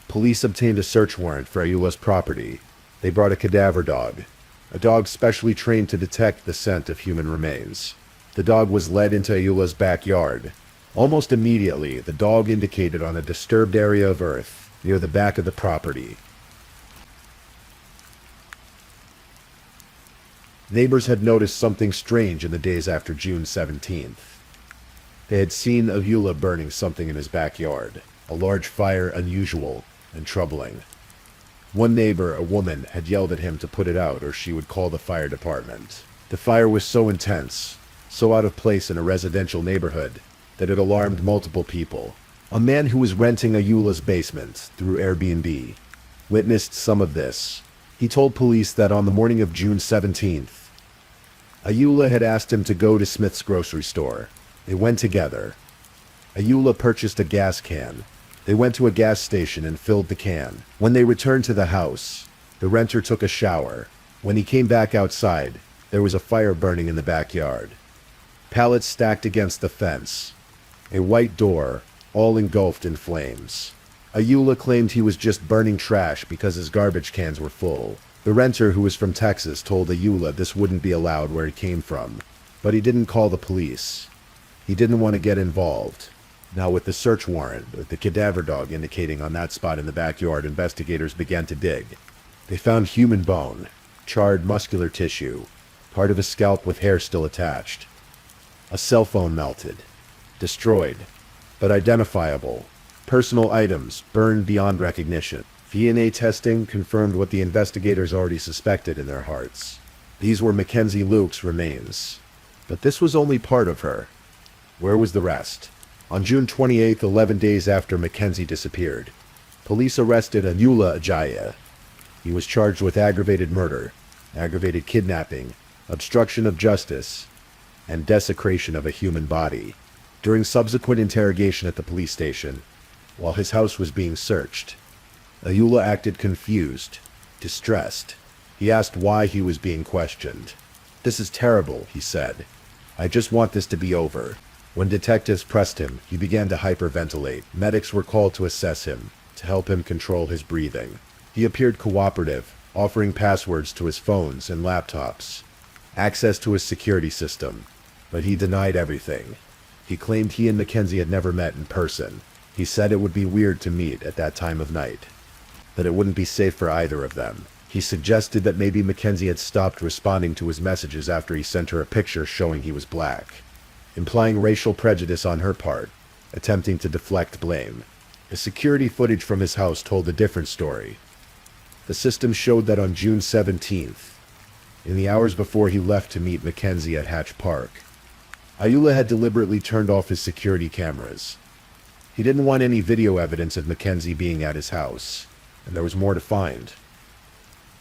police obtained a search warrant for Ayula's property. They brought a cadaver dog, a dog specially trained to detect the scent of human remains. The dog was led into Ayula's backyard. Almost immediately, the dog indicated on a disturbed area of earth near the back of the property. Neighbors had noticed something strange in the days after June 17th. They had seen Ayula burning something in his backyard, a large fire unusual and troubling. One neighbor, a woman, had yelled at him to put it out or she would call the fire department. The fire was so intense, so out of place in a residential neighborhood, that it alarmed multiple people. A man who was renting Ayula's basement through Airbnb witnessed some of this. He told police that on the morning of June 17th, Ayula had asked him to go to Smith's grocery store. They went together. Ayula purchased a gas can. They went to a gas station and filled the can. When they returned to the house, the renter took a shower. When he came back outside, there was a fire burning in the backyard. Pallets stacked against the fence. A white door, all engulfed in flames. Ayula claimed he was just burning trash because his garbage cans were full. The renter, who was from Texas, told Ayula this wouldn't be allowed where he came from, but he didn't call the police. He didn't want to get involved. Now, with the search warrant, with the cadaver dog indicating on that spot in the backyard, investigators began to dig. They found human bone, charred muscular tissue, part of a scalp with hair still attached. A cell phone melted, destroyed, but identifiable. Personal items burned beyond recognition. DNA testing confirmed what the investigators already suspected in their hearts. These were Mackenzie Luke's remains. But this was only part of her. Where was the rest? On June 28th, 11 days after Mackenzie disappeared, police arrested Ayula Ajayi. He was charged with aggravated murder, aggravated kidnapping, obstruction of justice, and desecration of a human body. During subsequent interrogation at the police station, while his house was being searched, Ayula acted confused, distressed. He asked why he was being questioned. "This is terrible," he said. "I just want this to be over." When detectives pressed him, he began to hyperventilate. Medics were called to assess him, to help him control his breathing. He appeared cooperative, offering passwords to his phones and laptops, access to his security system, but he denied everything. He claimed he and Mackenzie had never met in person. He said it would be weird to meet at that time of night, that it wouldn't be safe for either of them. He suggested that maybe Mackenzie had stopped responding to his messages after he sent her a picture showing he was black, implying racial prejudice on her part, attempting to deflect blame. The security footage from his house told a different story. The system showed that on June 17th, in the hours before he left to meet Mackenzie at Hatch Park, Ayula had deliberately turned off his security cameras. He didn't want any video evidence of Mackenzie being at his house, and there was more to find.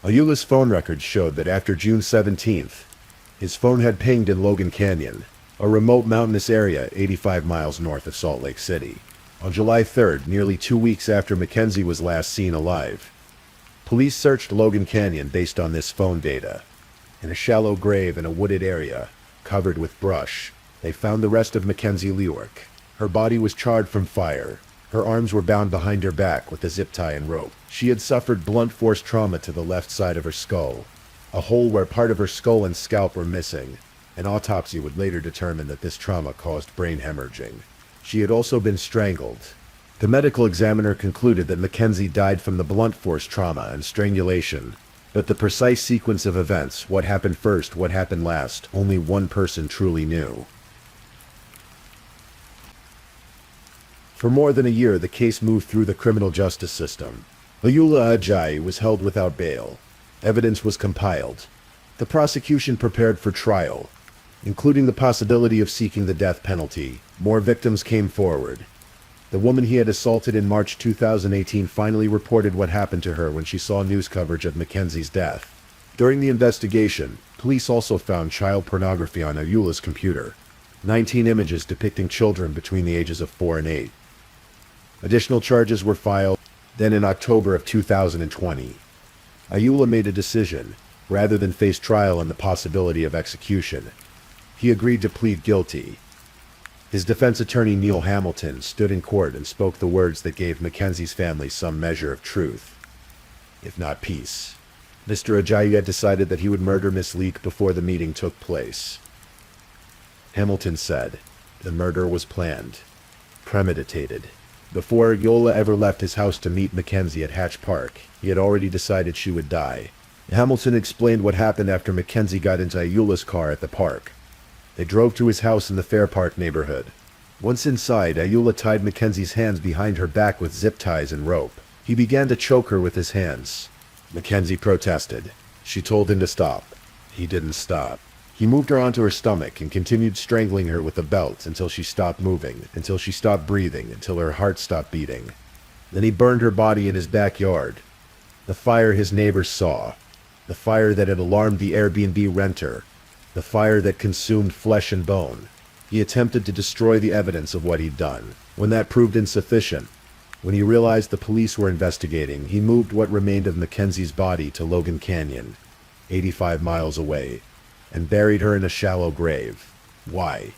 Ayula's phone records showed that after June 17th, his phone had pinged in Logan Canyon, a remote mountainous area 85 miles north of Salt Lake City. On July 3rd, nearly 2 weeks after Mackenzie was last seen alive, police searched Logan Canyon based on this phone data. In a shallow grave in a wooded area, covered with brush, they found the rest of Mackenzie Lewick. Her body was charred from fire. Her arms were bound behind her back with a zip tie and rope. She had suffered blunt force trauma to the left side of her skull, a hole where part of her skull and scalp were missing. An autopsy would later determine that this trauma caused brain hemorrhaging. She had also been strangled. The medical examiner concluded that Mackenzie died from the blunt force trauma and strangulation, but the precise sequence of events, what happened first, what happened last, only one person truly knew. For more than a year, the case moved through the criminal justice system. Ayula Ajayi was held without bail. Evidence was compiled. The prosecution prepared for trial, including the possibility of seeking the death penalty. More victims came forward. The woman he had assaulted in March 2018 finally reported what happened to her when she saw news coverage of Mackenzie's death. During the investigation, police also found child pornography on Ayula's computer. 19 images depicting children between the ages of 4 and 8. Additional charges were filed. Then in October of 2020, Ayula made a decision. Rather than face trial and the possibility of execution, he agreed to plead guilty. His defense attorney Neil Hamilton stood in court and spoke the words that gave Mackenzie's family some measure of truth, if not peace. Mr. Ajayi had decided that he would murder Miss Leek before the meeting took place. Hamilton said, the murder was planned, premeditated. Before Ayula ever left his house to meet Mackenzie at Hatch Park, he had already decided she would die. Hamilton explained what happened after Mackenzie got into Ayula's car at the park. They drove to his house in the Fair Park neighborhood. Once inside, Ayula tied Mackenzie's hands behind her back with zip ties and rope. He began to choke her with his hands. Mackenzie protested. She told him to stop. He didn't stop. He moved her onto her stomach and continued strangling her with a belt until she stopped moving, until she stopped breathing, until her heart stopped beating. Then he burned her body in his backyard. The fire his neighbors saw. The fire that had alarmed the Airbnb renter. The fire that consumed flesh and bone. He attempted to destroy the evidence of what he'd done. When that proved insufficient, when he realized the police were investigating, he moved what remained of Mackenzie's body to Logan Canyon, 85 miles away, and buried her in a shallow grave. Why?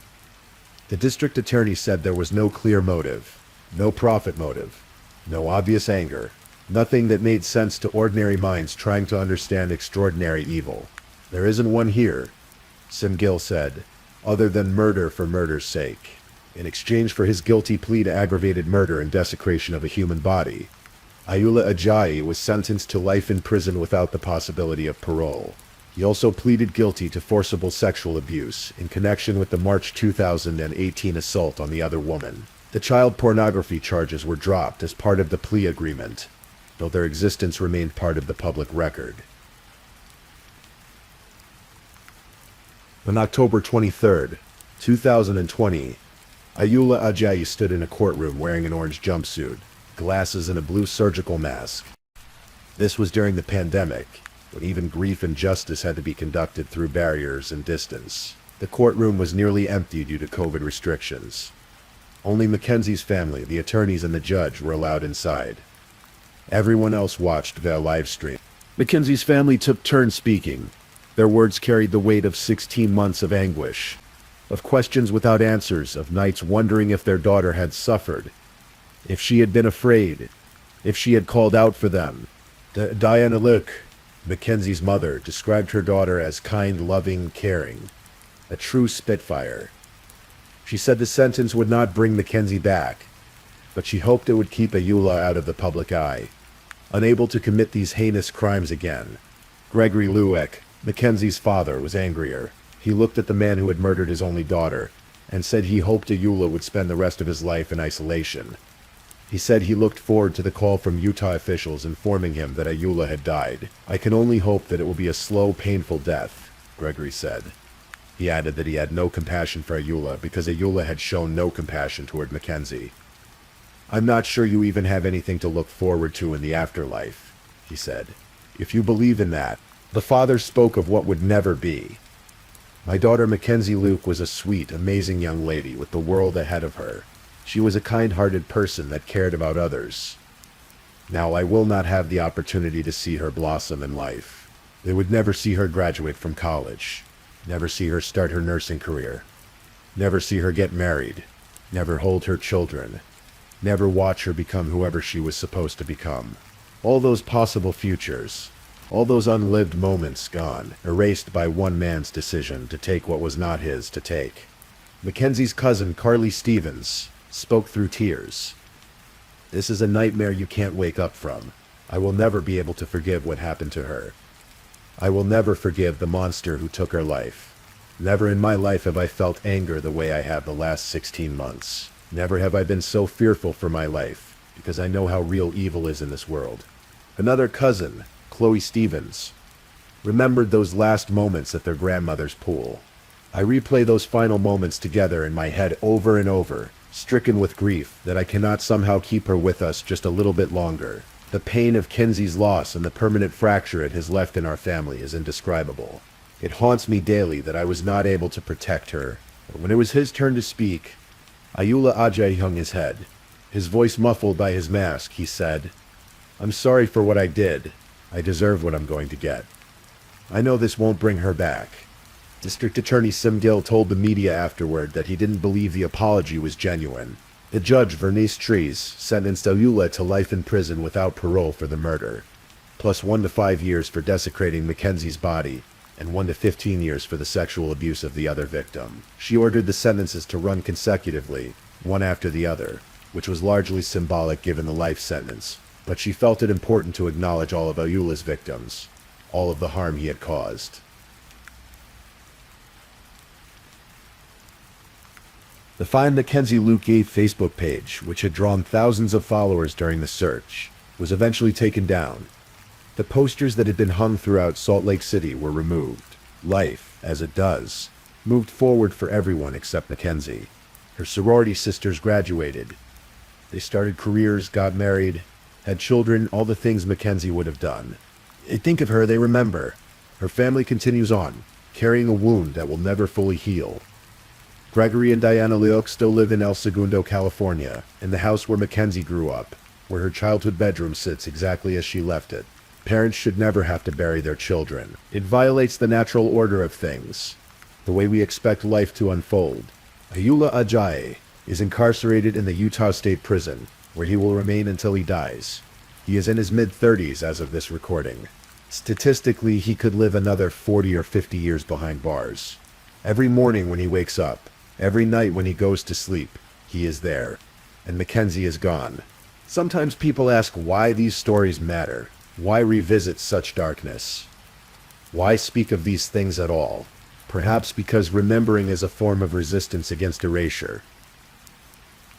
The district attorney said there was no clear motive, no profit motive, no obvious anger, nothing that made sense to ordinary minds trying to understand extraordinary evil. There isn't one here, Sim Gill said, other than murder for murder's sake. In exchange for his guilty plea to aggravated murder and desecration of a human body, Ayula Ajayi was sentenced to life in prison without the possibility of parole. He also pleaded guilty to forcible sexual abuse in connection with the March 2018 assault on the other woman. The child pornography charges were dropped as part of the plea agreement, though their existence remained part of the public record. On October 23, 2020, Ayula Ajayi stood in a courtroom wearing an orange jumpsuit, glasses and a blue surgical mask. This was during the pandemic, when even grief and justice had to be conducted through barriers and distance. The courtroom was nearly empty due to COVID restrictions. Only Mackenzie's family, the attorneys, and the judge were allowed inside. Everyone else watched via live stream. Mackenzie's family took turns speaking. Their words carried the weight of 16 months of anguish, of questions without answers, of nights wondering if their daughter had suffered, if she had been afraid, if she had called out for them. Diana Luke, Mackenzie's mother, described her daughter as kind, loving, caring, a true spitfire. She said the sentence would not bring Mackenzie back, but she hoped it would keep Ayula out of the public eye, unable to commit these heinous crimes again. Gregory Lueck, Mackenzie's father, was angrier. He looked at the man who had murdered his only daughter and said he hoped Ayula would spend the rest of his life in isolation. He said he looked forward to the call from Utah officials informing him that Ayula had died. I can only hope that it will be a slow, painful death, Gregory said. He added that he had no compassion for Ayula because Ayula had shown no compassion toward Mackenzie. I'm not sure you even have anything to look forward to in the afterlife, he said. If you believe in that. The father spoke of what would never be. My daughter Mackenzie Luke was a sweet, amazing young lady with the world ahead of her. She was a kind-hearted person that cared about others. Now I will not have the opportunity to see her blossom in life. They would never see her graduate from college, never see her start her nursing career, never see her get married, never hold her children, never watch her become whoever she was supposed to become. All those possible futures, all those unlived moments gone, erased by one man's decision to take what was not his to take. Mackenzie's cousin, Carly Stevens, spoke through tears. This is a nightmare you can't wake up from. I will never be able to forgive what happened to her. I will never forgive the monster who took her life. Never in my life have I felt anger the way I have the last 16 months. Never have I been so fearful for my life, because I know how real evil is in this world. Another cousin, Chloe Stevens, remembered those last moments at their grandmother's pool. I replay those final moments together in my head over and over, stricken with grief that I cannot somehow keep her with us just a little bit longer. The pain of Kenzie's loss and the permanent fracture it has left in our family is indescribable. It haunts me daily that I was not able to protect her. But when it was his turn to speak, Ayula Ajay hung his head. His voice muffled by his mask, he said, "I'm sorry for what I did. I deserve what I'm going to get. I know this won't bring her back." District Attorney Simgil told the media afterward that he didn't believe the apology was genuine. The judge, Vernice Trees, sentenced Ayula to life in prison without parole for the murder, plus 1 to 5 years for desecrating Mackenzie's body, and 1 to 15 years for the sexual abuse of the other victim. She ordered the sentences to run consecutively, one after the other, which was largely symbolic given the life sentence, but she felt it important to acknowledge all of Ayula's victims, all of the harm he had caused. The Find Mackenzie Luke Gave Facebook page, which had drawn thousands of followers during the search, was eventually taken down. The posters that had been hung throughout Salt Lake City were removed. Life, as it does, moved forward for everyone except Mackenzie. Her sorority sisters graduated. They started careers, got married, had children, all the things Mackenzie would have done. They think of her, they remember. Her family continues on, carrying a wound that will never fully heal. Gregory and Diana Leok still live in El Segundo, California, in the house where Mackenzie grew up, where her childhood bedroom sits exactly as she left it. Parents should never have to bury their children. It violates the natural order of things, the way we expect life to unfold. Ayula Ajayi is incarcerated in the Utah State Prison, where he will remain until he dies. He is in his mid-30s as of this recording. Statistically, he could live another 40 or 50 years behind bars. Every morning when he wakes up, every night when he goes to sleep, he is there, and Mackenzie is gone. Sometimes people ask why these stories matter. Why revisit such darkness? Why speak of these things at all? Perhaps because remembering is a form of resistance against erasure.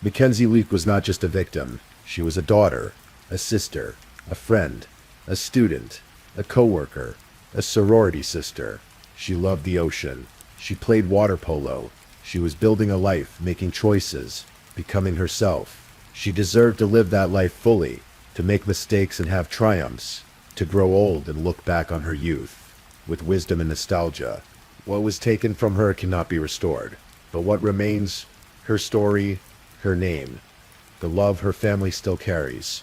Mackenzie Leek was not just a victim. She was a daughter, a sister, a friend, a student, a coworker, a sorority sister. She loved the ocean. She played water polo. She was building a life, making choices, becoming herself. She deserved to live that life fully, to make mistakes and have triumphs, to grow old and look back on her youth, with wisdom and nostalgia. What was taken from her cannot be restored, but what remains, her story, her name, the love her family still carries,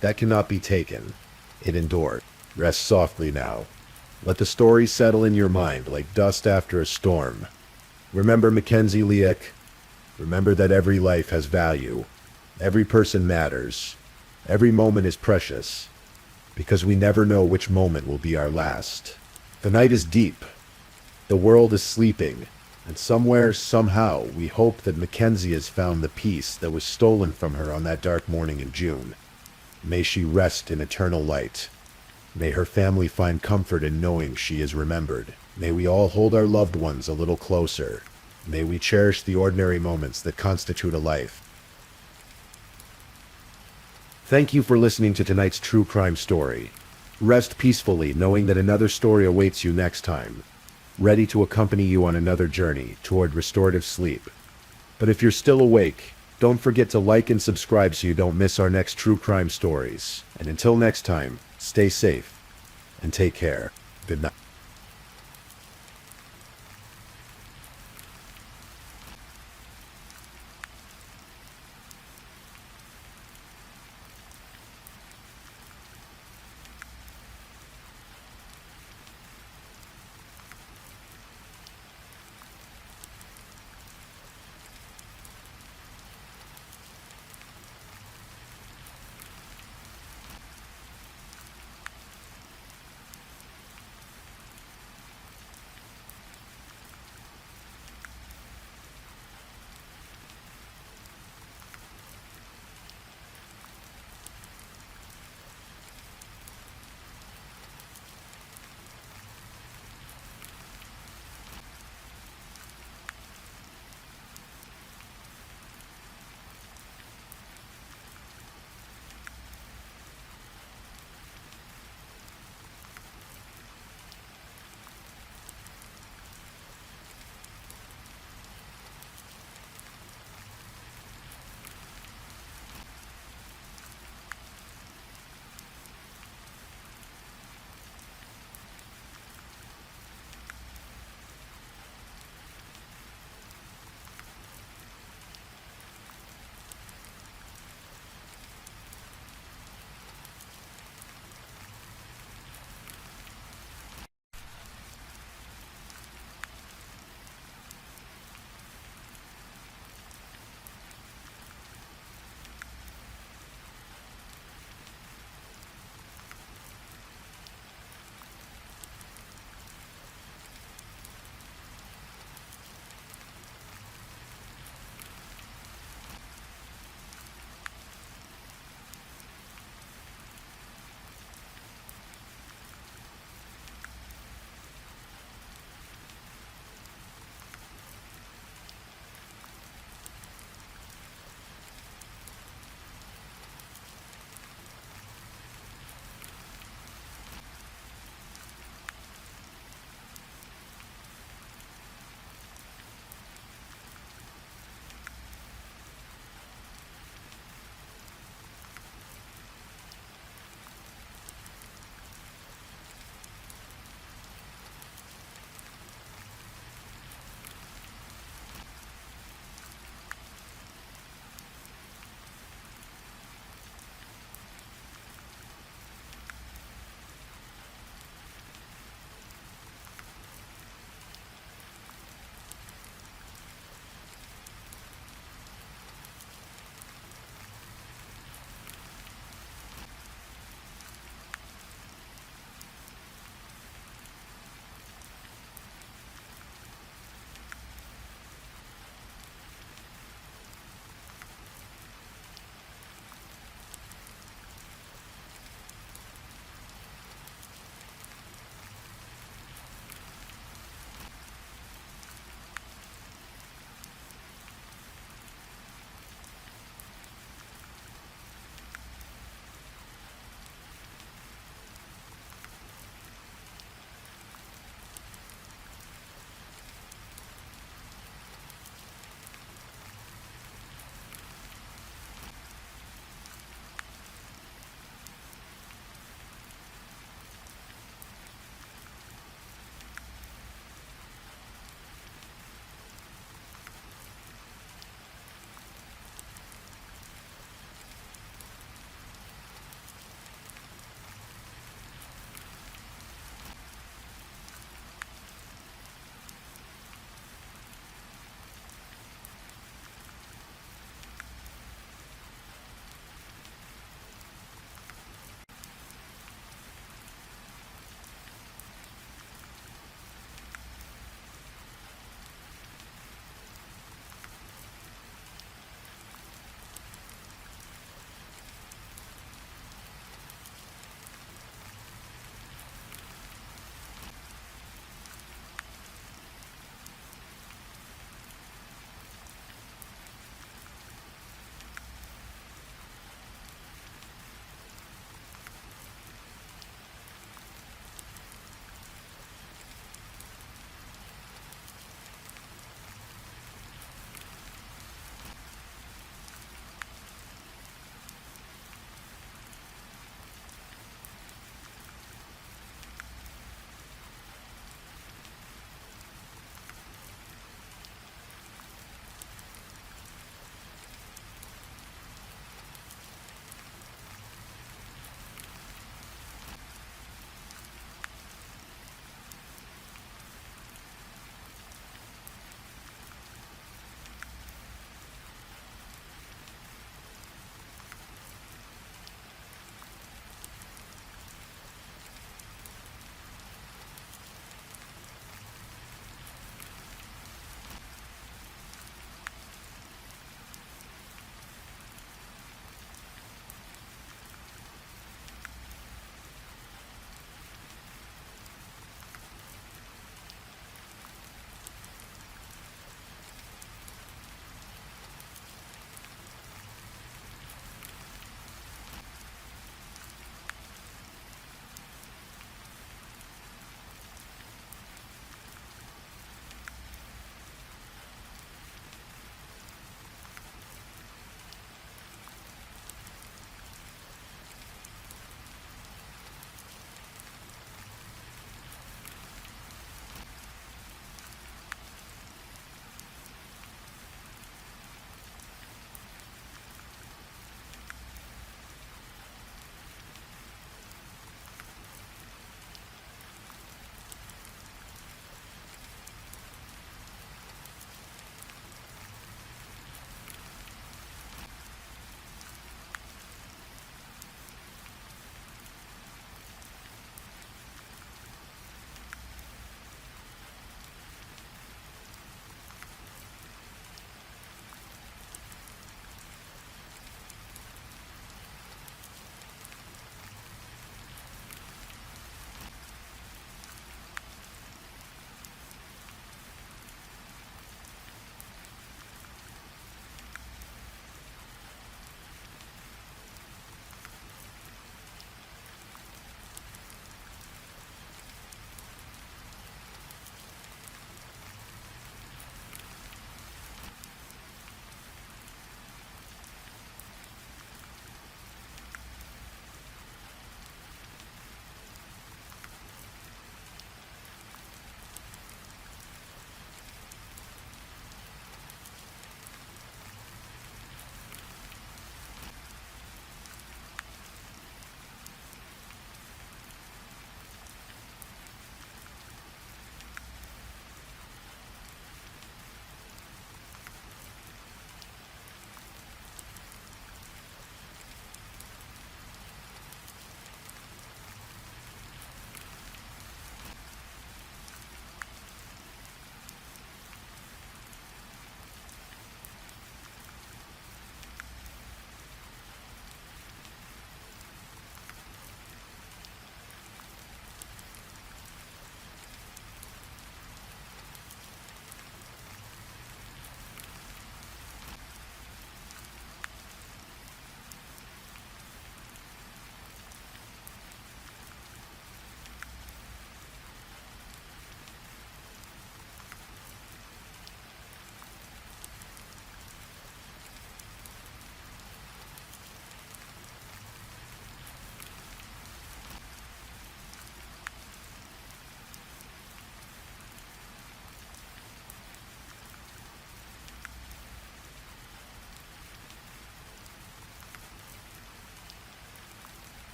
that cannot be taken. It endured. Rest softly now. Let the story settle in your mind like dust after a storm. Remember Mackenzie Leek. Remember that every life has value. Every person matters. Every moment is precious, because we never know which moment will be our last. The night is deep. The world is sleeping, and somewhere, somehow, we hope that Mackenzie has found the peace that was stolen from her on that dark morning in June. May she rest in eternal light. May her family find comfort in knowing she is remembered. May we all hold our loved ones a little closer. May we cherish the ordinary moments that constitute a life. Thank you for listening to tonight's true crime story. Rest peacefully knowing that another story awaits you next time, ready to accompany you on another journey toward restorative sleep. But if you're still awake, don't forget to like and subscribe so you don't miss our next true crime stories. And until next time, stay safe and take care. Good night.